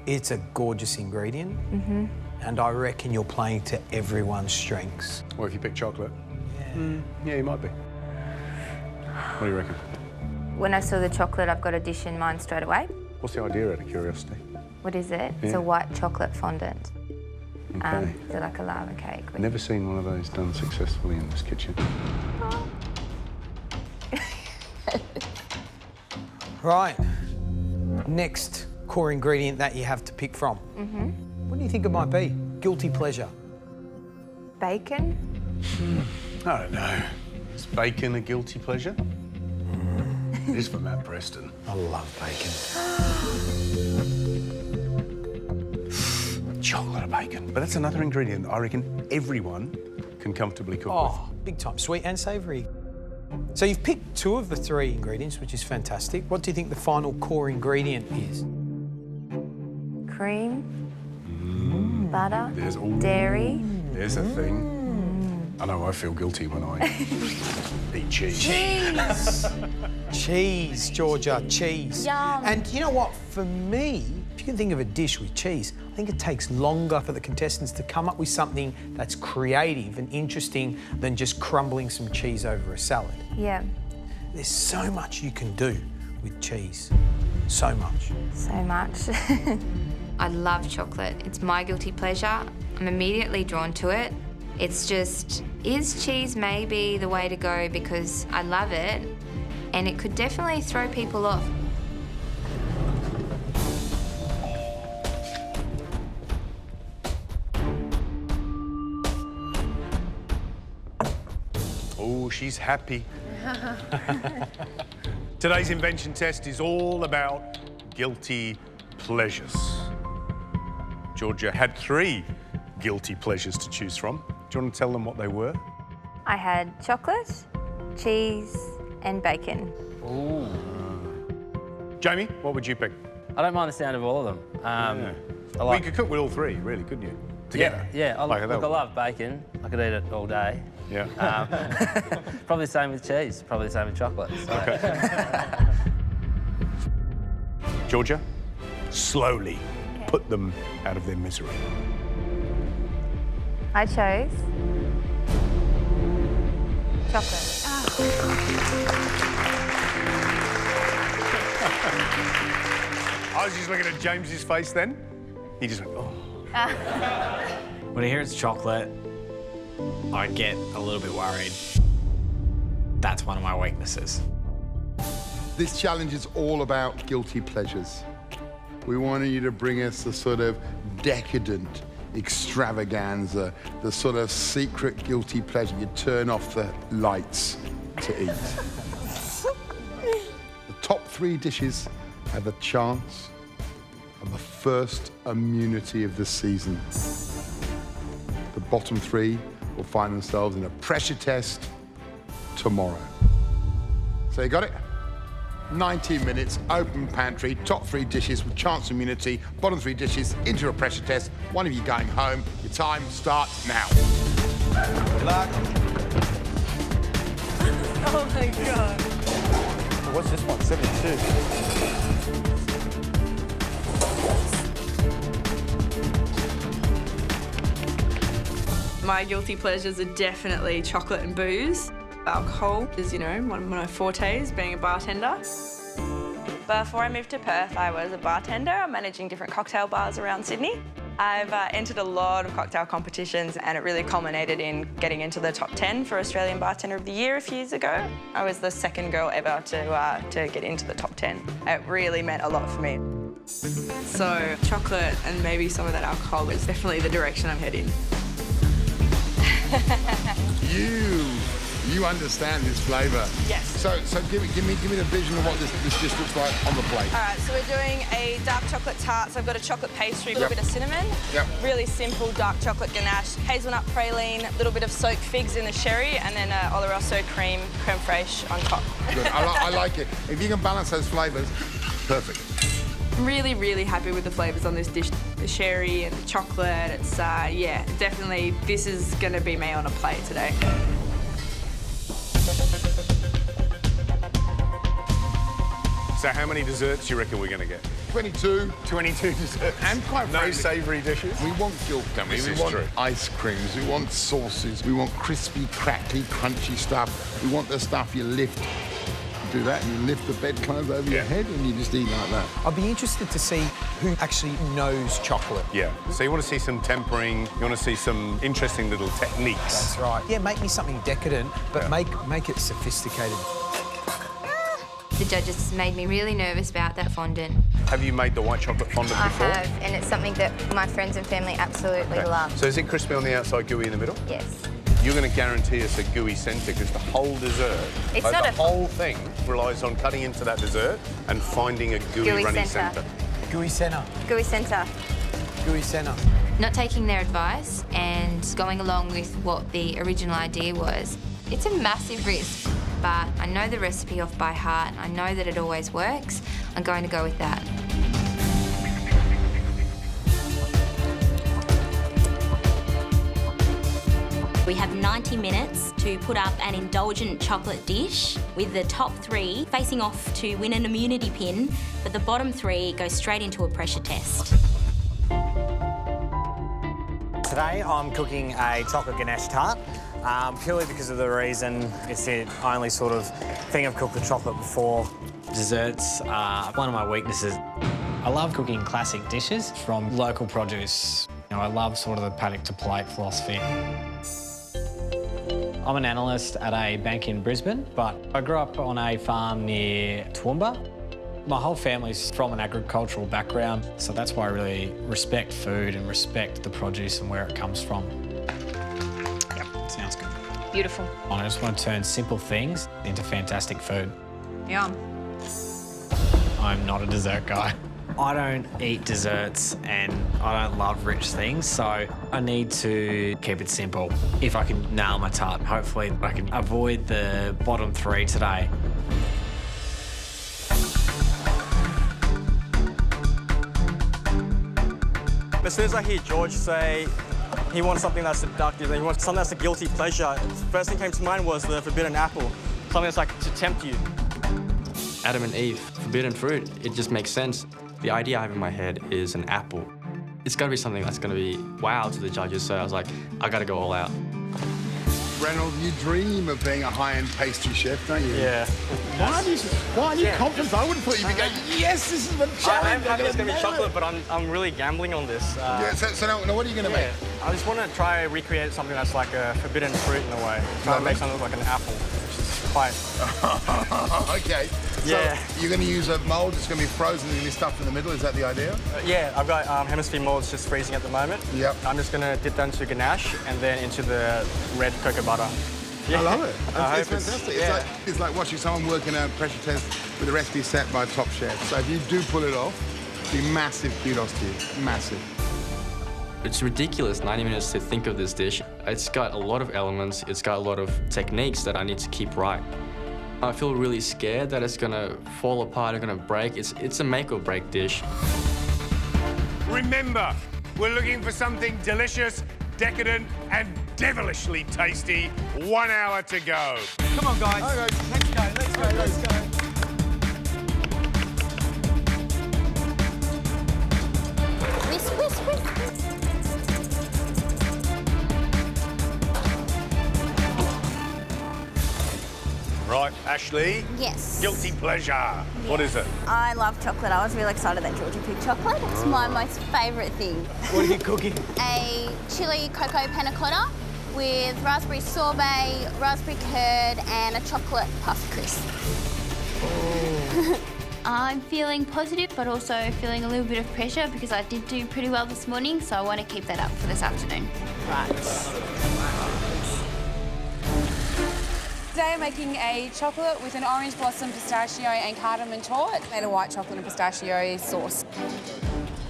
It's a gorgeous ingredient. Mm-hmm. And I reckon you're playing to everyone's strengths. Well, if you pick chocolate, yeah, you might be. What do you reckon? When I saw the chocolate, I've got a dish in mind straight away. What's the idea, out of curiosity? What is it? It's Yeah. a white chocolate fondant. Okay. They're like a lava cake. I've never seen one of those done successfully in this kitchen. Right. Next core ingredient that you have to pick from. Mm-hmm. What do you think it might be? Guilty pleasure. Bacon? I don't know. Is bacon a guilty pleasure? It is for Matt Preston. I love bacon. Chocolate or bacon. But that's another ingredient I reckon everyone can comfortably cook Oh, big time. Sweet and savoury. So you've picked 2 of the 3 ingredients, which is fantastic. What do you think the final core ingredient is? Cream? Butter? There's Dairy? There's a thing. I know I feel guilty when I eat cheese. Cheese! Cheese, Georgia, cheese. Yum. And you know what? For me, if you can think of a dish with cheese, I think it takes longer for the contestants to come up with something that's creative and interesting than just crumbling some cheese over a salad. Yeah. There's so much you can do with cheese. So much. So much. I love chocolate. It's my guilty pleasure. I'm immediately drawn to it. It's just, is cheese maybe the way to go because I love it and it could definitely throw people off. Oh, she's happy. Today's invention test is all about guilty pleasures. Georgia had 3 guilty pleasures to choose from. Do you want to tell them what they were? I had chocolate, cheese, and bacon. Ooh. Jamie, what would you pick? I don't mind the sound of all of them. Well, you could cook with all 3, really, couldn't you? Together. Yeah, I love bacon. I could eat it all day. Yeah. Probably the same with cheese. Probably the same with chocolate. So. Okay. Georgia, slowly put them out of their misery. I chose chocolate. I was just looking at James's face then. He just went, oh. When I hear it's chocolate, I get a little bit worried. That's one of my weaknesses. This challenge is all about guilty pleasures. We wanted you to bring us the sort of decadent extravaganza, the sort of secret guilty pleasure. You turn off the lights to eat. The top 3 dishes have a chance of the first immunity of the season. The bottom 3 will find themselves in a pressure test tomorrow. So you got it? 90 minutes, open pantry, top 3 dishes with chance of immunity, bottom 3 dishes into a pressure test. One of you going home. Your time starts now. Good luck. Oh my God. What's this one? 72. My guilty pleasures are definitely chocolate and booze. Alcohol is, you know, one of my fortes, being a bartender. Before I moved to Perth, I was a bartender, managing different cocktail bars around Sydney. I've entered a lot of cocktail competitions, and it really culminated in getting into the top 10 for Australian Bartender of the Year a few years ago. I was the second girl ever to get into the top 10. It really meant a lot for me. So chocolate and maybe some of that alcohol is definitely the direction I'm heading. You understand this flavour. Yes. So give me the vision of what this dish looks like on the plate. All right, so we're doing a dark chocolate tart. So I've got a chocolate pastry, a little bit of cinnamon. Yep. Really simple dark chocolate ganache, hazelnut praline, a little bit of soaked figs in the sherry, and then Oloroso creme fraiche on top. Good. I like it. If you can balance those flavours, perfect. I'm really, really happy with the flavours on this dish. The sherry and the chocolate, it's, yeah, definitely, this is going to be me on a plate today. So how many desserts do you reckon we're going to get? 22. 22 desserts. And quite no frankly, savoury dishes? We want guilt, don't we? We want ice creams, we want sauces, we want crispy, crackly, crunchy stuff. We want the stuff you lift. You do that and you lift the bedclothes over your head and you just eat like that. I'd be interested to see who actually knows chocolate. Yeah. So you want to see some tempering, you want to see some interesting little techniques. That's right. Yeah, make me something decadent, but make it sophisticated. The judges made me really nervous about that fondant. Have you made the white chocolate fondant before? I have, and it's something that my friends and family absolutely love. So is it crispy on the outside, gooey in the middle? Yes. You're going to guarantee us a gooey centre because the whole dessert, It's not the a- whole thing relies on cutting into that dessert and finding a gooey runny centre. Gooey centre. Gooey centre. Gooey centre. Not taking their advice and going along with what the original idea was. It's a massive risk, but I know the recipe off by heart. I know that it always works. I'm going to go with that. We have 90 minutes to put up an indulgent chocolate dish with the top 3 facing off to win an immunity pin, but the bottom 3 go straight into a pressure test. Today I'm cooking a chocolate ganache tart, purely because of the reason it's the only sort of thing I've cooked with chocolate before. Desserts are one of my weaknesses. I love cooking classic dishes from local produce. You know, I love sort of the paddock to plate philosophy. I'm an analyst at a bank in Brisbane, but I grew up on a farm near Toowoomba. My whole family's from an agricultural background, so that's why I really respect food and respect the produce and where it comes from. Yep, sounds good. Beautiful. I just want to turn simple things into fantastic food. Yum. I'm not a dessert guy. I don't eat desserts and I don't love rich things, so I need to keep it simple. If I can nail my tart, hopefully I can avoid the bottom 3 today. As soon as I hear George say he wants something that's seductive, and he wants something that's a guilty pleasure, the first thing that came to mind was the forbidden apple. Something that's like to tempt you. Adam and Eve, forbidden fruit, it just makes sense. The idea I have in my head is an apple. It's got to be something that's going to be wow to the judges, so I was like, I got to go all out. Reynolds, you dream of being a high-end pastry chef, don't you? Yeah. Why are you confident? I would have thought you'd be going, yes, this is the challenge. I'm it's going to be chocolate, but I'm really gambling on this. Yeah, so now what are you going to make? I just want to try and recreate something that's like a forbidden fruit in a way. Try to make something look like an apple, which is quite... OK. So you're going to use a mould that's going to be frozen and going to be stuffed in the middle, is that the idea? Yeah, I've got hemisphere moulds just freezing at the moment. Yep. I'm just going to dip that into ganache and then into the red cocoa butter. I love it. It's fantastic. Yeah. It's like watching someone working a pressure test with a recipe set by a top chef. So if you do pull it off, it'd be massive kudos to you. Massive. It's ridiculous, 90 minutes to think of this dish. It's got a lot of elements, it's got a lot of techniques that I need to keep right. I feel really scared that it's gonna fall apart or gonna break. It's a make or break dish. Remember, we're looking for something delicious, decadent, and devilishly tasty. 1 hour to go. Come on, guys. Let's go. Whisk. Right, Ashley. Yes. Guilty pleasure. What is it? I love chocolate. I was really excited that Georgie picked chocolate. It's my most favourite thing. What are you cooking? A chili cocoa panna cotta with raspberry sorbet, raspberry curd, and a chocolate puff crisp. I'm feeling positive, but also feeling a little bit of pressure because I did do pretty well this morning, so I want to keep that up for this afternoon. Today I'm making a chocolate with an orange blossom pistachio and cardamom torte and a white chocolate and pistachio sauce.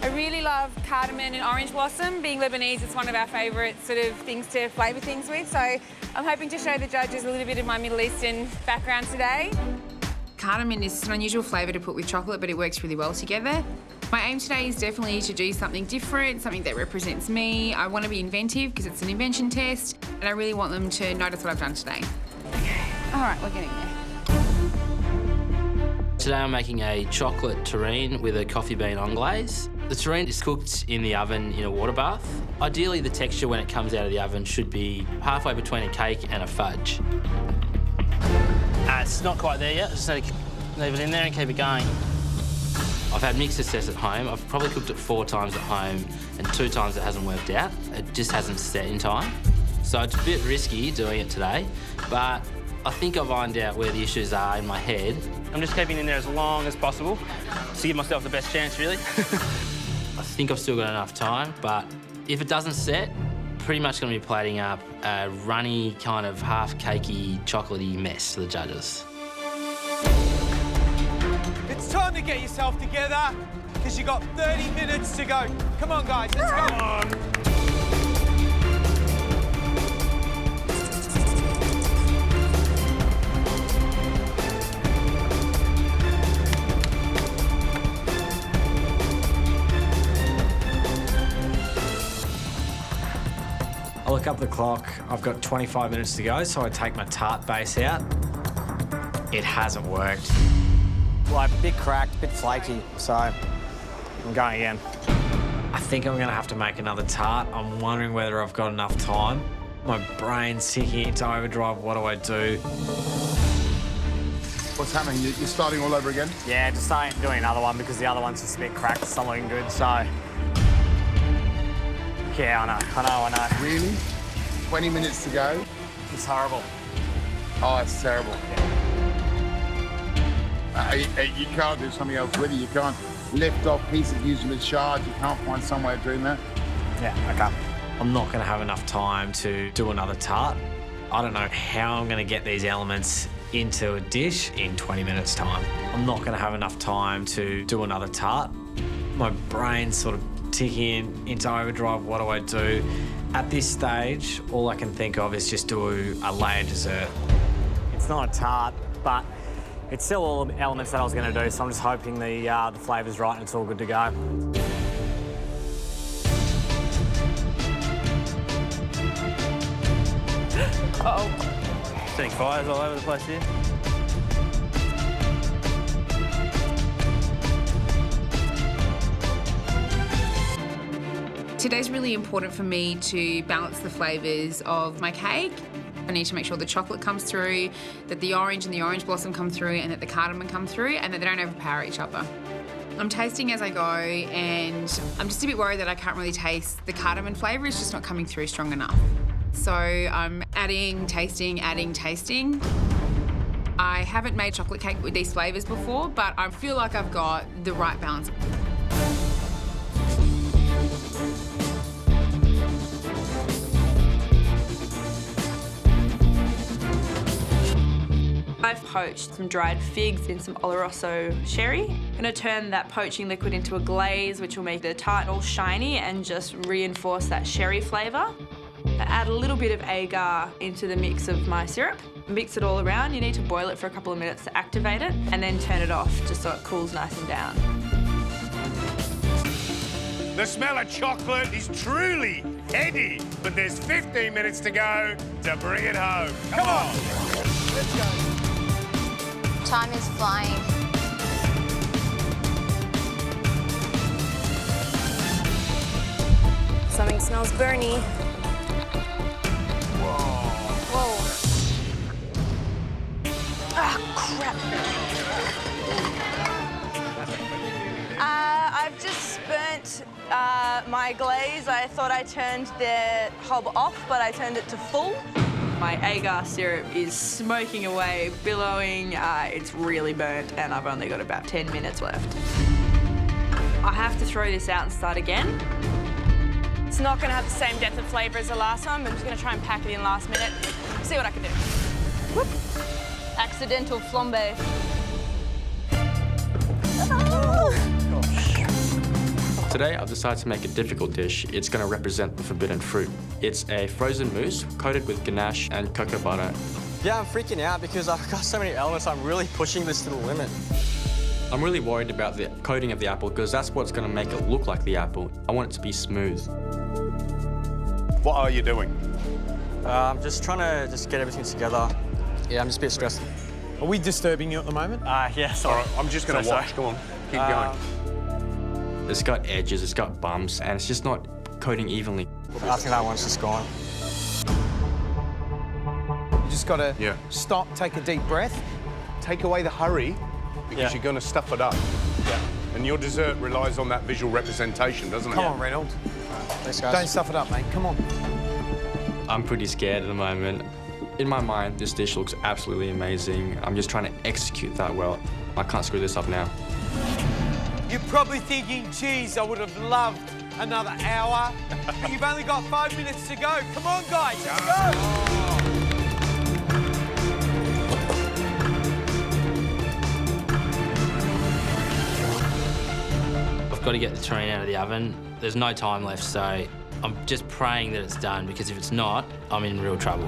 I really love cardamom and orange blossom. Being Lebanese, it's one of our favourite sort of things to flavour things with, so I'm hoping to show the judges a little bit of my Middle Eastern background today. Cardamom is an unusual flavour to put with chocolate, but it works really well together. My aim today is definitely to do something different, something that represents me. I want to be inventive because it's an invention test, and I really want them to notice what I've done today. Okay, all right, we're getting there. Today I'm making a chocolate terrine with a coffee bean anglaise. The terrine is cooked in the oven in a water bath. Ideally, the texture when it comes out of the oven should be halfway between a cake and a fudge. It's not quite there yet. Just need to leave it in there and keep it going. I've had mixed success at home. I've probably cooked it 4 times at home and 2 times it hasn't worked out. It just hasn't set in time. So it's a bit risky doing it today, but I think I've ironed out where the issues are in my head. I'm just keeping it in there as long as possible to give myself the best chance, really. I think I've still got enough time, but if it doesn't set, pretty much going to be plating up a runny, kind of half-cakey, chocolatey mess to the judges. It's time to get yourself together because you've got 30 minutes to go. Come on, guys, let's go. Come on. I look up the clock, I've got 25 minutes to go, so I take my tart base out. It hasn't worked. Like, a bit cracked, a bit flaky, so I'm going again. I think I'm gonna have to make another tart. I'm wondering whether I've got enough time. My brain's ticking into overdrive, what do I do? What's happening? You're starting all over again? Yeah, just starting doing another one because the other one's just a bit cracked, it's not looking good, so... Yeah, I know. Really? 20 minutes to go? It's horrible. Oh, it's terrible. You can't do something else with it. You can't lift off pieces, use them as shards. You can't find some way of doing that. Yeah, okay. I'm not gonna have enough time to do another tart. I don't know how I'm gonna get these elements into a dish in 20 minutes time. I'm not going to have enough time to do another tart. My brain's sort of ticking into overdrive. What do I do? At this stage, all I can think of is just do a layered dessert. It's not a tart, but it's still all the elements that I was going to do, so I'm just hoping the flavour's right and it's all good to go. Uh-oh. Setting fires all over the place here. Today's really important for me to balance the flavours of my cake. I need to make sure the chocolate comes through, that the orange and the orange blossom come through, and that the cardamom come through, and that they don't overpower each other. I'm tasting as I go, and I'm just a bit worried that I can't really taste the cardamom flavour. It's just not coming through strong enough. So I'm adding, tasting. I haven't made chocolate cake with these flavours before, but I feel like I've got the right balance. I've poached some dried figs in some Oloroso sherry. I'm gonna turn that poaching liquid into a glaze, which will make the tart all shiny and just reinforce that sherry flavour. I add a little bit of agar into the mix of my syrup. Mix it all around. You need to boil it for a couple of minutes to activate it, and then turn it off just so it cools nice and down. The smell of chocolate is truly heady, but there's 15 minutes to go to bring it home. Come on! Let's go. Time is flying. Something smells burny. Whoa. Ah, crap. I've just burnt my glaze. I thought I turned the hob off, but I turned it to full. My agar syrup is smoking away, billowing. It's really burnt, and I've only got about 10 minutes left. I have to throw this out and start again. It's not going to have the same depth of flavour as the last one, but I'm just going to try and pack it in last minute, see what I can do. Whoop. Accidental flambe. Today, I've decided to make a difficult dish. It's going to represent the forbidden fruit. It's a frozen mousse coated with ganache and cocoa butter. Yeah, I'm freaking out because I've got so many elements. I'm really pushing this to the limit. I'm really worried about the coating of the apple because that's what's going to make it look like the apple. I want it to be smooth. What are you doing? I'm just trying to get everything together. Yeah, I'm just a bit stressed. Are we disturbing you at the moment? Yeah, sorry. All right, I'm just going to watch. Go on, keep going. It's got edges, it's got bumps, and it's just not coating evenly. I think that one's just gone. You just got to stop, take a deep breath. Take away the hurry, because you're going to stuff it up. Yeah. And your dessert relies on that visual representation, doesn't it? Come on, Reynolds. Thanks, guys. Don't stuff it up, mate. Come on. I'm pretty scared at the moment. In my mind, this dish looks absolutely amazing. I'm just trying to execute that well. I can't screw this up now. You're probably thinking, geez, I would have loved another hour, but you've only got 5 minutes to go. Come on, guys, let's go! I've got to get the tureen out of the oven. There's no time left, so I'm just praying that it's done, because if it's not, I'm in real trouble.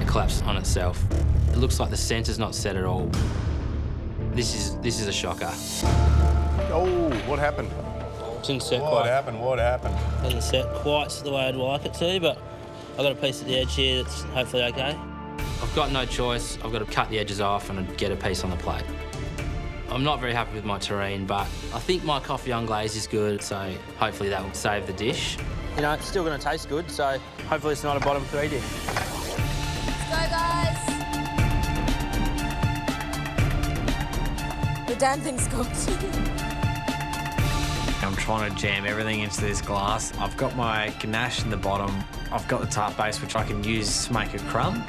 It collapsed on itself. It looks like the centre's not set at all. This is a shocker. Oh, what happened? It didn't set What happened? What happened? Doesn't set quite the way I'd like it to, but I've got a piece at the edge here that's hopefully okay. I've got no choice. I've got to cut the edges off and get a piece on the plate. I'm not very happy with my terrine, but I think my coffee on glaze is good, so hopefully that will save the dish. You know, it's still going to taste good, so hopefully it's not a bottom 3 dish. Let's go, guys. The damn thing's cooked. I'm trying to jam everything into this glass. I've got my ganache in the bottom. I've got the tart base, which I can use to make a crumb.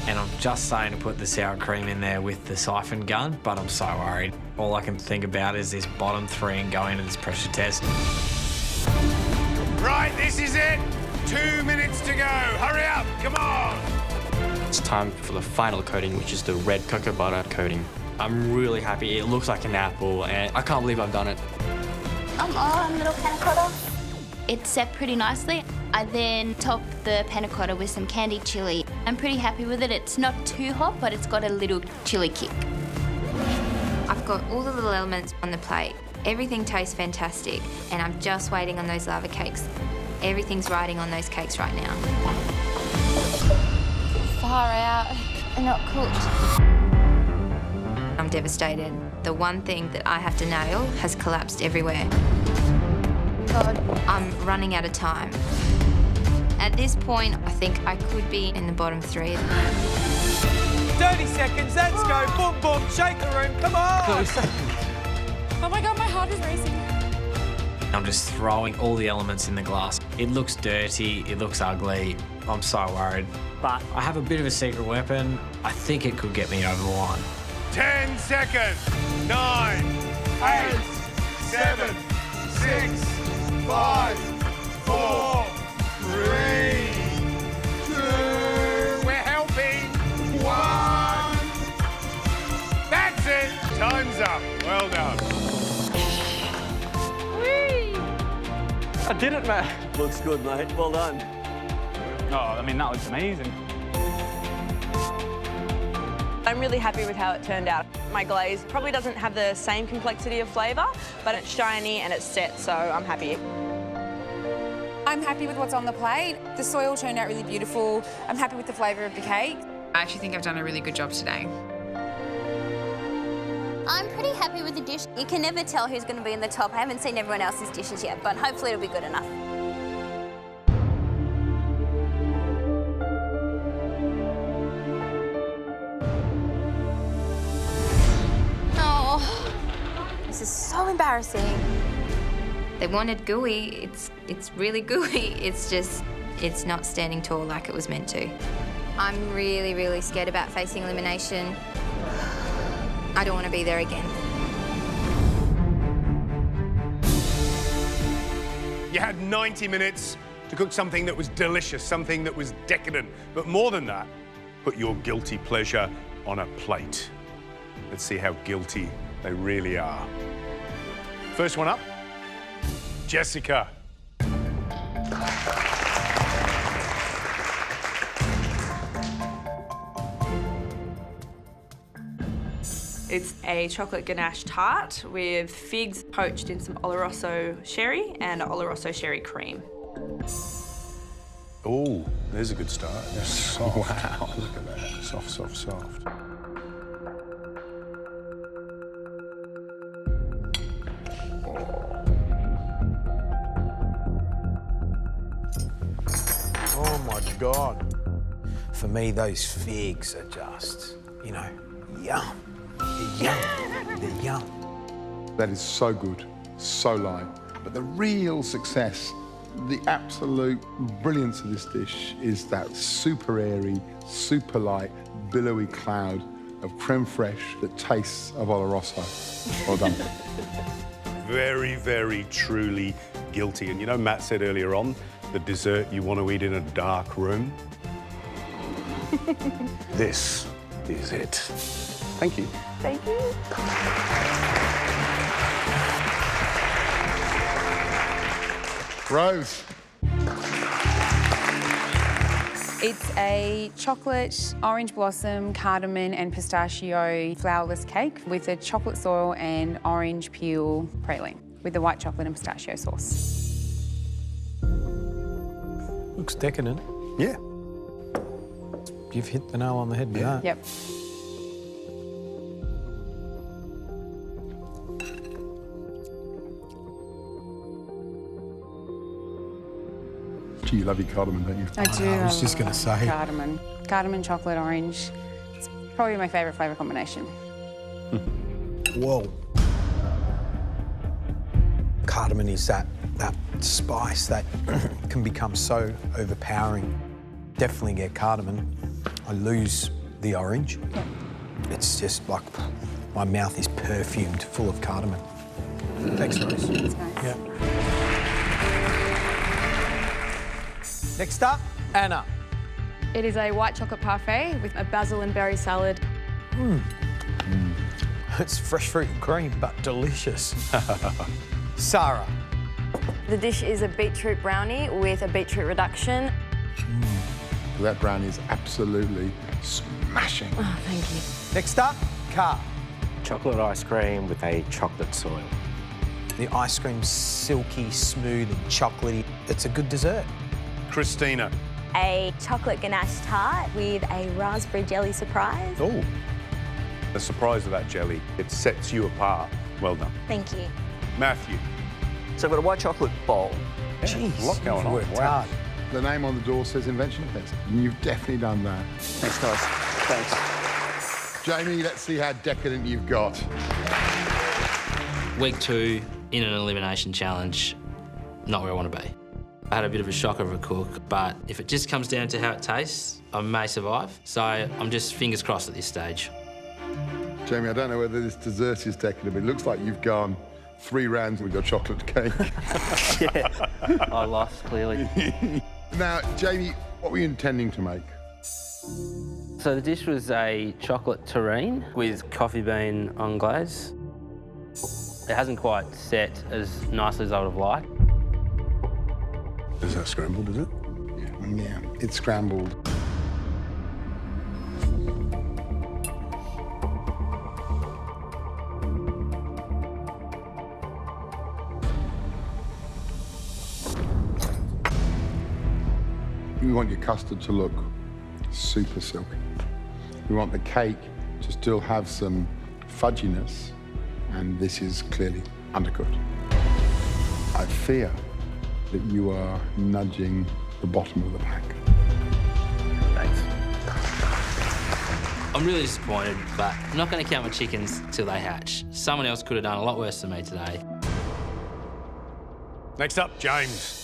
And I'm just starting to put the sour cream in there with the siphon gun, but I'm so worried. All I can think about is this bottom 3 and go into this pressure test. Right, this is it. 2 minutes to go. Hurry up, come on. It's time for the final coating, which is the red cocoa butter coating. I'm really happy. It looks like an apple, and I can't believe I've done it. On little panna cotta. It's set pretty nicely. I then top the panna cotta with some candied chilli. I'm pretty happy with it. It's not too hot, but it's got a little chilli kick. I've got all the little elements on the plate. Everything tastes fantastic, and I'm just waiting on those lava cakes. Everything's riding on those cakes right now. Far out and not cooked. I'm devastated. The one thing that I have to nail has collapsed everywhere. God. I'm running out of time. At this point, I think I could be in the bottom 3. 30 seconds, let's go. Boom, boom, shake the room, come on. Oh my God, my heart is racing. I'm just throwing all the elements in the glass. It looks dirty, it looks ugly. I'm so worried. But I have a bit of a secret weapon. I think it could get me over the line. 10 seconds. 9, 8, 7, 6, 5, 4, 3, 2. We're helping. 1. That's it. Time's up. Well done. I did it, mate. Looks good, mate. Well done. Oh, I mean, that looks amazing. I'm really happy with how it turned out. My glaze probably doesn't have the same complexity of flavour, but it's shiny and it's set, so I'm happy. I'm happy with what's on the plate. The soil turned out really beautiful. I'm happy with the flavour of the cake. I actually think I've done a really good job today. I'm pretty happy with the dish. You can never tell who's going to be in the top. I haven't seen everyone else's dishes yet, but hopefully it'll be good enough. Oh, this is so embarrassing. They wanted gooey. It's really gooey. It's just, it's not standing tall like it was meant to. I'm really, really scared about facing elimination. I don't want to be there again. You had 90 minutes to cook something that was delicious, something that was decadent. But more than that, put your guilty pleasure on a plate. Let's see how guilty they really are. First one up, Jessica. It's a chocolate ganache tart with figs poached in some Oloroso sherry and Oloroso sherry cream. Oh, there's a good start. They're soft. Wow. Look at that. Soft, soft, soft. Oh my God. For me, those figs are just, you know, yum. They're yum. They're yum. That is so good, so light. But the real success, the absolute brilliance of this dish is that super airy, super light, billowy cloud of creme fraiche that tastes of Oloroso. Well done. Very, very truly guilty. And you know, Matt said earlier on, the dessert you want to eat in a dark room. This is it. Thank you. Thank you. Rose. It's a chocolate, orange blossom, cardamom and pistachio flourless cake with a chocolate soil and orange peel praline with the white chocolate and pistachio sauce. Looks decadent. Yeah. You've hit the nail on the head with that. Yep. Gee, you love your cardamom, don't you? I do. I was just going to say. Cardamom. Cardamom, chocolate, orange. It's probably my favourite flavour combination. Whoa. Cardamom is that spice that can become so overpowering. Definitely get cardamom. I lose the orange. Yep. It's just like my mouth is perfumed, full of cardamom. Thanks, Rose. That's nice. Yeah. Next up, Anna. It is a white chocolate parfait with a basil and berry salad. It's fresh fruit and cream, but delicious. Sarah. The dish is a beetroot brownie with a beetroot reduction. That brownie is absolutely smashing. Oh, thank you. Next up, Car. Chocolate ice cream with a chocolate soil. The ice cream's silky, smooth and chocolatey. It's a good dessert. Christina. A chocolate ganache tart with a raspberry jelly surprise. Oh. The surprise of that jelly, it sets you apart. Well done. Thank you. Matthew. So I've got a white chocolate bowl. Jeez, a lot going on. worked hard. The name on the door says Invention. And you've definitely done that. Thanks, guys. Thanks. Jamie, let's see how decadent you've got. Week 2 in an elimination challenge, not where I want to be. I had a bit of a shock of a cook, but if it just comes down to how it tastes, I may survive. So I'm just fingers crossed at this stage. Jamie, I don't know whether this dessert is decadent, but it looks like you've gone 3 rounds with your chocolate cake. Yeah, I lost, clearly. Now, Jamie, what were you intending to make? So the dish was a chocolate terrine with coffee bean anglaise. It hasn't quite set as nicely as I would have liked. Is that scrambled, is it? Yeah, it's scrambled. We want your custard to look super silky. We want the cake to still have some fudginess, and this is clearly undercooked. I fear that you are nudging the bottom of the pack. Thanks. I'm really disappointed, but I'm not going to count my chickens till they hatch. Someone else could have done a lot worse than me today. Next up, James.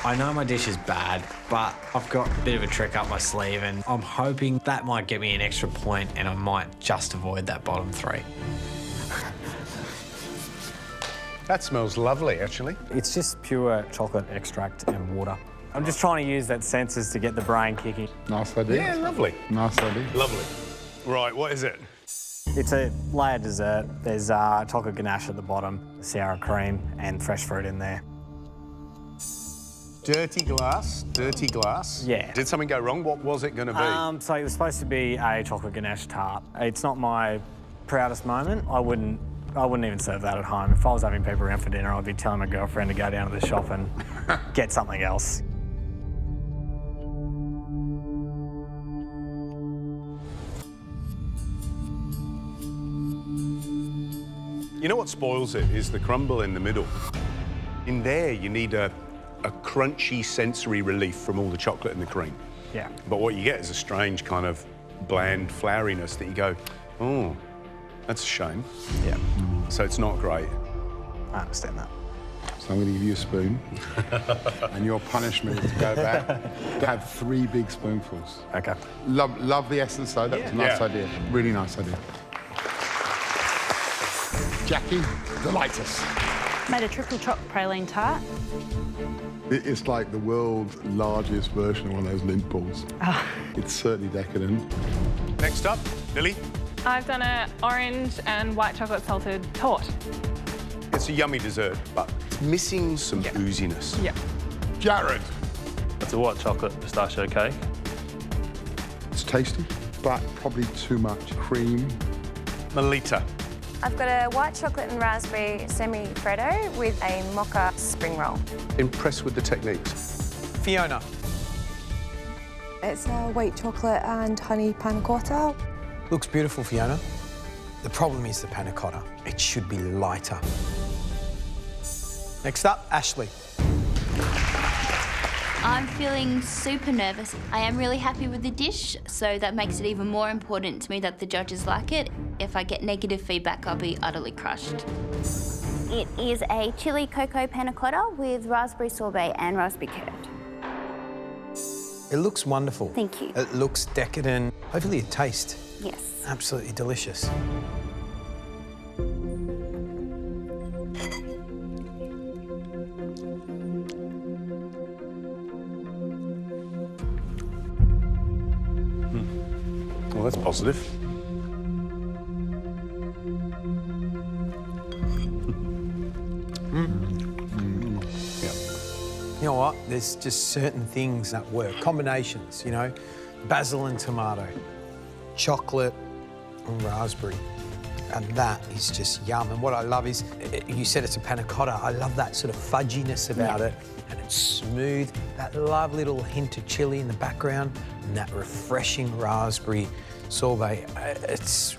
I know my dish is bad, but I've got a bit of a trick up my sleeve and I'm hoping that might get me an extra point and I might just avoid that bottom 3. That smells lovely, actually. It's just pure chocolate extract and water. I'm just trying to use that senses to get the brain kicking. Nice idea. Yeah, lovely. Nice idea. Lovely. Right, what is it? It's a layered dessert. There's chocolate ganache at the bottom, sour cream and fresh fruit in there. Dirty glass, dirty glass. Yeah. Did something go wrong? What was it going to be? So it was supposed to be a chocolate ganache tart. It's not my proudest moment. I wouldn't even serve that at home. If I was having people around for dinner, I'd be telling my girlfriend to go down to the shop and get something else. You know what spoils it is the crumble in the middle. In there, you need a crunchy sensory relief from all the chocolate and the cream. Yeah. But what you get is a strange kind of bland floweriness that you go, oh, that's a shame. Yeah. So it's not great. I understand that. So I'm going to give you a spoon, and your punishment is to go back to have 3 big spoonfuls. Okay. Love the essence, though. That was a nice idea. Really nice idea. Jackie, delight us. Made a triple choc praline tart. It's like the world's largest version of one of those lint balls. Oh. It's certainly decadent. Next up, Lily. I've done an orange and white chocolate salted torte. It's a yummy dessert, but it's missing some ooziness. Yeah. Jared. It's a white chocolate pistachio cake. It's tasty, but probably too much cream. Melita. I've got a white chocolate and raspberry semi-freddo with a mocha spring roll. Impressed with the techniques. Fiona. It's a white chocolate and honey panna cotta. Looks beautiful, Fiona. The problem is the panna cotta. It should be lighter. Next up, Ashley. I'm feeling super nervous. I am really happy with the dish, so that makes it even more important to me that the judges like it. If I get negative feedback, I'll be utterly crushed. It is a chili cocoa panna cotta with raspberry sorbet and raspberry curd. It looks wonderful. Thank you. It looks decadent. Hopefully it tastes Yes. absolutely delicious. Well, that's positive. You know what? There's just certain things that work. Combinations, you know, basil and tomato, chocolate and raspberry. And that is just yum. And what I love is, you said it's a panna cotta. I love that sort of fudginess about it. And it's smooth. That lovely little hint of chili in the background and that refreshing raspberry sorbet. It's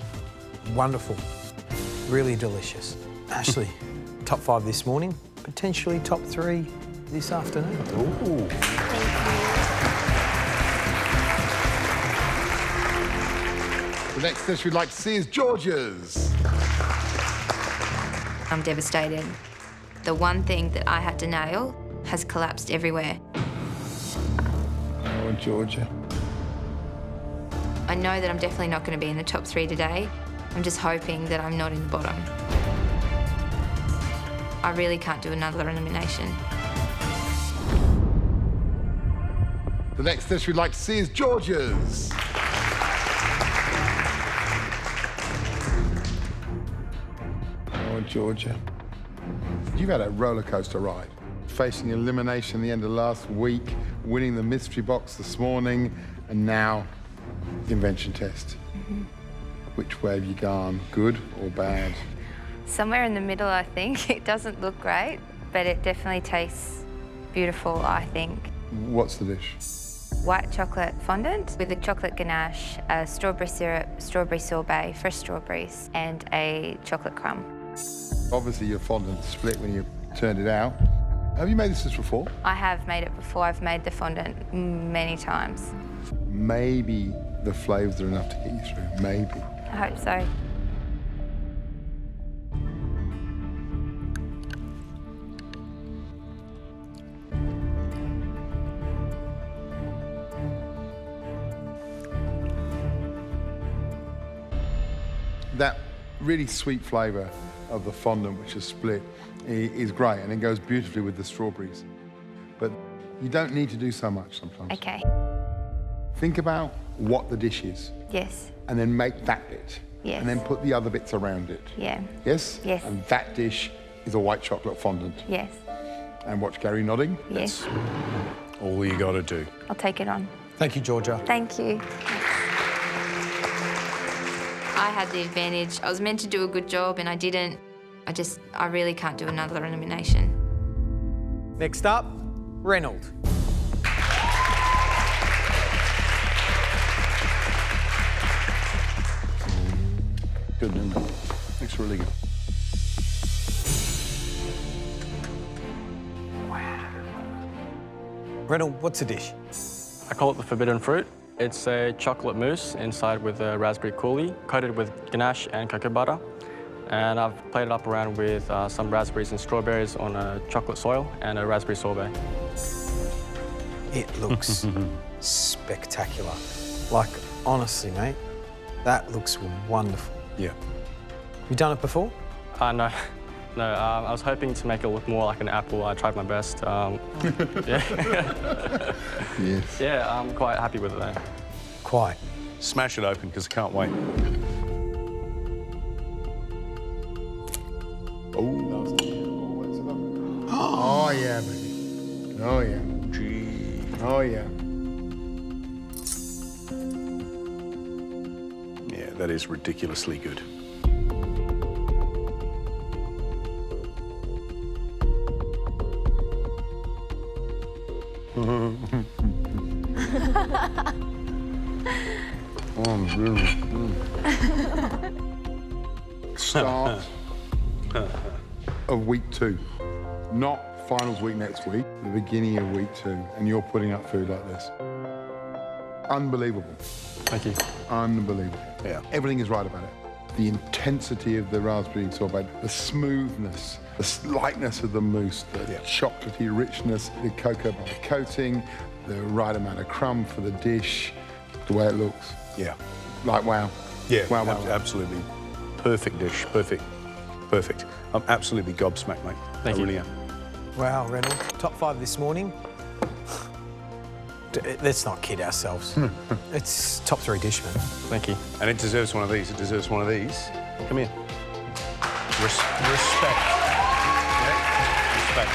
wonderful. Really delicious. Ashley, top 5 this morning, potentially top 3 this afternoon. Ooh. The next dish we'd like to see is Georgia's. I'm devastated. The one thing that I had to nail has collapsed everywhere. Oh, Georgia. I know that I'm definitely not going to be in the top 3 today. I'm just hoping that I'm not in the bottom. I really can't do another elimination. The next dish we'd like to see is Georgia's. Oh, Georgia. You've had a roller coaster ride. Facing elimination at the end of last week, winning the mystery box this morning, and now the invention test. Which way have you gone, good or bad? Somewhere in the middle, I think. It doesn't look great, but it definitely tastes beautiful, I think. What's the dish? White chocolate fondant with a chocolate ganache, a strawberry syrup, strawberry sorbet, fresh strawberries, and a chocolate crumb. Obviously, your fondant split when you turned it out. Have you made this dish before? I have made it before. I've made the fondant many times. Maybe the flavours are enough to get you through. Maybe. I hope so. That really sweet flavour of the fondant, which is split, is great, and it goes beautifully with the strawberries. But you don't need to do so much sometimes. Okay. Think about what the dish is. Yes. And then make that bit. Yes. And then put the other bits around it. Yeah. Yes? Yes. And that dish is a white chocolate fondant. Yes. And watch Gary nodding. Yes. All you got to do. I'll take it on. Thank you, Georgia. Thank you. I had the advantage. I was meant to do a good job and I didn't. I really can't do another elimination. Next up, Reynold. Good, isn't it? Looks really good. Reynold, what's the dish? I call it the forbidden fruit. It's a chocolate mousse inside with a raspberry coulis, coated with ganache and cocoa butter. And I've played it up around with some raspberries and strawberries on a chocolate soil and a raspberry sorbet. It looks spectacular. Like, honestly, mate, that looks wonderful. Yeah. You done it before? No. No, I was hoping to make it look more like an apple. I tried my best. Yeah. Yes. Yeah, I'm quite happy with it, though. Quite. Smash it open, because I can't wait. Oh, yeah, baby. Oh, yeah. Gee. Oh, yeah. Yeah, that is ridiculously good. Start of week 2. Not finals week next week, the beginning of week 2, and you're putting up food like this. Unbelievable. Thank you. Unbelievable. Yeah. Everything is right about it. The intensity of the raspberry sorbet, the smoothness, the lightness of the mousse, the chocolatey richness, the cocoa butter coating, the right amount of crumb for the dish, the way it looks. Yeah. Like, wow. Yeah, Wow, wow, wow. absolutely. Perfect dish, perfect. Perfect. I'm absolutely gobsmacked, mate. Thank I you. really am. Wow, Reynold. Top 5 this morning. Let's not kid ourselves. It's top 3 dish, man. Thank you. And it deserves one of these. It deserves one of these. Come here. Respect. Yeah? Respect.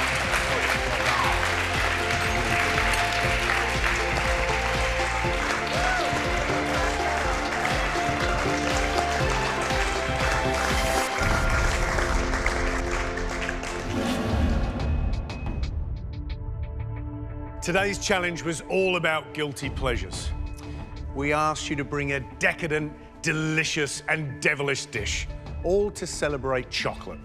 Today's challenge was all about guilty pleasures. We asked you to bring a decadent, delicious and devilish dish, all to celebrate chocolate.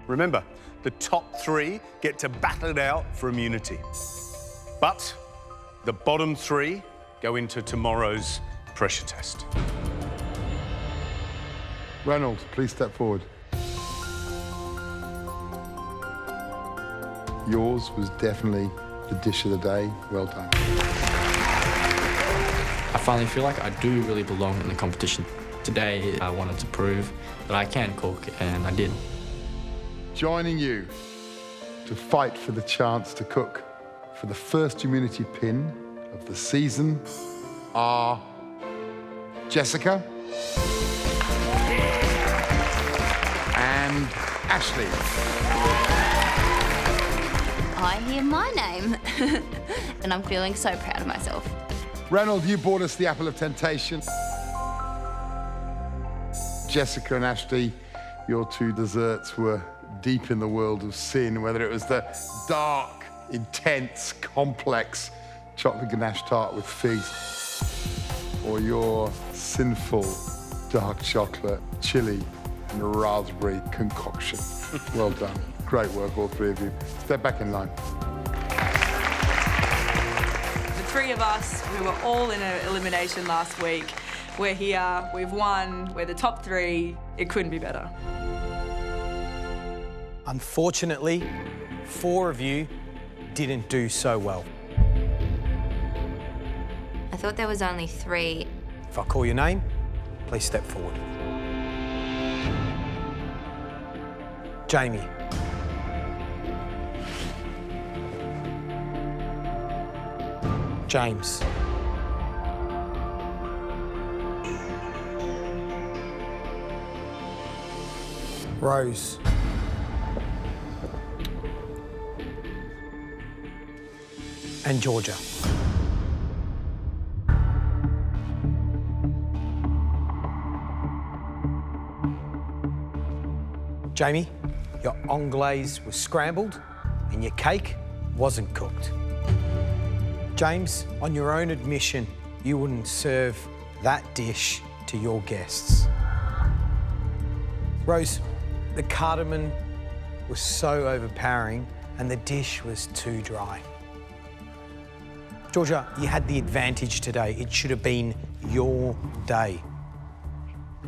Remember, the top 3 get to battle it out for immunity. But the bottom 3 go into tomorrow's pressure test. Reynolds, please step forward. Yours was definitely the dish of the day. Well done. I finally feel like I do really belong in the competition. Today, I wanted to prove that I can cook, and I did. Joining you to fight for the chance to cook for the first immunity pin of the season are Jessica and Ashley. I hear my name, and I'm feeling so proud of myself. Reynolds, you brought us the apple of temptation. Jessica and Ashley, your 2 desserts were deep in the world of sin, whether it was the dark, intense, complex chocolate ganache tart with figs, or your sinful dark chocolate, chili, and raspberry concoction. Well done. Great work, all 3 of you. Step back in line. The 3 of us, we were all in an elimination last week. We're here, we've won, we're the top 3. It couldn't be better. Unfortunately, 4 of you didn't do so well. I thought there was only 3. If I call your name, please step forward. Jamie. James. Rose. And Georgia. Jamie, your anglaise was scrambled and your cake wasn't cooked. James, on your own admission, you wouldn't serve that dish to your guests. Rose, the cardamom was so overpowering and the dish was too dry. Georgia, you had the advantage today. It should have been your day.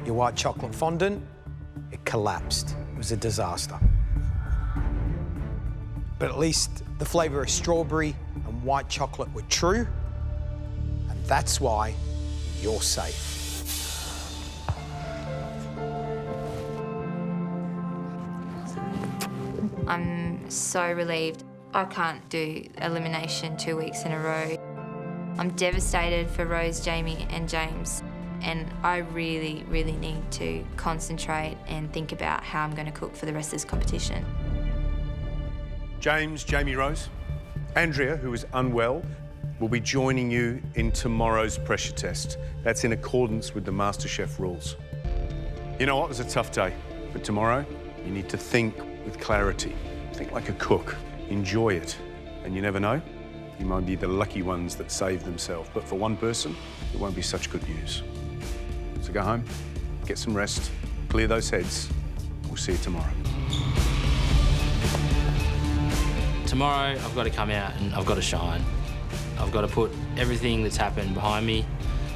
Your white chocolate fondant, it collapsed. It was a disaster. But at least the flavour of strawberry and white chocolate were true, and that's why you're safe. I'm so relieved. I can't do elimination 2 weeks in a row. I'm devastated for Rose, Jamie and James, and I really, really need to concentrate and think about how I'm going to cook for the rest of this competition. James, Jamie, Rose. Andrea, who is unwell, will be joining you in tomorrow's pressure test. That's in accordance with the MasterChef rules. You know what? It was a tough day, but tomorrow you need to think with clarity. Think like a cook. Enjoy it. And you never know, you might be the lucky ones that save themselves. But for one person, it won't be such good news. So go home, get some rest, clear those heads. We'll see you tomorrow. Tomorrow, I've got to come out and I've got to shine. I've got to put everything that's happened behind me.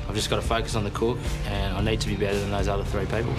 I've just got to focus on the cook, and I need to be better than those other 3 people.